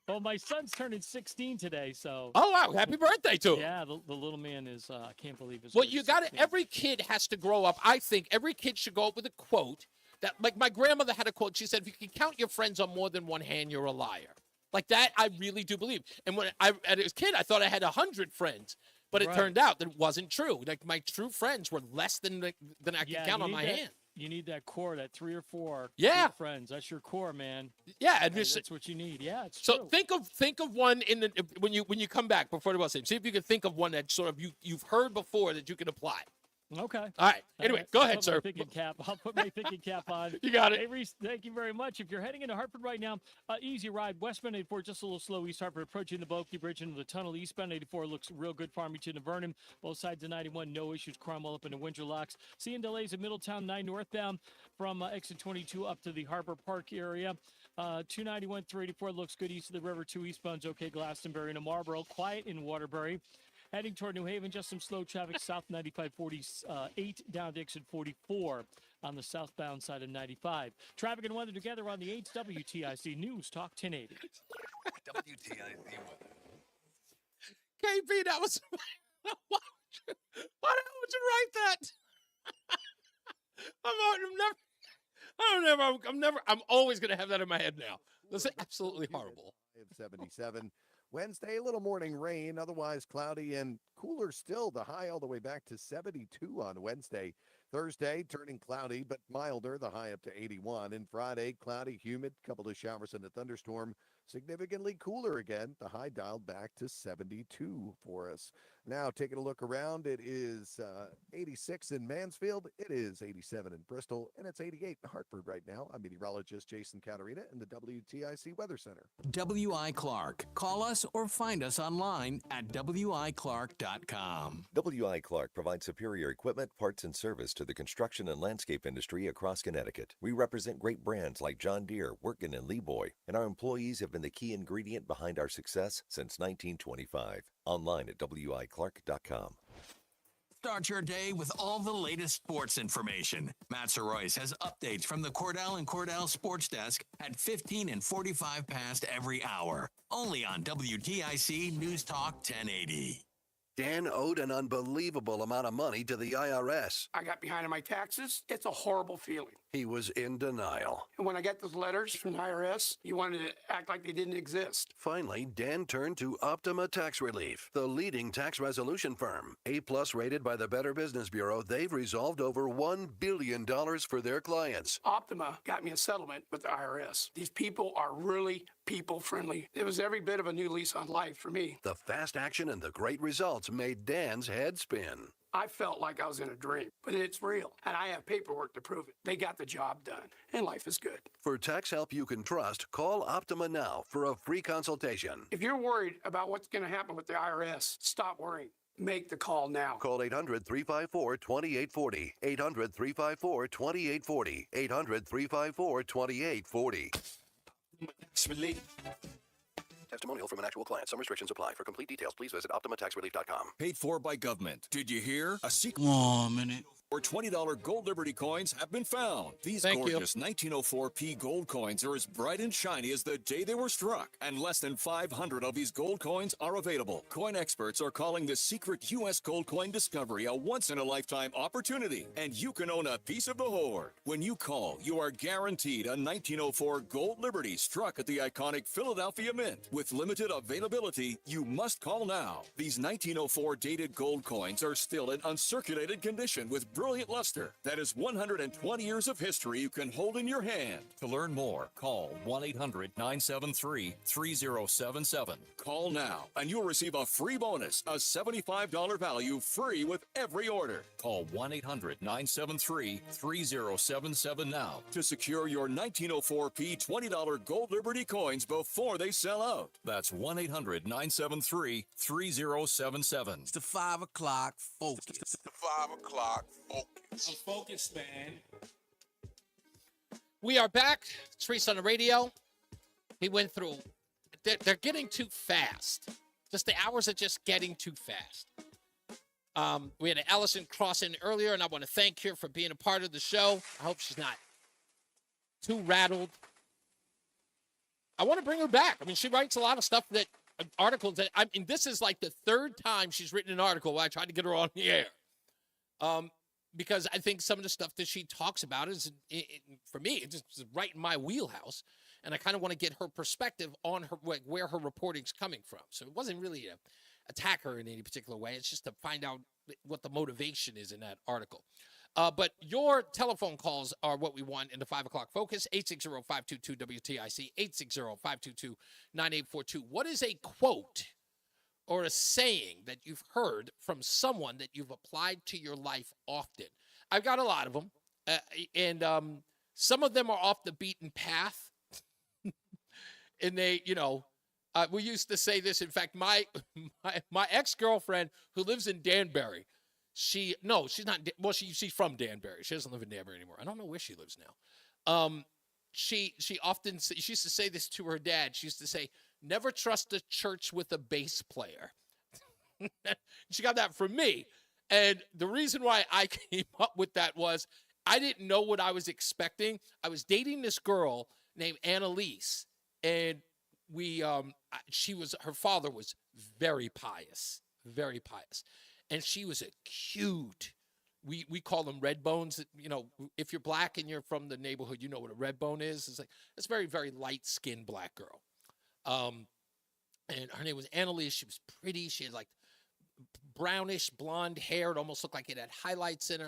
Well, my son's turning 16 today, so. Oh wow! Happy birthday to him. Yeah, the little man is. I can't believe his. Well, you got to. Every kid has to grow up. I think every kid should go up with a quote that, like my grandmother had a quote. She said, "If you can count your friends on more than one hand, you're a liar." Like that, I really do believe. And when as a kid, I thought I had 100 friends, but it turned out that it wasn't true. Like my true friends were less than I can count on my hand. You need that core, that 3 or 4 good friends. That's your core, man. Yeah, and that's what you need. Yeah, it's so true. think of one in the when you come back before the bus game. See if you can think of one that sort of you've heard before that you can apply. Okay. All right. Anyway, go ahead, sir. I'll put my thinking cap on. You got it. Hey, Reese, thank you very much. If you're heading into Hartford right now, easy ride. Westbound 84, just a little slow. East Hartford, approaching the Boakey Bridge into the tunnel. Eastbound 84 looks real good. Farmington to Vernon. Both sides of 91, no issues. Cromwell up into Windsor Locks. Seeing delays in Middletown 9 northbound from exit 22 up to the Harbor Park area. 291, 384 looks good east of the river. 2 eastbound's okay. Glastonbury to Marlboro. Quiet in Waterbury. Heading toward New Haven, just some slow traffic south 95, 48 down to exit 44 on the southbound side of 95. Traffic and weather together on the 8th WTIC News Talk 1080. WTIC weather. KB, that was. Why would you write that? I'm always going to have that in my head now. That's absolutely horrible. 77. Wednesday, a little morning rain, otherwise cloudy and cooler still. The high all the way back to 72 on Wednesday. Thursday, turning cloudy but milder, the high up to 81. And Friday, cloudy, humid, couple of showers and a thunderstorm. Significantly cooler again, the high dialed back to 72 for us. Now, taking a look around, it is 86 in Mansfield, it is 87 in Bristol, and it's 88 in Hartford right now. I'm meteorologist Jason Caterina in the WTIC Weather Center. W.I. Clark. Call us or find us online at wiclark.com. W.I. Clark provides superior equipment, parts, and service to the construction and landscape industry across Connecticut. We represent great brands like John Deere, Wirtgen, and Leeboy, and our employees have been the key ingredient behind our success since 1925. Online at wiclark.com. Start your day with all the latest sports information. Matt Soroyce has updates from the Cordell and Cordell Sports Desk at 15 and 45 past every hour. Only on WTIC News Talk 1080. Dan owed an unbelievable amount of money to the IRS. I got behind on my taxes. It's a horrible feeling. He was in denial. And when I got those letters from the IRS, you wanted to act like they didn't exist. Finally, Dan turned to Optima Tax Relief, the leading tax resolution firm. A-plus rated by the Better Business Bureau, they've resolved over $1 billion for their clients. Optima got me a settlement with the IRS. These people are really people-friendly. It was every bit of a new lease on life for me. The fast action and the great results made Dan's head spin. I felt like I was in a dream, but it's real, and I have paperwork to prove it. They got the job done, and life is good. For tax help you can trust, call Optima now for a free consultation. If you're worried about what's going to happen with the IRS, stop worrying. Make the call now. Call 800-354-2840. 800-354-2840. 800-354-2840. Testimonial from an actual client. Some restrictions apply. For complete details, please visit OptimaTaxRelief.com. Paid for by government. Did you hear? A secret. 1 minute. Or $20 Gold Liberty coins have been found. These gorgeous 1904p gold coins are as bright and shiny as the day they were struck. And less than 500 of these gold coins are available. Coin experts are calling this secret U.S. gold coin discovery a once-in-a-lifetime opportunity. And you can own a piece of the hoard. When you call, you are guaranteed a 1904 Gold Liberty struck at the iconic Philadelphia Mint. With limited availability, you must call now. These 1904 dated gold coins are still in uncirculated condition with brilliant luster that is 120 years of history you can hold in your hand. To learn more, call 1-800-973-3077. Call now and you'll receive a free bonus, a $75 value free with every order. Call 1-800-973-3077 now to secure your 1904P $20 Gold Liberty coins before they sell out. That's 1-800-973-3077. It's the 5 o'clock focus. It's the 5 o'clock focus. I'm focused, man. We are back. It's Reese on the Radio. We went through. They're getting too fast. Just the hours are just getting too fast. We had Allison cross in earlier, and I want to thank her for being a part of the show. I hope she's not too rattled. I want to bring her back. I mean, she writes a lot of stuff articles that, I mean, this is like the third time she's written an article where I tried to get her on the air. Because I think some of the stuff that she talks about is, for me, it's just right in my wheelhouse. And I kind of want to get her perspective on where her reporting's coming from. So it wasn't really to attack her in any particular way. It's just to find out what the motivation is in that article. But your telephone calls are what we want in the 5 o'clock focus. 860-522-WTIC, 860-522-9842. What is a quote or a saying that you've heard from someone that you've applied to your life often? I've got a lot of them. And some of them are off the beaten path. And they, we used to say this. In fact, my ex-girlfriend who lives in Danbury, she's not, well, she's from Danbury. She doesn't live in Danbury anymore. I don't know where she lives now. She used to say this to her dad. She used to say, never trust a church with a bass player. She got that from me. And the reason why I came up with that was I didn't know what I was expecting. I was dating this girl named Annalise, and her father was very pious. And she was a cute, we call them red bones. If you're black and you're from the neighborhood, you know what a red bone is. It's very, very light-skinned black girl. And her name was Annalise. She was pretty. She had like brownish blonde hair. It almost looked like it had highlights in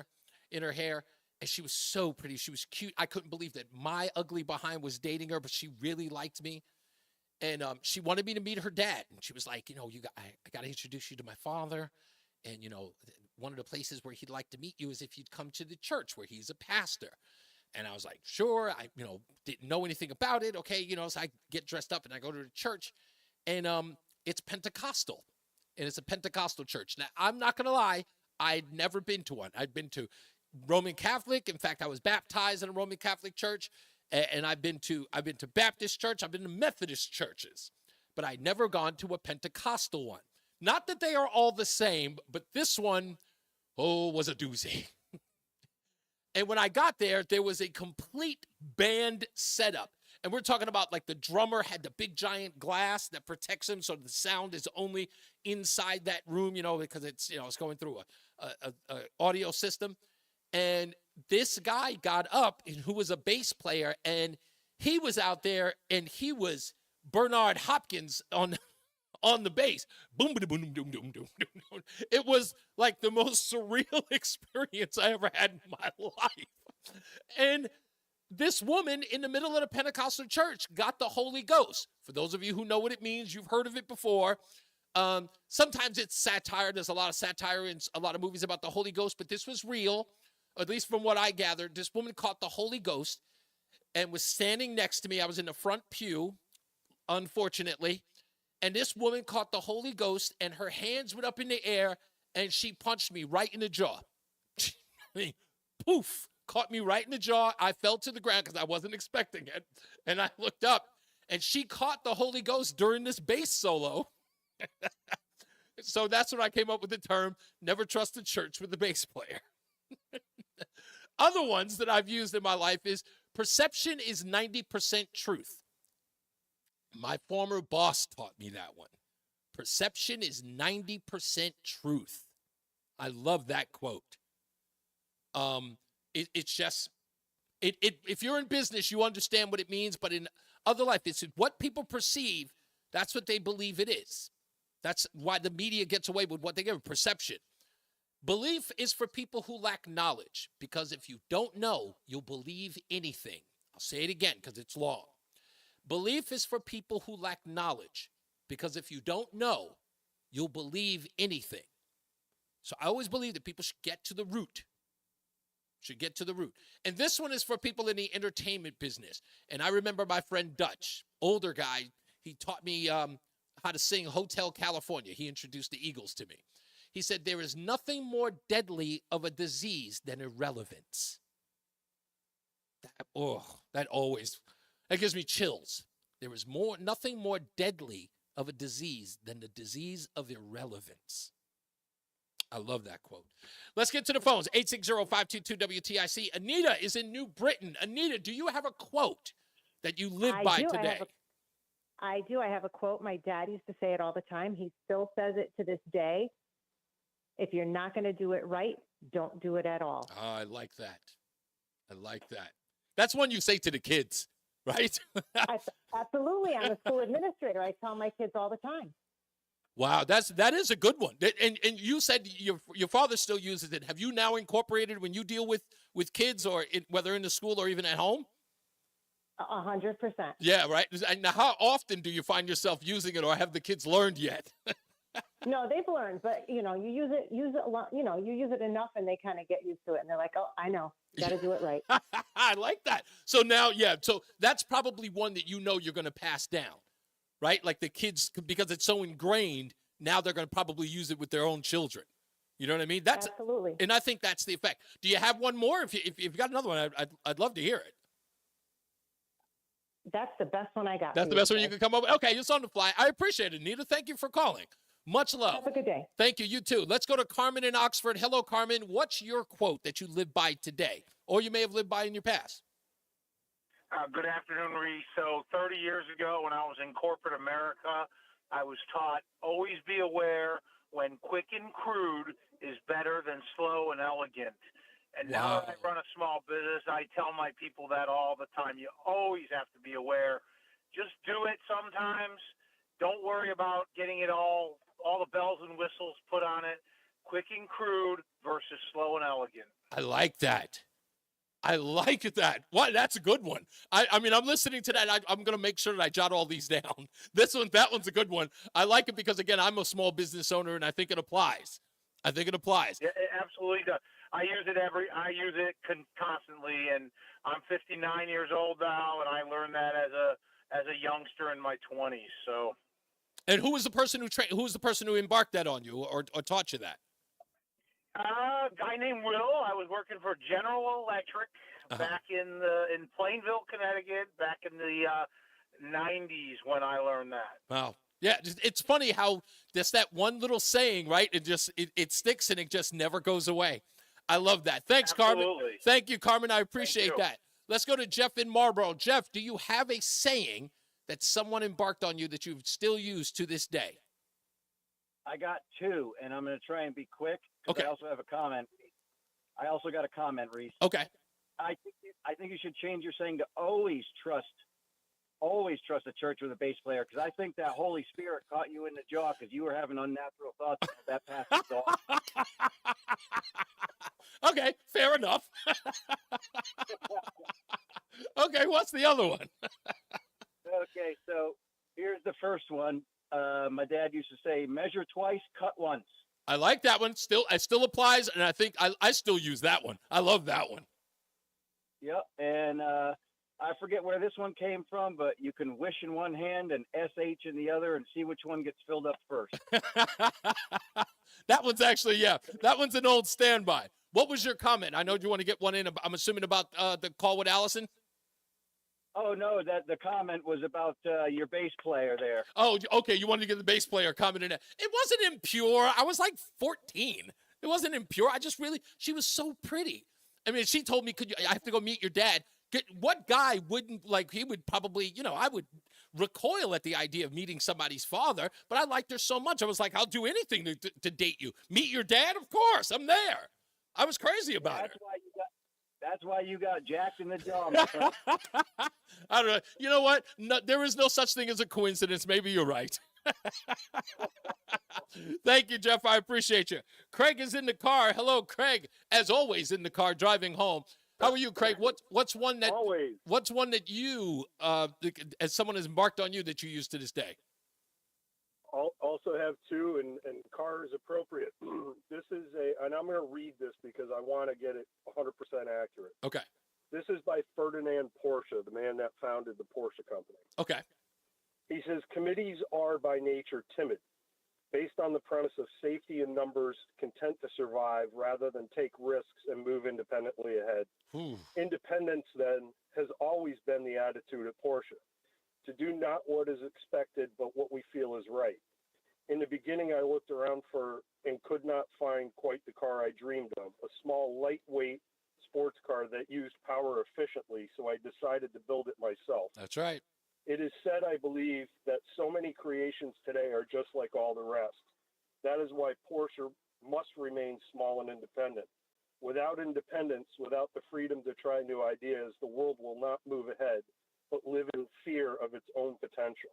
her hair. And she was so pretty. She was cute. I couldn't believe that my ugly behind was dating her, but she really liked me. And she wanted me to meet her dad. And she was like, I got to introduce you to my father. And, one of the places where he'd like to meet you is if you'd come to the church where he's a pastor. And I was like, sure. I, didn't know anything about it. Okay. So I get dressed up and I go to the church, and it's Pentecostal, and it's a Pentecostal church. Now, I'm not going to lie. I'd never been to one. I'd been to Roman Catholic. In fact, I was baptized in a Roman Catholic church, and I've been to Baptist church. I've been to Methodist churches, but I'd never gone to a Pentecostal one. Not that they are all the same, but this one, was a doozy. And when I got there, there was a complete band setup. And we're talking about like the drummer had the big giant glass that protects him, so the sound is only inside that room, because it's, it's going through a audio system. And this guy got up, who was a bass player, and he was out there, and he was Bernard Hopkins on the bass. Boom, boom, boom, boom, boom, boom. It was like the most surreal experience I ever had in my life. And this woman in the middle of the Pentecostal church got the Holy Ghost. For those of you who know what it means, you've heard of it before. Sometimes it's satire. There's a lot of satire in a lot of movies about the Holy Ghost, but this was real, at least from what I gathered. This woman caught the Holy Ghost and was standing next to me. I was in the front pew, unfortunately. And this woman caught the Holy Ghost, and her hands went up in the air, and she punched me right in the jaw. Poof, caught me right in the jaw. I fell to the ground because I wasn't expecting it. And I looked up, and she caught the Holy Ghost during this bass solo. So that's when I came up with the term, never trust a church with a bass player. Other ones that I've used in my life is perception is 90% truth. My former boss taught me that one. Perception is 90% truth. I love that quote. It's just, if you're in business, you understand what it means, but in other life, it's what people perceive, that's what they believe it is. That's why the media gets away with what they give, perception. Belief is for people who lack knowledge, because if you don't know, you'll believe anything. I'll say it again because it's long. Belief is for people who lack knowledge, because if you don't know, you'll believe anything. So I always believe that people should get to the root. And this one is for people in the entertainment business. And I remember my friend Dutch, older guy, he taught me how to sing Hotel California. He introduced the Eagles to me. He said, there is nothing more deadly of a disease than irrelevance. That gives me chills. There is nothing more deadly of a disease than the disease of irrelevance. I love that quote. Let's get to the phones. 860-522-WTIC. Anita is in New Britain. Anita, do you have a quote that you live by today? I do. I have a quote. My dad used to say it all the time. He still says it to this day. If you're not going to do it right, don't do it at all. Oh, I like that. That's one you say to the kids, right? Absolutely. I'm a school administrator. I tell my kids all the time. Wow, that is a good one. And you said your father still uses it. Have you now incorporated when you deal with kids, or whether in the school or even at home? 100%. Yeah, right. And now, how often do you find yourself using it, or have the kids learned yet? No, they've learned, but you use it a lot. You use it enough, and they kind of get used to it, and they're like, "Oh, I know, got to do it right." I like that. So now, so that's probably one that you're going to pass down, right? Like the kids, because it's so ingrained. Now they're going to probably use it with their own children. You know what I mean? That's absolutely. And I think that's the effect. Do you have one more? If you've got another one, I'd love to hear it. That's the best one I got. That's the best one you can come up with. Okay, it's on the fly. I appreciate it, Nita. Thank you for calling. Much love. Have a good day. Thank you. You too. Let's go to Carmen in Oxford. Hello, Carmen. What's your quote that you live by today, or you may have lived by in your past? Good afternoon, Reese. So 30 years ago, when I was in corporate America, I was taught, always be aware when quick and crude is better than slow and elegant. And now that I run a small business, I tell my people that all the time. You always have to be aware. Just do it sometimes. Don't worry about getting it all the bells and whistles put on it. Quick and crude versus slow and elegant. I like that. What? That's a good one. I mean, I'm listening to that. I'm going to make sure that I jot all these down. That one's a good one. I like it because, again, I'm a small business owner, and I think it applies. Yeah, it absolutely does. I use it constantly, and I'm 59 years old now, and I learned that as a youngster in my 20s. So. And who was the person who embarked that on you or taught you that? A guy named Will. I was working for General Electric back in Plainville, Connecticut, back in the 90s when I learned that. Wow. Yeah, it's funny how just that one little saying, right? It sticks and it just never goes away. I love that. Thanks, Absolutely. Carmen. Thank you, Carmen. I appreciate that. Let's go to Jeff in Marlboro. Jeff, do you have a saying that someone embarked on you that you still use to this day? I got two, and I'm going to try and be quick. Okay. I also have a comment. I also got a comment, Reese. Okay. I think you should change your saying to always trust a church with a bass player, because I think that Holy Spirit caught you in the jaw because you were having unnatural thoughts about that pastor's off. Okay, fair enough. Okay, what's the other one? Okay, so here's the first one. My dad used to say, measure twice, cut once. I like that one. It still applies, and I think I still use that one. I love that one. Yep, and I forget where this one came from, but you can wish in one hand and SH in the other and see which one gets filled up first. That one's actually, that one's an old standby. What was your comment? I know you want to get one in. I'm assuming about the call with Allison. Oh, no, the comment was about your bass player there. Oh, okay. You wanted to get the bass player comment in it. It wasn't impure. I was like 14. It wasn't impure. She was so pretty. I mean, she told me, I have to go meet your dad. What guy wouldn't, he would probably, I would recoil at the idea of meeting somebody's father, but I liked her so much. I was like, I'll do anything to date you. Meet your dad? Of course. I'm there. I was crazy about her. That's why you got jacked in the jaw, my friend. I don't know. You know what? No, there is no such thing as a coincidence. Maybe you're right. Thank you, Jeff. I appreciate you. Craig is in the car. Hello, Craig. As always, in the car driving home. How are you, Craig? What's one that you, as someone has marked on you that you use to this day? Also have two, and car is appropriate. This is and I'm going to read this because I want to get it 100% accurate. Okay. This is by Ferdinand Porsche, the man that founded the Porsche company. Okay. He says, committees are by nature timid, based on the premise of safety in numbers, content to survive rather than take risks and move independently ahead. Independence, then, has always been the attitude at Porsche. To do not what is expected, but what we feel is right. In the beginning, I looked around for and could not find quite the car I dreamed of, a small, lightweight sports car that used power efficiently, so I decided to build it myself. That's right. It is said, I believe, that so many creations today are just like all the rest. That is why Porsche must remain small and independent. Without independence, without the freedom to try new ideas, the world will not move ahead, but live in fear of its own potential.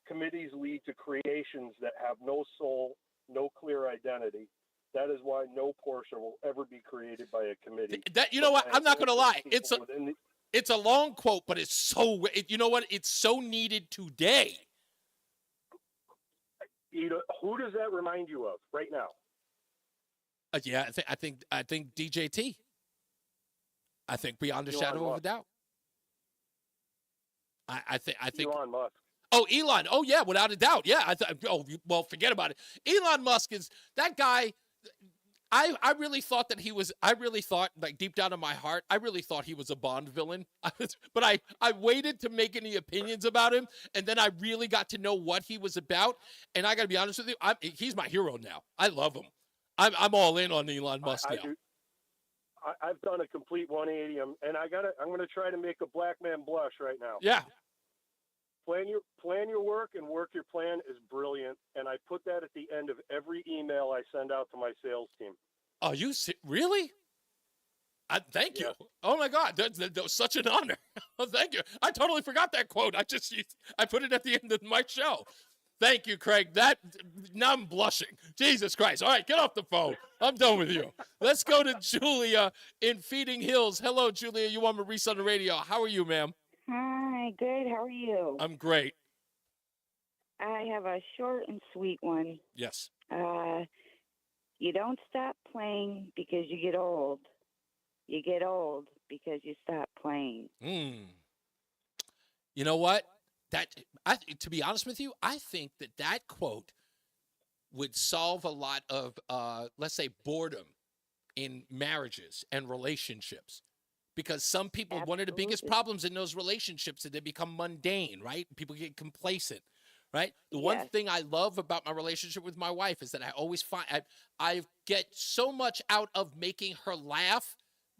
Committees lead to creations that have no soul, no clear identity. That is why no Porsche will ever be created by a committee. You know what? I'm not going to lie. It's a long quote, but it's so, you know what? It's so needed today. Who does that remind you of right now? Yeah, I think DJT. I think beyond a shadow of a doubt. I think Elon Musk. Oh, Elon. Oh, yeah, without a doubt. Yeah. Well, forget about it. Elon Musk is that guy. I really thought that he was, like deep down in my heart, I really thought he was a Bond villain. But I waited to make any opinions about him, and then I really got to know what he was about. And I got to be honest with you, he's my hero now. I love him. I'm all in on Elon Musk now. I've done a complete 180, and I'm going to try to make a black man blush right now. Yeah. Plan your work and work your plan is brilliant, and I put that at the end of every email I send out to my sales team. Oh, you really? Thank you. Oh my God, that was such an honor. Oh, thank you. I totally forgot that quote. I put it at the end of my show. Thank you, Craig. Now I'm blushing. Jesus Christ. All right, get off the phone. I'm done with you. Let's go to Julia in Feeding Hills. Hello, Julia. You on Reese on the Radio. How are you, ma'am? Hi, good. How are you? I'm great. I have a short and sweet one. Yes. You don't stop playing because you get old. You get old because you stop playing. You know what? To be honest with you, I think that quote would solve a lot of, let's say, boredom in marriages and relationships. Because some people, one of the biggest problems in those relationships is they become mundane, right? People get complacent, right? The one thing I love about my relationship with my wife is that I always find I get so much out of making her laugh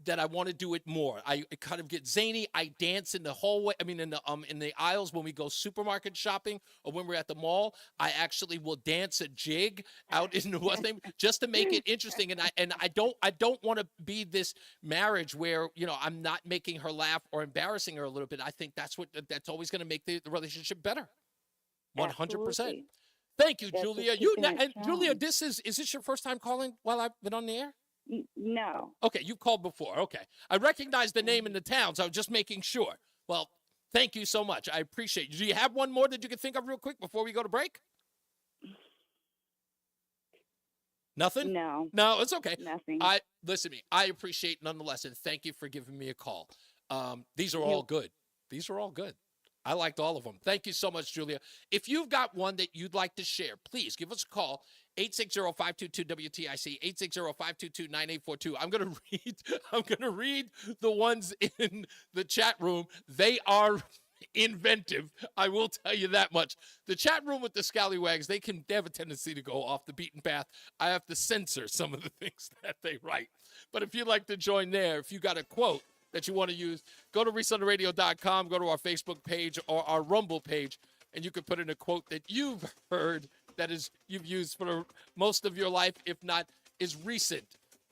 that I want to do it more. I kind of get zany. I dance in the hallway. I mean, in the aisles when we go supermarket shopping or when we're at the mall. I actually will dance a jig out in the thing just to make it interesting. And I don't want to be this marriage where I'm not making her laugh or embarrassing her a little bit. I think that's always going to make the relationship better. 100%. Thank you, Julia. Julia, is this your first time calling while I've been on the air? No. Okay, you've called before. Okay. I recognize the name and the town, so I was just making sure. Well, thank you so much. I appreciate it. Do you have one more that you can think of real quick before we go to break? Nothing? No. No, it's okay. Nothing. Listen to me. I appreciate nonetheless, and thank you for giving me a call. These are all good. These are all good. I liked all of them. Thank you so much, Julia. If you've got one that you'd like to share, please give us a call. 860-522-WTIC, 860-522-9842. I'm gonna read the ones in the chat room. They are inventive. I will tell you that much. The chat room with the scallywags, they have a tendency to go off the beaten path. I have to censor some of the things that they write. But if you'd like to join there, if you got a quote that you want to use, go to ReeseOnTheRadio.com, go to our Facebook page or our Rumble page, and you can put in a quote that you've heard that you've used for most of your life, if not as recent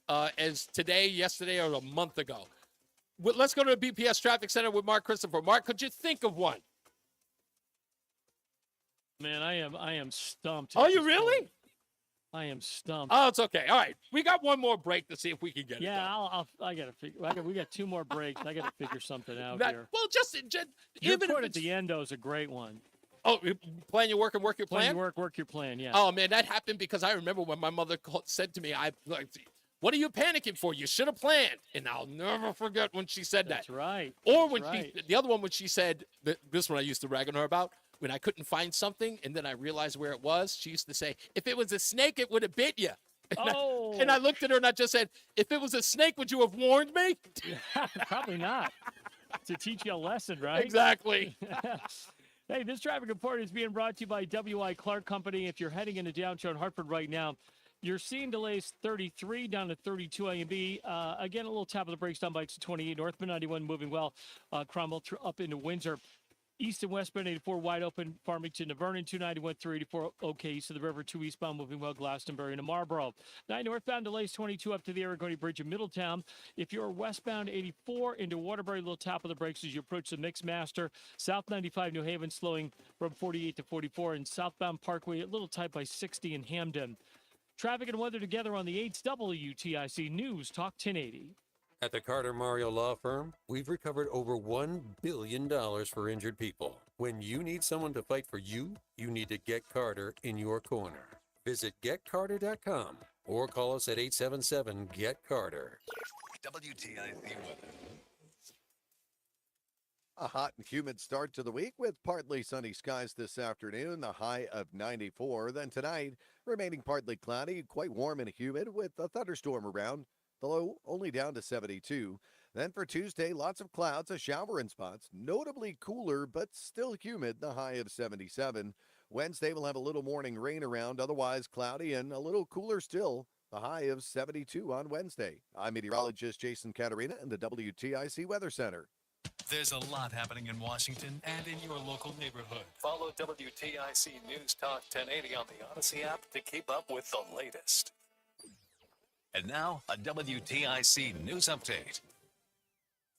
as today, yesterday, or a month ago. Let's go to the BPS Traffic Center with Mark Christopher. Mark, could you think of one? Man, I am stumped. Are you really? I am stumped. Oh, it's okay. All right. We got one more break to see if we can get it done. I got to figure. We got 2 more breaks. I got to figure something out here. Well, just Your even quote if at the end, though, is a great one. Oh, plan your work and work your plan? Work your plan, yeah. Oh, man, that happened because I remember when my mother said to me, what are you panicking for? You should have planned. And I'll never forget when she said that. That's right. Or when the other one, when she said, this one I used to rag on her about, when I couldn't find something and then I realized where it was, she used to say, if it was a snake, it would have bit you. And I looked at her and I just said, if it was a snake, would you have warned me? Probably not. To teach you a lesson, right? Exactly. Hey, this traffic report is being brought to you by W.I. Clark Company. If you're heading into downtown Hartford right now, you're seeing delays 33 down to 32 A and B. Again, a little tap of the brakes down by 28 northbound 91 moving well. Cromwell up into Windsor. East and westbound 84 wide open, Farmington to Vernon, 291, 384, okay, east of the river, 2 eastbound moving well, Glastonbury to Marlboro. 9 northbound delays 22 up to the Aragoni Bridge in Middletown. If you're westbound 84 into Waterbury, little tap of the brakes as you approach the Mixmaster. South 95 New Haven slowing from 48 to 44, and southbound Parkway a little tight by 60 in Hamden. Traffic and weather together on the 8th WTIC News Talk 1080. At the Carter Mario Law Firm, we've recovered over $1 billion for injured people. When you need someone to fight for you, you need to get Carter in your corner. Visit getcarter.com or call us at 877-GET-CARTER. WTIC weather. A hot and humid start to the week with partly sunny skies this afternoon, the high of 94. Then tonight, remaining partly cloudy, quite warm and humid with a thunderstorm around. The low only down to 72. Then for Tuesday, lots of clouds, a shower in spots, notably cooler but still humid, the high of 77. Wednesday will have a little morning rain around, otherwise cloudy and a little cooler still, the high of 72 on Wednesday. I'm meteorologist Jason Caterina in the WTIC Weather Center. There's a lot happening in Washington and in your local neighborhood. Follow WTIC News Talk 1080 on the Odyssey app to keep up with the latest. And now, a WTIC news update.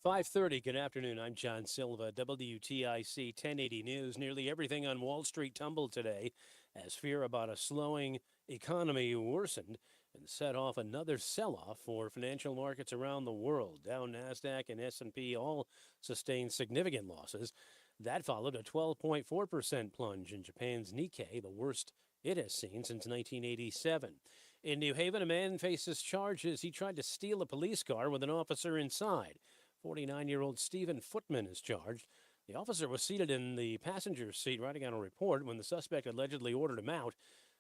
5:30, good afternoon. I'm John Silva, WTIC 1080 News. Nearly everything on Wall Street tumbled today as fear about a slowing economy worsened and set off another sell-off for financial markets around the world. Dow, NASDAQ, and S&P all sustained significant losses. That followed a 12.4% plunge in Japan's Nikkei, the worst it has seen since 1987. In New Haven, a man faces charges he tried to steal a police car with an officer inside. 49-year-old Stephen Footman is charged. The officer was seated in the passenger seat writing out a report when the suspect allegedly ordered him out.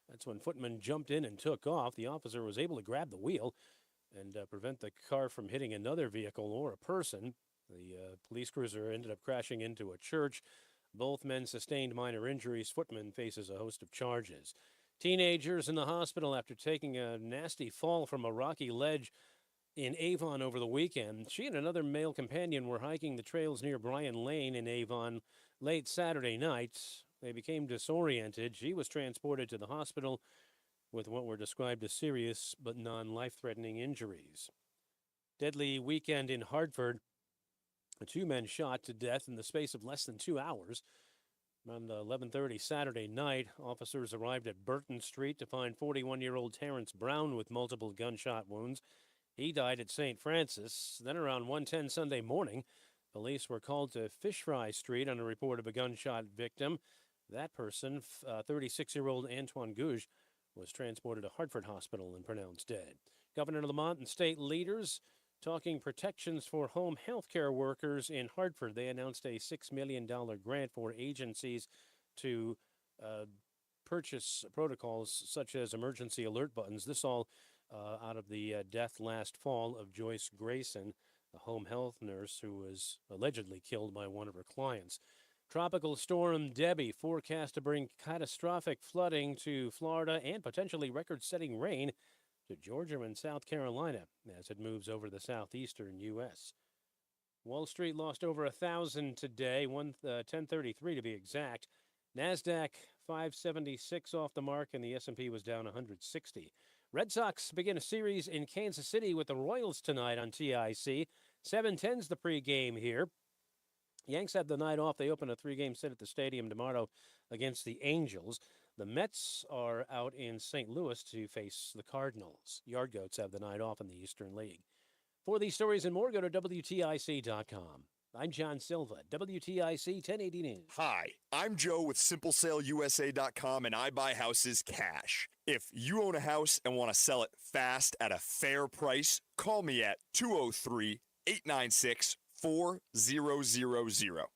That's when Footman jumped in and took off. The officer was able to grab the wheel and prevent the car from hitting another vehicle or a person. The police cruiser ended up crashing into a church. Both men sustained minor injuries. Footman faces a host of charges. Teenagers in the hospital after taking a nasty fall from a rocky ledge in Avon over the weekend. She and another male companion were hiking the trails near Bryan Lane in Avon late Saturday night. They became disoriented. She was transported to the hospital with what were described as serious but non-life-threatening injuries. Deadly weekend in Hartford. 2 men shot to death in the space of less than 2 hours. Around 11:30 Saturday night, officers arrived at Burton Street to find 41-year-old Terrence Brown with multiple gunshot wounds. He died at St. Francis. Then around 1:10 Sunday morning, police were called to Fish Fry Street on a report of a gunshot victim. That person, 36-year-old Antoine Gouge, was transported to Hartford Hospital and pronounced dead. Governor Lamont and state leaders talking protections for home health care workers in Hartford. They announced a $6 million grant for agencies to purchase protocols such as emergency alert buttons. This all out of the death last fall of Joyce Grayson, a home health nurse who was allegedly killed by one of her clients. Tropical storm Debbie forecast to bring catastrophic flooding to Florida and potentially record-setting rain to Georgia and South Carolina as it moves over the southeastern U.S. Wall Street lost over 1,000 today, 1033 to be exact. NASDAQ 576 off the mark, and the S&P was down 160. Red Sox begin a series in Kansas City with the Royals tonight on TIC. 7:10's the pregame here. Yanks have the night off. They open a 3-game set at the stadium tomorrow against the Angels. The Mets are out in St. Louis to face the Cardinals. Yard Goats have the night off in the Eastern League. For these stories and more, go to WTIC.com. I'm John Silva, WTIC 1080 News. Hi, I'm Joe with SimpleSaleUSA.com, and I buy houses cash. If you own a house and want to sell it fast at a fair price, call me at 203-896-4000.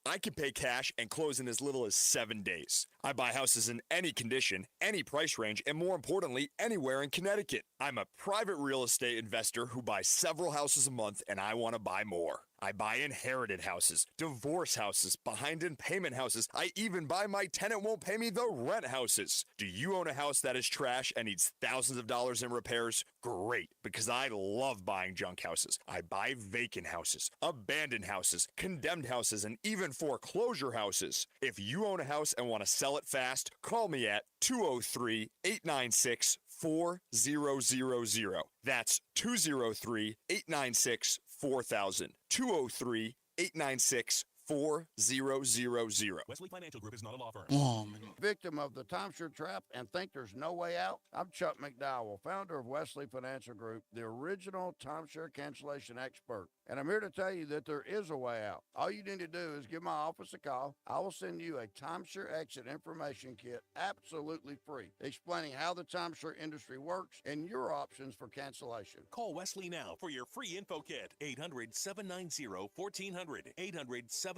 I can pay cash and close in as little as 7 days. I buy houses in any condition, any price range, and more importantly, anywhere in Connecticut. I'm a private real estate investor who buys several houses a month, and I want to buy more. I buy inherited houses, divorce houses, behind in payment houses. I even buy my tenant won't pay me the rent houses. Do you own a house that is trash and needs thousands of dollars in repairs? Great, because I love buying junk houses. I buy vacant houses, abandoned houses, condemned houses, and even foreclosure houses. If you own a house and want to sell it fast, call me at 203-896-4000. That's 203-896-4000. 203-896-4000. Wesley Financial Group is not a law firm. Victim of the timeshare trap and think there's no way out? I'm Chuck McDowell, founder of Wesley Financial Group, the original timeshare cancellation expert. And I'm here to tell you that there is a way out. All you need to do is give my office a call. I will send you a timeshare exit information kit absolutely free, explaining how the timeshare industry works and your options for cancellation. Call Wesley now for your free info kit. 800-790-1400. 800-790-1400.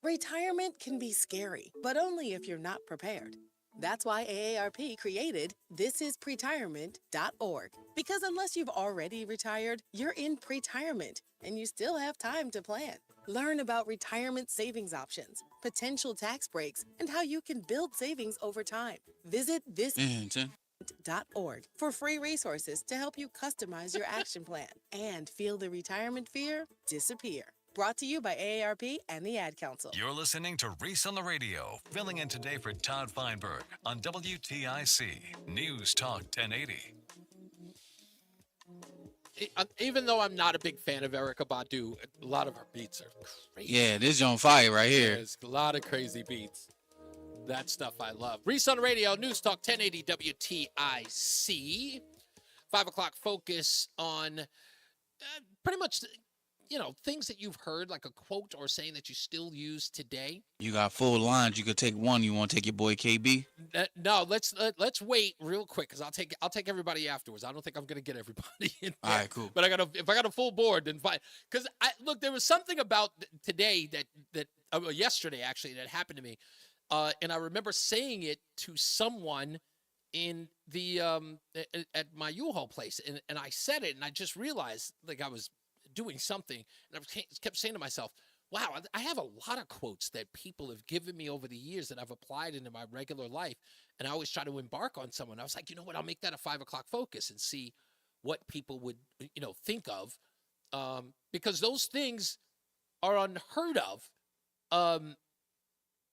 Retirement can be scary, but only if you're not prepared. That's why AARP created thisispretirement.org. Because unless you've already retired, you're in pretirement, and you still have time to plan. Learn about retirement savings options, potential tax breaks, and how you can build savings over time. Visit thisispretirement.org for free resources to help you customize your action plan and feel the retirement fear disappear. Brought to you by AARP and the Ad Council. You're listening to Reese on the Radio, filling in today for Todd Feinberg on WTIC News Talk 1080. Even though I'm not a big fan of Erykah Badu, a lot of her beats are crazy. Yeah, this is on fire right here. There's a lot of crazy beats. That stuff I love. Reese on the Radio, News Talk 1080 WTIC. 5 o'clock focus on pretty much, things that you've heard, like a quote or saying that you still use today. You got full lines. You could take one. You want to take your boy KB? No, let's wait real quick because I'll take everybody afterwards. I don't think I'm gonna get everybody in there. All right, cool. But if I got a full board, then fine. Because there was something about today that yesterday actually that happened to me, and I remember saying it to someone in the at my U-Haul place, and I said it, and I just realized like I was doing something, and I kept saying to myself, wow, I have a lot of quotes that people have given me over the years that I've applied into my regular life, and I always try to embark on someone. I was like, you know what, I'll make that a 5 o'clock focus and see what people would, think of, because those things are unheard of.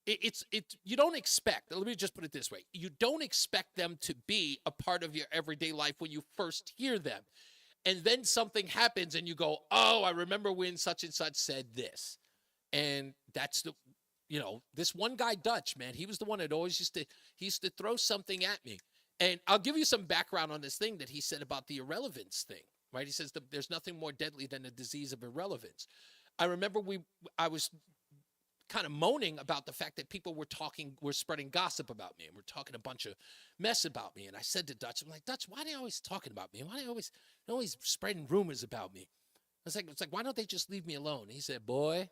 You don't expect, let me just put it this way, you don't expect them to be a part of your everyday life when you first hear them. And then something happens and you go, oh, I remember when such and such said this. And that's this one guy, Dutch, man, he was the one that always used to throw something at me. And I'll give you some background on this thing that he said about the irrelevance thing, right? He says there's nothing more deadly than a disease of irrelevance. I remember I was kind of moaning about the fact that people were spreading gossip about me and were talking a bunch of mess about me. And I said to Dutch, I'm like, Dutch, why are they always talking about me? Why are they always spreading rumors about me? It's like, why don't they just leave me alone? He said, boy,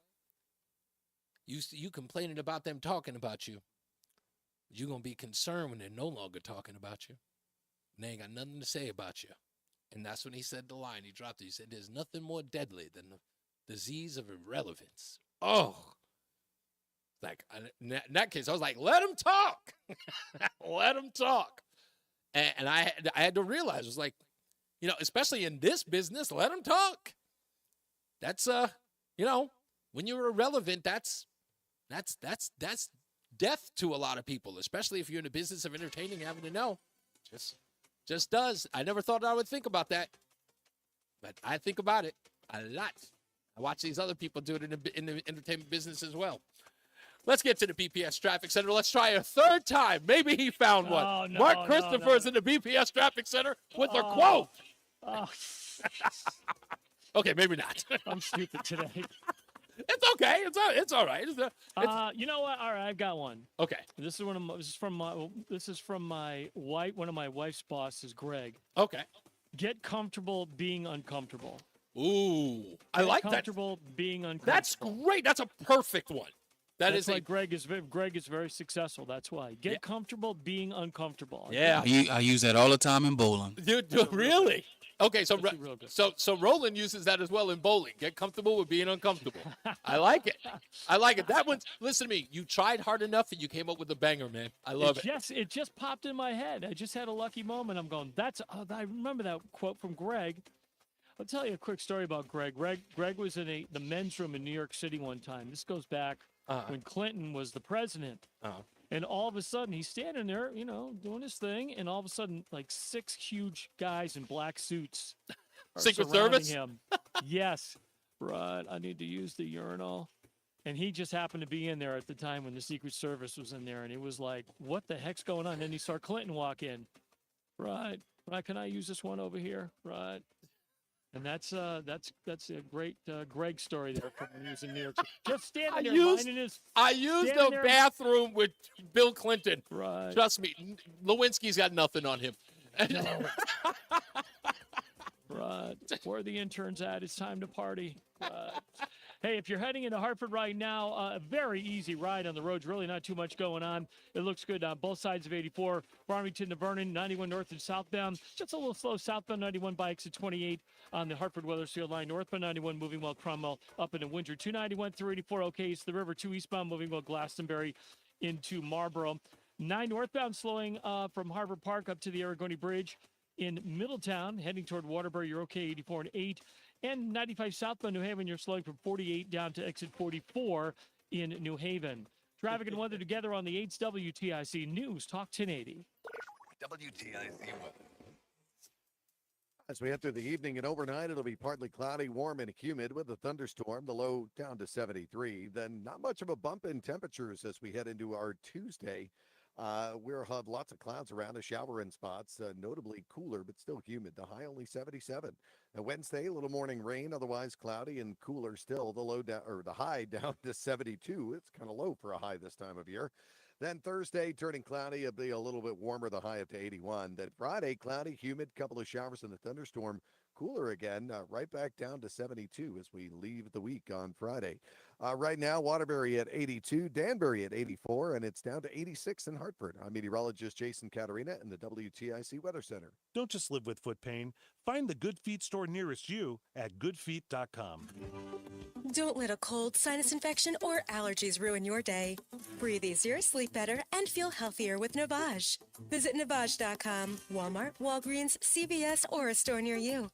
you complaining about them talking about you. You're going to be concerned when they're no longer talking about you. And they ain't got nothing to say about you. And that's when he said the line. He dropped it. He said, there's nothing more deadly than the disease of irrelevance. Oh, like in that case, I was like, let him talk. Let him talk. And I had to realize, it was like, especially in this business, let him talk. That's, when you're irrelevant, that's death to a lot of people, especially if you're in the business of entertaining, having to know. Just does. I never thought I would think about that, but I think about it a lot. I watch these other people do it in the entertainment business as well. Let's get to the BPS Traffic Center. Let's try a third time. Maybe he found one. Oh, no, Mark no, Christopher's no. in the BPS Traffic Center with a Oh. quote. Oh. Okay, maybe not. I'm stupid today. It's okay. It's all right. You know what? All right, I've got one. Okay. This is from my wife. One of my wife's bosses, Greg. Okay. Get comfortable being uncomfortable. Ooh, I like that. Comfortable being uncomfortable. That's great. That's a perfect one. That's why Greg is very successful. That's why. Get comfortable being uncomfortable. Yeah. I use that all the time in bowling. You do really? Okay, so That's real good. so Roland uses that as well in bowling. Get comfortable with being uncomfortable. I like it. I like it. That one's. Listen to me. You tried hard enough and you came up with a banger, man. I love it. Yes, it just popped in my head. I just had a lucky moment. I'm going. I remember that quote from Greg. I'll tell you a quick story about Greg. Greg was in the men's room in New York City one time. This goes back when Clinton was the president. And all of a sudden, he's standing there, doing his thing. And all of a sudden, like 6 huge guys in black suits are Secret surrounding Service? him. Yes. Right. I need to use the urinal. And he just happened to be in there at the time when the Secret Service was in there. And he was like, what the heck's going on? And then he saw Clinton walk in. Right. Can I use this one over here? Right. And that's a great Greg story there from when he was in New York. Just standing there minding his. I used standing the there- bathroom with Bill Clinton. Right. Trust me, Lewinsky's got nothing on him. Right. Where are the interns at? It's time to party. Hey, if you're heading into Hartford right now, a very easy ride on the roads. Really not too much going on. It looks good on both sides of 84. Farmington to Vernon, 91 north and southbound. Just a little slow southbound 91 by exit 28 on the Hartford-Weathersfield line. Northbound 91 moving well Cromwell up into Windsor. 291 through 84. Okay, it's the river. 2 eastbound moving well Glastonbury into Marlboro. 9 northbound slowing from Harbor Park up to the Aragoni Bridge. In Middletown, heading toward Waterbury, you're okay, 84 and 8. And 95 southbound New Haven, you're slowing from 48 down to exit 44 in New Haven. Traffic and weather together on the 8's WTIC News Talk 1080. WTIC weather. As we enter the evening and overnight, it'll be partly cloudy, warm, and humid with a thunderstorm, the low down to 73. Then not much of a bump in temperatures as we head into our Tuesday. We'll have lots of clouds around, a shower in spots, notably cooler, but still humid. The high only 77. Now Wednesday, a little morning rain, otherwise cloudy and cooler still. The high down to 72. It's kind of low for a high this time of year. Then Thursday, turning cloudy, it'll be a little bit warmer, the high up to 81. Then Friday, cloudy, humid, couple of showers in the thunderstorm. Cooler again, right back down to 72 as we leave the week on Friday. Right now, Waterbury at 82, Danbury at 84, and it's down to 86 in Hartford. I'm meteorologist Jason Caterina in the WTIC Weather Center. Don't just live with foot pain. Find the Good Feet store nearest you at goodfeet.com. Don't let a cold, sinus infection, or allergies ruin your day. Breathe easier, sleep better, and feel healthier with Navage. Visit Navage.com, Walmart, Walgreens, CVS, or a store near you.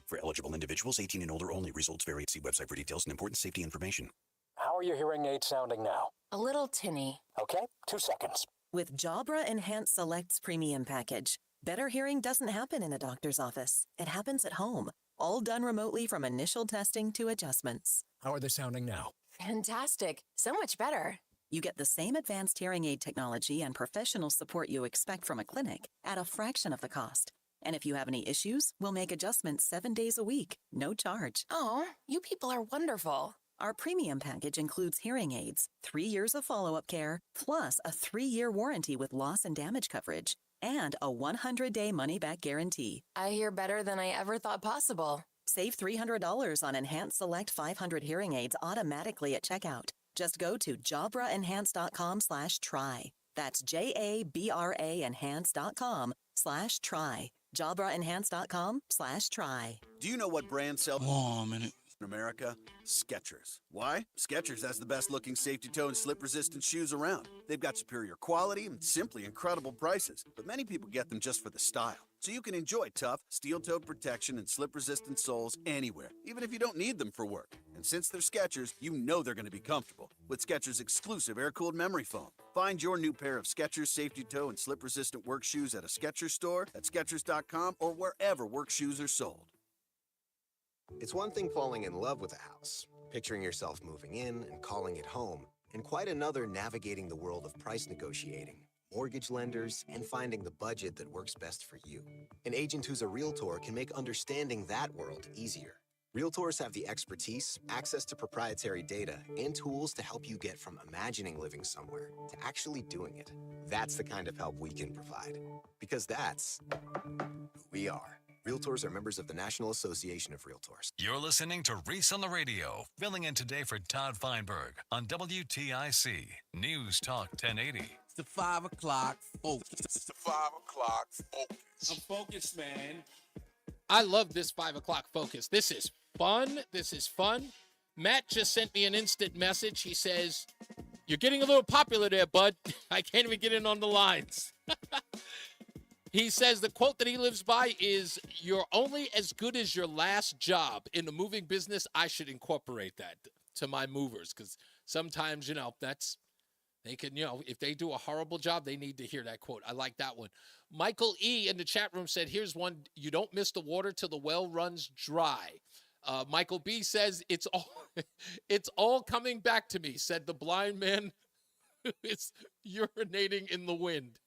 For eligible individuals, 18 and older only. Results vary. See website for details and important safety information. How are your hearing aids sounding now? A little tinny. Okay, 2 seconds. With Jabra Enhanced Selects Premium Package, better hearing doesn't happen in a doctor's office. It happens at home, all done remotely from initial testing to adjustments. How are they sounding now? Fantastic. So much better. You get the same advanced hearing aid technology and professional support you expect from a clinic at a fraction of the cost. And if you have any issues, we'll make adjustments 7 days a week, no charge. Oh, you people are wonderful. Our premium package includes hearing aids, 3 years of follow-up care, plus a 3-year warranty with loss and damage coverage, and a 100-day money-back guarantee. I hear better than I ever thought possible. Save $300 on Enhanced Select 500 hearing aids automatically at checkout. Just go to jabraenhance.com/try. That's JABRA enhance.com/try. jabraenhance.com/try. Do you know what brand sells Oh, a minute. in America? Skechers. Why? Skechers has the best looking safety toe and slip resistant shoes around. They've got superior quality and simply incredible prices, but many people get them just for the style. So you can enjoy tough, steel-toed protection and slip-resistant soles anywhere, even if you don't need them for work. And since they're Skechers, you know they're going to be comfortable with Skechers' exclusive air-cooled memory foam. Find your new pair of Skechers safety toe and slip-resistant work shoes at a Skechers store, at Skechers.com, or wherever work shoes are sold. It's one thing falling in love with a house. picturing yourself moving in and calling it home, and quite another navigating the world of price negotiating, mortgage lenders, and finding the budget that works best for you. An agent who's a Realtor can make understanding that world easier. Realtors have the expertise, access to proprietary data, and tools to help you get from imagining living somewhere to actually doing it. That's the kind of help we can provide. Because that's who we are. Realtors are members of the National Association of Realtors. You're listening to Reese on the Radio, filling in today for Todd Feinberg on WTIC News Talk 1080. It's the 5 o'clock focus. It's the 5 o'clock focus. I'm focused, man. I love this 5 o'clock focus. This is fun. This is fun. Matt just sent me an instant message. He says, "You're getting a little popular there, bud." I can't even get in on the lines. He says the quote that he lives by is, "You're only as good as your last job." In the moving business, I should incorporate that to my movers because sometimes, they can, if they do a horrible job, they need to hear that quote. I like that one. Michael E. in the chat room said, "Here's one. You don't miss the water till the well runs dry." Michael B. says, it's all coming back to me," said the blind man who is urinating in the wind.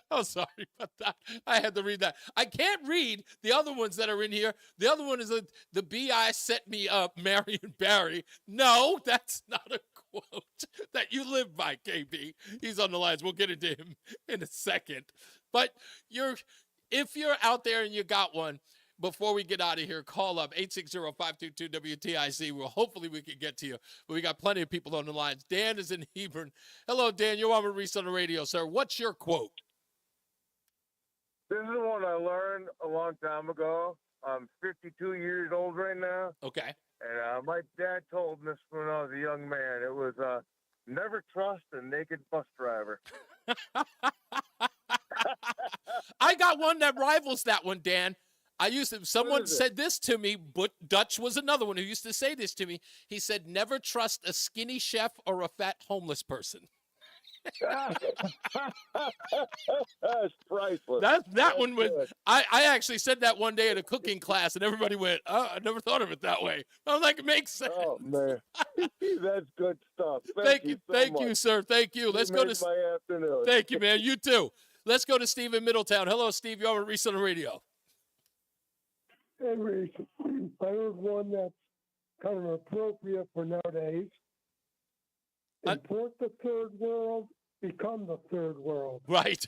Oh, sorry about that. I had to read that. I can't read the other ones that are in here. The other one is the BI set me up, Marion Barry. No, that's not a quote that you live by, KB. He's on the lines. We'll get into him in a second. But if you're out there and you got one, before we get out of here, call up 860-522-WTIC. Well, hopefully we can get to you. But we got plenty of people on the lines. Dan is in Hebron. Hello, Dan. You're on with Reese on the Radio, sir. What's your quote? This is one I learned a long time ago. I'm 52 years old right now. Okay. And my dad told me this when I was a young man. It was, never trust a naked bus driver. I got one that rivals that one, Dan. Someone said this to me, but Dutch was another one who used to say this to me. He said, "Never trust a skinny chef or a fat homeless person." That's priceless. That one was, I actually said that one day at a cooking class, and everybody went, "Oh, I never thought of it that way." I was like, it makes sense. Oh, man. That's good stuff. Thank you, sir. Thank you. Let's go to my afternoon. Thank you, man. You too. Let's go to Steve in Middletown. Hello, Steve. You're on Reese on the Radio. Hey, Reese. I heard one that's kind of appropriate for nowadays. Import the third world, become the third world. Right.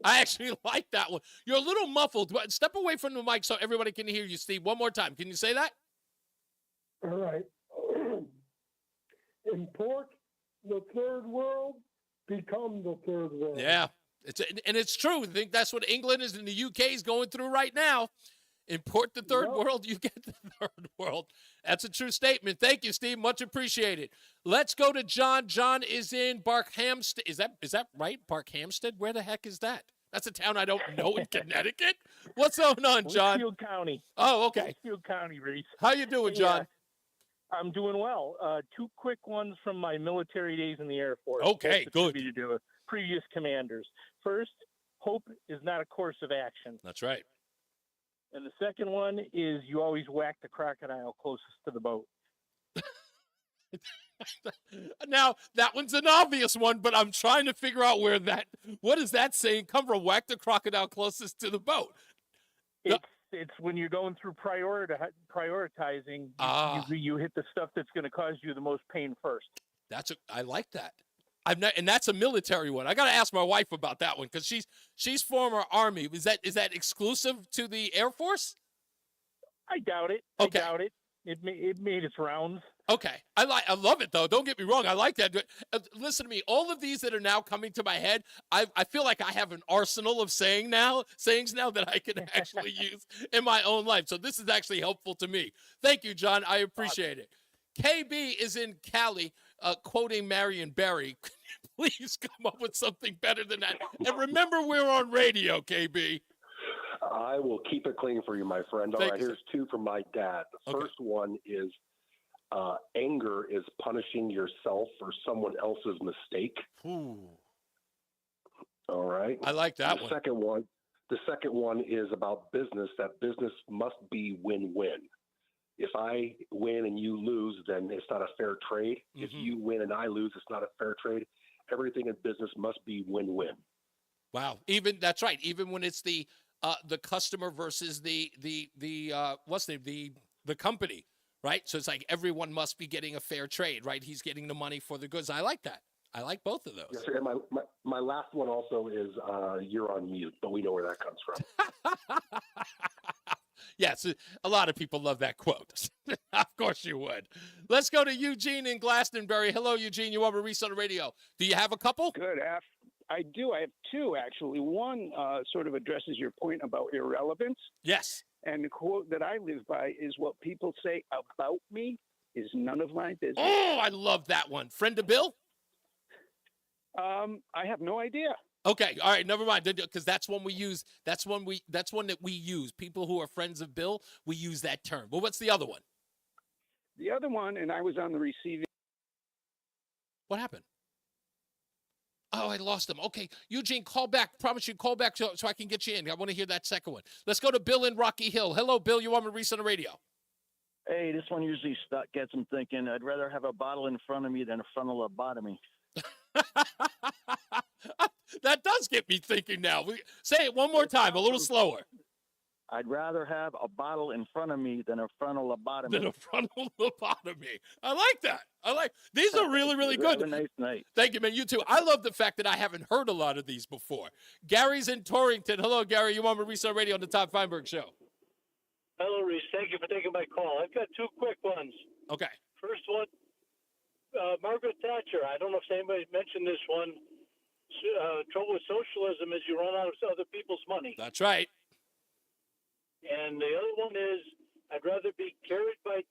I actually like that one. You're a little muffled. Step away from the mic so everybody can hear you, Steve. One more time. Can you say that? All right. Import the third world, become the third world. Yeah. It's true. I think that's what England is and the UK is going through right now. Import the third world, you get the third world. That's a true statement. Thank you, Steve. Much appreciated. Let's go to John. John is in Barkhamsted. Is that right? Barkhamsted? Where the heck is that? That's a town I don't know in Connecticut. What's going on, John? Litchfield County. Oh, okay. Litchfield County, Reese. How you doing, John? I'm doing well. Two quick ones from my military days in the Air Force. Okay, good. To with previous commanders. First, hope is not a course of action. That's right. And the second one is you always whack the crocodile closest to the boat. Now, that one's an obvious one, but I'm trying to figure out what is that saying come from? Whack the crocodile closest to the boat. It's when you're going through prioritizing, you hit the stuff that's going to cause you the most pain first. I like that. And that's a military one. I got to ask my wife about that one because she's former Army. Is that exclusive to the Air Force? I doubt it. Okay. I doubt it. It made its rounds. Okay. I love it, though. Don't get me wrong. I like that. Listen to me. All of these that are now coming to my head, I feel like I have an arsenal of sayings now that I can actually use in my own life. So this is actually helpful to me. Thank you, John. I appreciate it. KB is in Cali, quoting Marion Barry. Please come up with something better than that. And remember, we're on radio, KB. I will keep it clean for you, my friend. All right, here's two from my dad. The first one is anger is punishing yourself for someone else's mistake. Ooh. All right. I like that one. The second one is about business, that business must be win-win. If I win and you lose, then it's not a fair trade. If you win and I lose, it's not a fair trade. Everything in business must be win-win. Wow. That's right. Even when it's the customer versus the company, right? So it's like everyone must be getting a fair trade, right? He's getting the money for the goods. I like that. I like both of those. Yes, sir. And my last one also is you're on mute, but we know where that comes from. Yes, a lot of people love that quote. Of course you would. Let's go to Eugene in Glastonbury. Hello, Eugene. You want to Reese on the radio? Do you have a couple? Good. I do. I have two, actually. One sort of addresses your point about irrelevance. Yes. And the quote that I live by is, what people say about me is none of my business. Oh, I love that one. Friend of Bill? I have no idea. Okay, all right, never mind. Because that's one we use. That's one that we use. People who are friends of Bill, we use that term. Well, what's the other one? The other one, and I was on the receiving. What happened? Oh, I lost him. Okay, Eugene, call back. Promise you, call back so I can get you in. I want to hear that second one. Let's go to Bill in Rocky Hill. Hello, Bill. You want me to Reese on the radio? Hey, this one usually gets him thinking. I'd rather have a bottle in front of me than a frontal lobotomy. That does get me thinking now. Say it one more time, a little slower. I'd rather have a bottle in front of me than a frontal lobotomy. I like that. These are really, really good. Have a nice night. Thank you, man. You too. I love the fact that I haven't heard a lot of these before. Gary's in Torrington. Hello, Gary. You want me to Reese on Radio on the Tom Feinberg Show? Hello, Reese. Thank you for taking my call. I've got two quick ones. Okay. First one, Margaret Thatcher. I don't know if anybody mentioned this one. Trouble with socialism is you run out of other people's money. That's right. And the other one is, I'd rather be judged by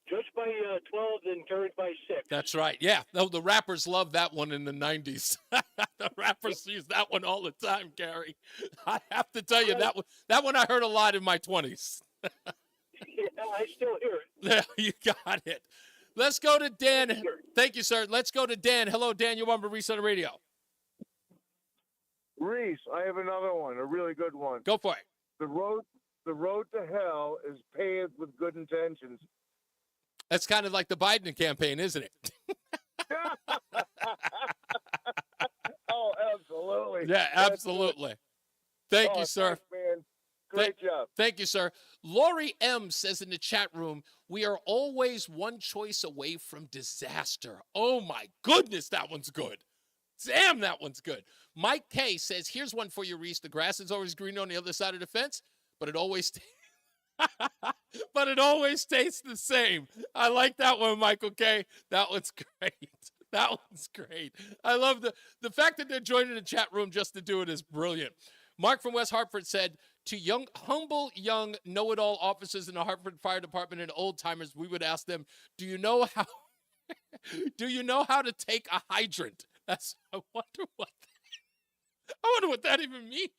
12 than carried by 6. That's right. Yeah. The rappers love that one in the 90s. The rappers use that one all the time, Gary. I have to tell you, that one I heard a lot in my 20s. Yeah, I still hear it. Yeah, you got it. Let's go to Dan. Thank you, sir. Let's go to Dan. Hello, Dan. You want me to Reese on the radio? Reese, I have another one, a really good one. Go for it. The road to hell is paved with good intentions. That's kind of like the Biden campaign, isn't it? Oh, absolutely. Yeah, absolutely. Thank you, sir. Thanks, man. Great job. Thank you, sir. Lori M. says in the chat room, we are always one choice away from disaster. Oh, my goodness, that one's good. Damn, that one's good. Mike K. says, here's one for you, Reese. The grass is always green on the other side of the fence, but it always tastes the same. I like that one, Michael K. That one's great. That one's great. I love the fact that they're joining the chat room just to do it is brilliant. Mark from West Hartford said, to humble young know-it-all officers in the Hartford Fire Department and old-timers, we would ask them, do you know how to take a hydrant? I wonder what that even means.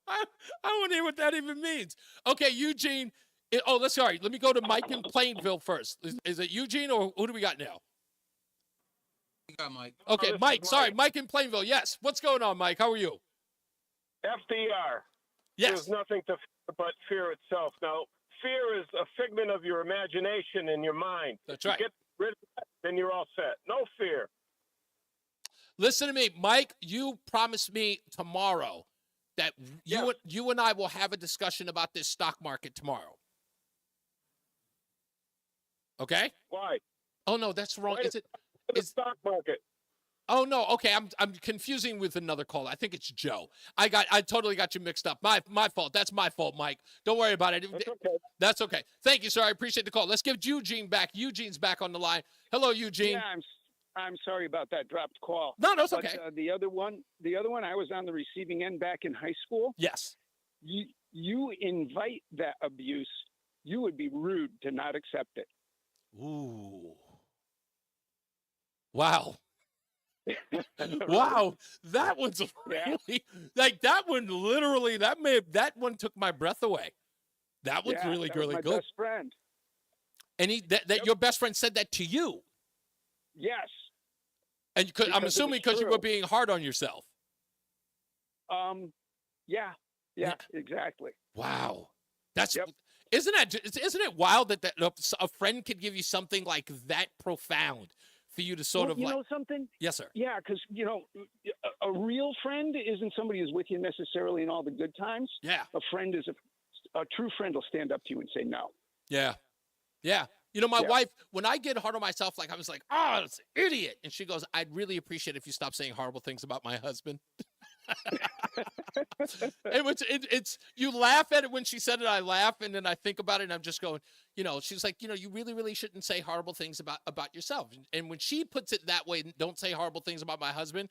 I want to hear what that even means. Okay, Eugene. Let me go to Mike in Plainville first. Is it Eugene or who do we got now? We got Mike. Okay, Mike. Sorry, Mike in Plainville. Yes. What's going on, Mike? How are you? FDR. Yes. There's nothing to fear but fear itself. Now, fear is a figment of your imagination and your mind. That's right. Get rid of that, then you're all set. No fear. Listen to me, Mike. You promised me tomorrow that you and I will have a discussion about this stock market tomorrow. Okay? Why? Oh no, that's wrong. Is it the stock market? Oh no, okay. I'm confusing with another caller. I think it's Joe. I totally got you mixed up. My fault. That's my fault, Mike. Don't worry about it. That's okay. That's okay. Thank you, sir. I appreciate the call. Let's give Eugene back. Eugene's back on the line. Hello, Eugene. Yeah, I'm sorry about that dropped call. No, it's okay. The other one, I was on the receiving end back in high school. Yes. You invite that abuse. You would be rude to not accept it. Ooh. Wow. Wow. That one's really like that one. Literally, that one took my breath away. That one's really my good. Best friend. And your best friend said that to you. Yes. And I'm assuming because you were being hard on yourself. Yeah, exactly. Wow. That's Isn't it wild that a friend could give you something like that profound for you to sort of you know something? Yes, sir. Yeah, because a real friend isn't somebody who's with you necessarily in all the good times. Yeah. A friend is a true friend will stand up to you and say no. Yeah. Yeah. You know, my wife, when I get hard on myself, like I was like, oh, it's an idiot. And she goes, I'd really appreciate it if you stop saying horrible things about my husband. And it's you laugh at it when she said it, I laugh, and then I think about it and I'm just going, she's like, you really, really shouldn't say horrible things about yourself. And when she puts it that way, don't say horrible things about my husband,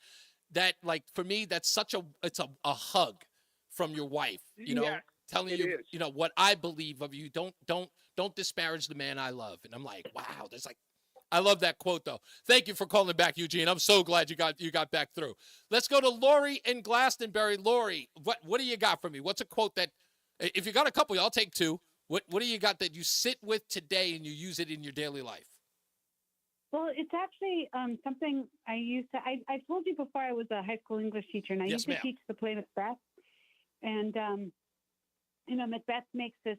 that, like, for me, that's it's a hug from your wife, telling you, what I believe of you. Don't disparage the man I love. And I'm like, wow, I love that quote, though. Thank you for calling back, Eugene. I'm so glad you got back through. Let's go to Lori in Glastonbury. Lori, what do you got for me? What's a quote that, if you got a couple, I'll take two. What do you got that you sit with today and you use it in your daily life? Well, it's actually something I used to. I told you before I was a high school English teacher, and I used to teach the play Macbeth. And Macbeth makes this.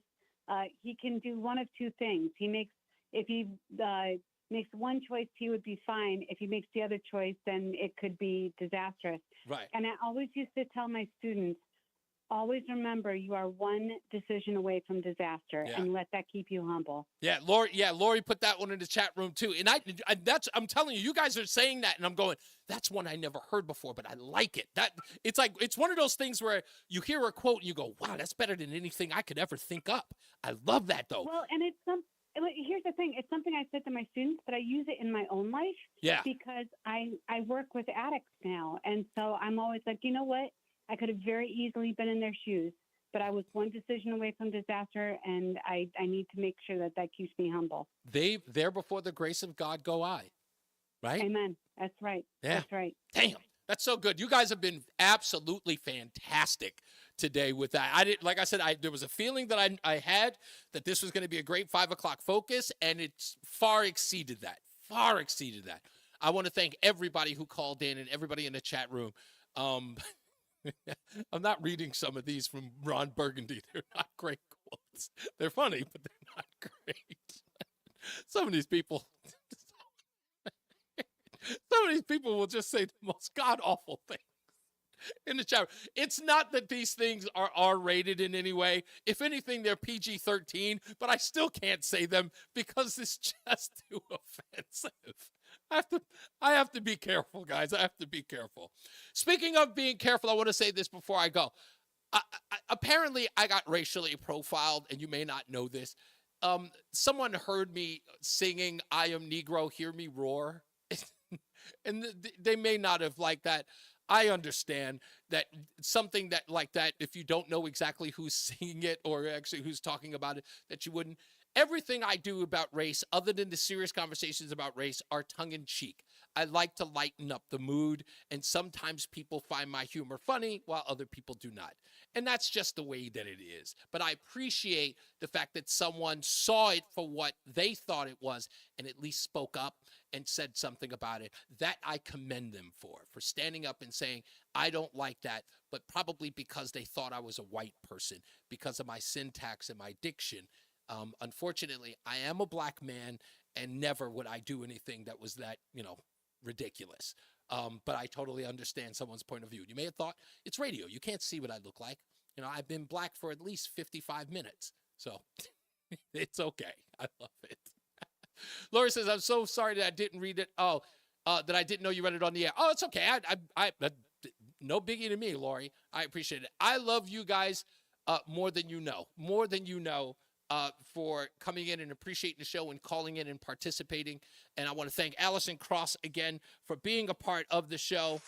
He can do one of two things. If he makes one choice, he would be fine. If he makes the other choice, then it could be disastrous. Right. And I always used to tell my students, always remember you are one decision away from disaster, and let that keep you humble. Yeah, Lori put that one in the chat room too. And I'm telling you, you guys are saying that, and I'm going, that's one I never heard before, but I like it. It's one of those things where you hear a quote and you go, wow, that's better than anything I could ever think up. I love that, though. Well, and here's the thing. It's something I said to my students, but I use it in my own life. Yeah. Because I work with addicts now. And so I'm always like, you know what? I could have very easily been in their shoes, but I was one decision away from disaster, and I need to make sure that keeps me humble. There before the grace of God go I. Right? Amen. That's right. Yeah. That's right. Damn. That's so good. You guys have been absolutely fantastic today with that. Like I said, there was a feeling that I had that this was going to be a great 5 o'clock focus, and it's far exceeded that. I want to thank everybody who called in and everybody in the chat room. I'm not reading some of these from Ron Burgundy. They're not great quotes. They're funny, but they're not great. Some of these people will just say the most god-awful things in the chat. It's not that these things are R-rated in any way. If anything, they're PG-13, but I still can't say them because it's just too offensive. I have to be careful, guys. I have to be careful. Speaking of being careful, I want to say this before I go. Apparently, I got racially profiled, and you may not know this. Someone heard me singing, I Am Negro, Hear Me Roar. And they may not have liked that. I understand that something that like that, if you don't know exactly who's singing it or actually who's talking about it, that you wouldn't. Everything I do about race, other than the serious conversations about race, are tongue-in-cheek. I like to lighten up the mood, and sometimes people find my humor funny while other people do not. And that's just the way that it is. But I appreciate the fact that someone saw it for what they thought it was and at least spoke up and said something about it. That I commend them for standing up and saying, I don't like that, but probably because they thought I was a white person, because of my syntax and my diction. Unfortunately, I am a black man, and never would I do anything that was that, ridiculous. But I totally understand someone's point of view. You may have thought, it's radio. You can't see what I look like. I've been black for at least 55 minutes. So it's okay. I love it. Lori says, I'm so sorry that I didn't read it. That I didn't know you read it on the air. Oh, it's okay. I no biggie to me, Lori. I appreciate it. I love you guys more than you know. For coming in and appreciating the show and calling in and participating. And I want to thank Allison Cross again for being a part of the show.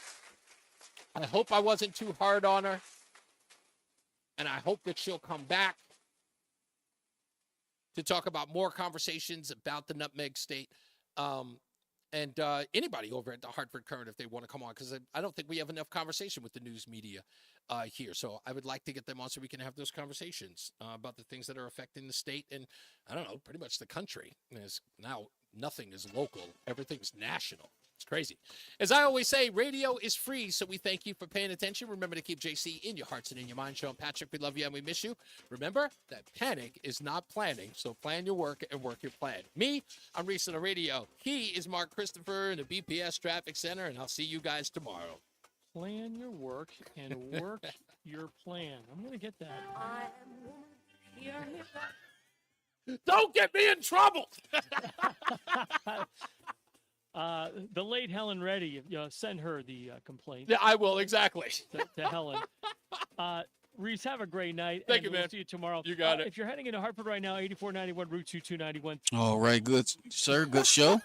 I hope I wasn't too hard on her. And I hope that she'll come back to talk about more conversations about the Nutmeg State. And anybody over at the Hartford Current, if they want to come on, because I don't think we have enough conversation with the news media here. So I would like to get them on so we can have those conversations about the things that are affecting the state and, I don't know, pretty much the country. Now nothing is local. Everything's national. It's crazy. As I always say, radio is free, so we thank you for paying attention. Remember to keep JC in your hearts and in your mind. Sean Patrick, we love you and we miss you. Remember that panic is not planning, so plan your work and work your plan. Me, I'm Reese on the Radio. He is Mark Christopher in the BPS Traffic Center, and I'll see you guys tomorrow. Plan your work and work your plan. I'm going to get that. Don't get me in trouble. The late Helen Reddy, send her the complaint. Yeah, I will, exactly. To Helen. Reese, have a great night. Thank you, we'll man. See you tomorrow. You got it. If you're heading into Hartford right now, 8491 Route 2291. All right, good, sir. Good show.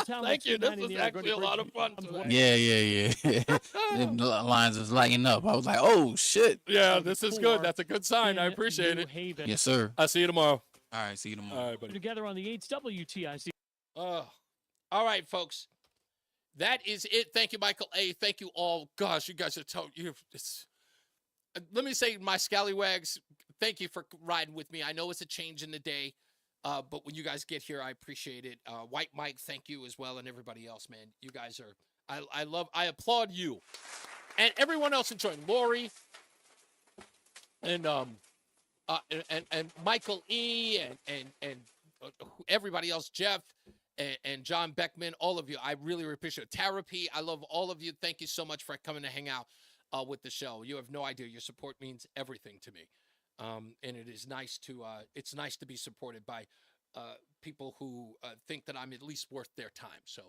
Thank you. This was actually a lot of fun today. Yeah. Them lines was lighting up. I was like, oh, shit. Yeah, this is good. That's a good sign. I appreciate it. Haven. Yes, sir. I'll see you tomorrow. All right, see you tomorrow. All right, buddy. Together on the 8th WTIC. All right, folks. That is it. Thank you, Michael A. Thank you all. Gosh, you guys are let me say, my scallywags, thank you for riding with me. I know it's a change in the day, but when you guys get here, I appreciate it. White Mike, thank you as well, and everybody else, man. You guys are, I applaud you. And everyone else enjoying. Lori and Michael E. and everybody else, Jeff and John Beckman, all of you. I really appreciate it. Tara P., I love all of you. Thank you so much for coming to hang out with the show. You have no idea. Your support means everything to me. And it is nice to be supported by people who think that I'm at least worth their time. So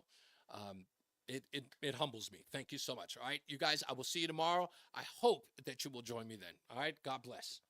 it humbles me. Thank you so much. All right, you guys, I will see you tomorrow. I hope that you will join me then. All right, God bless.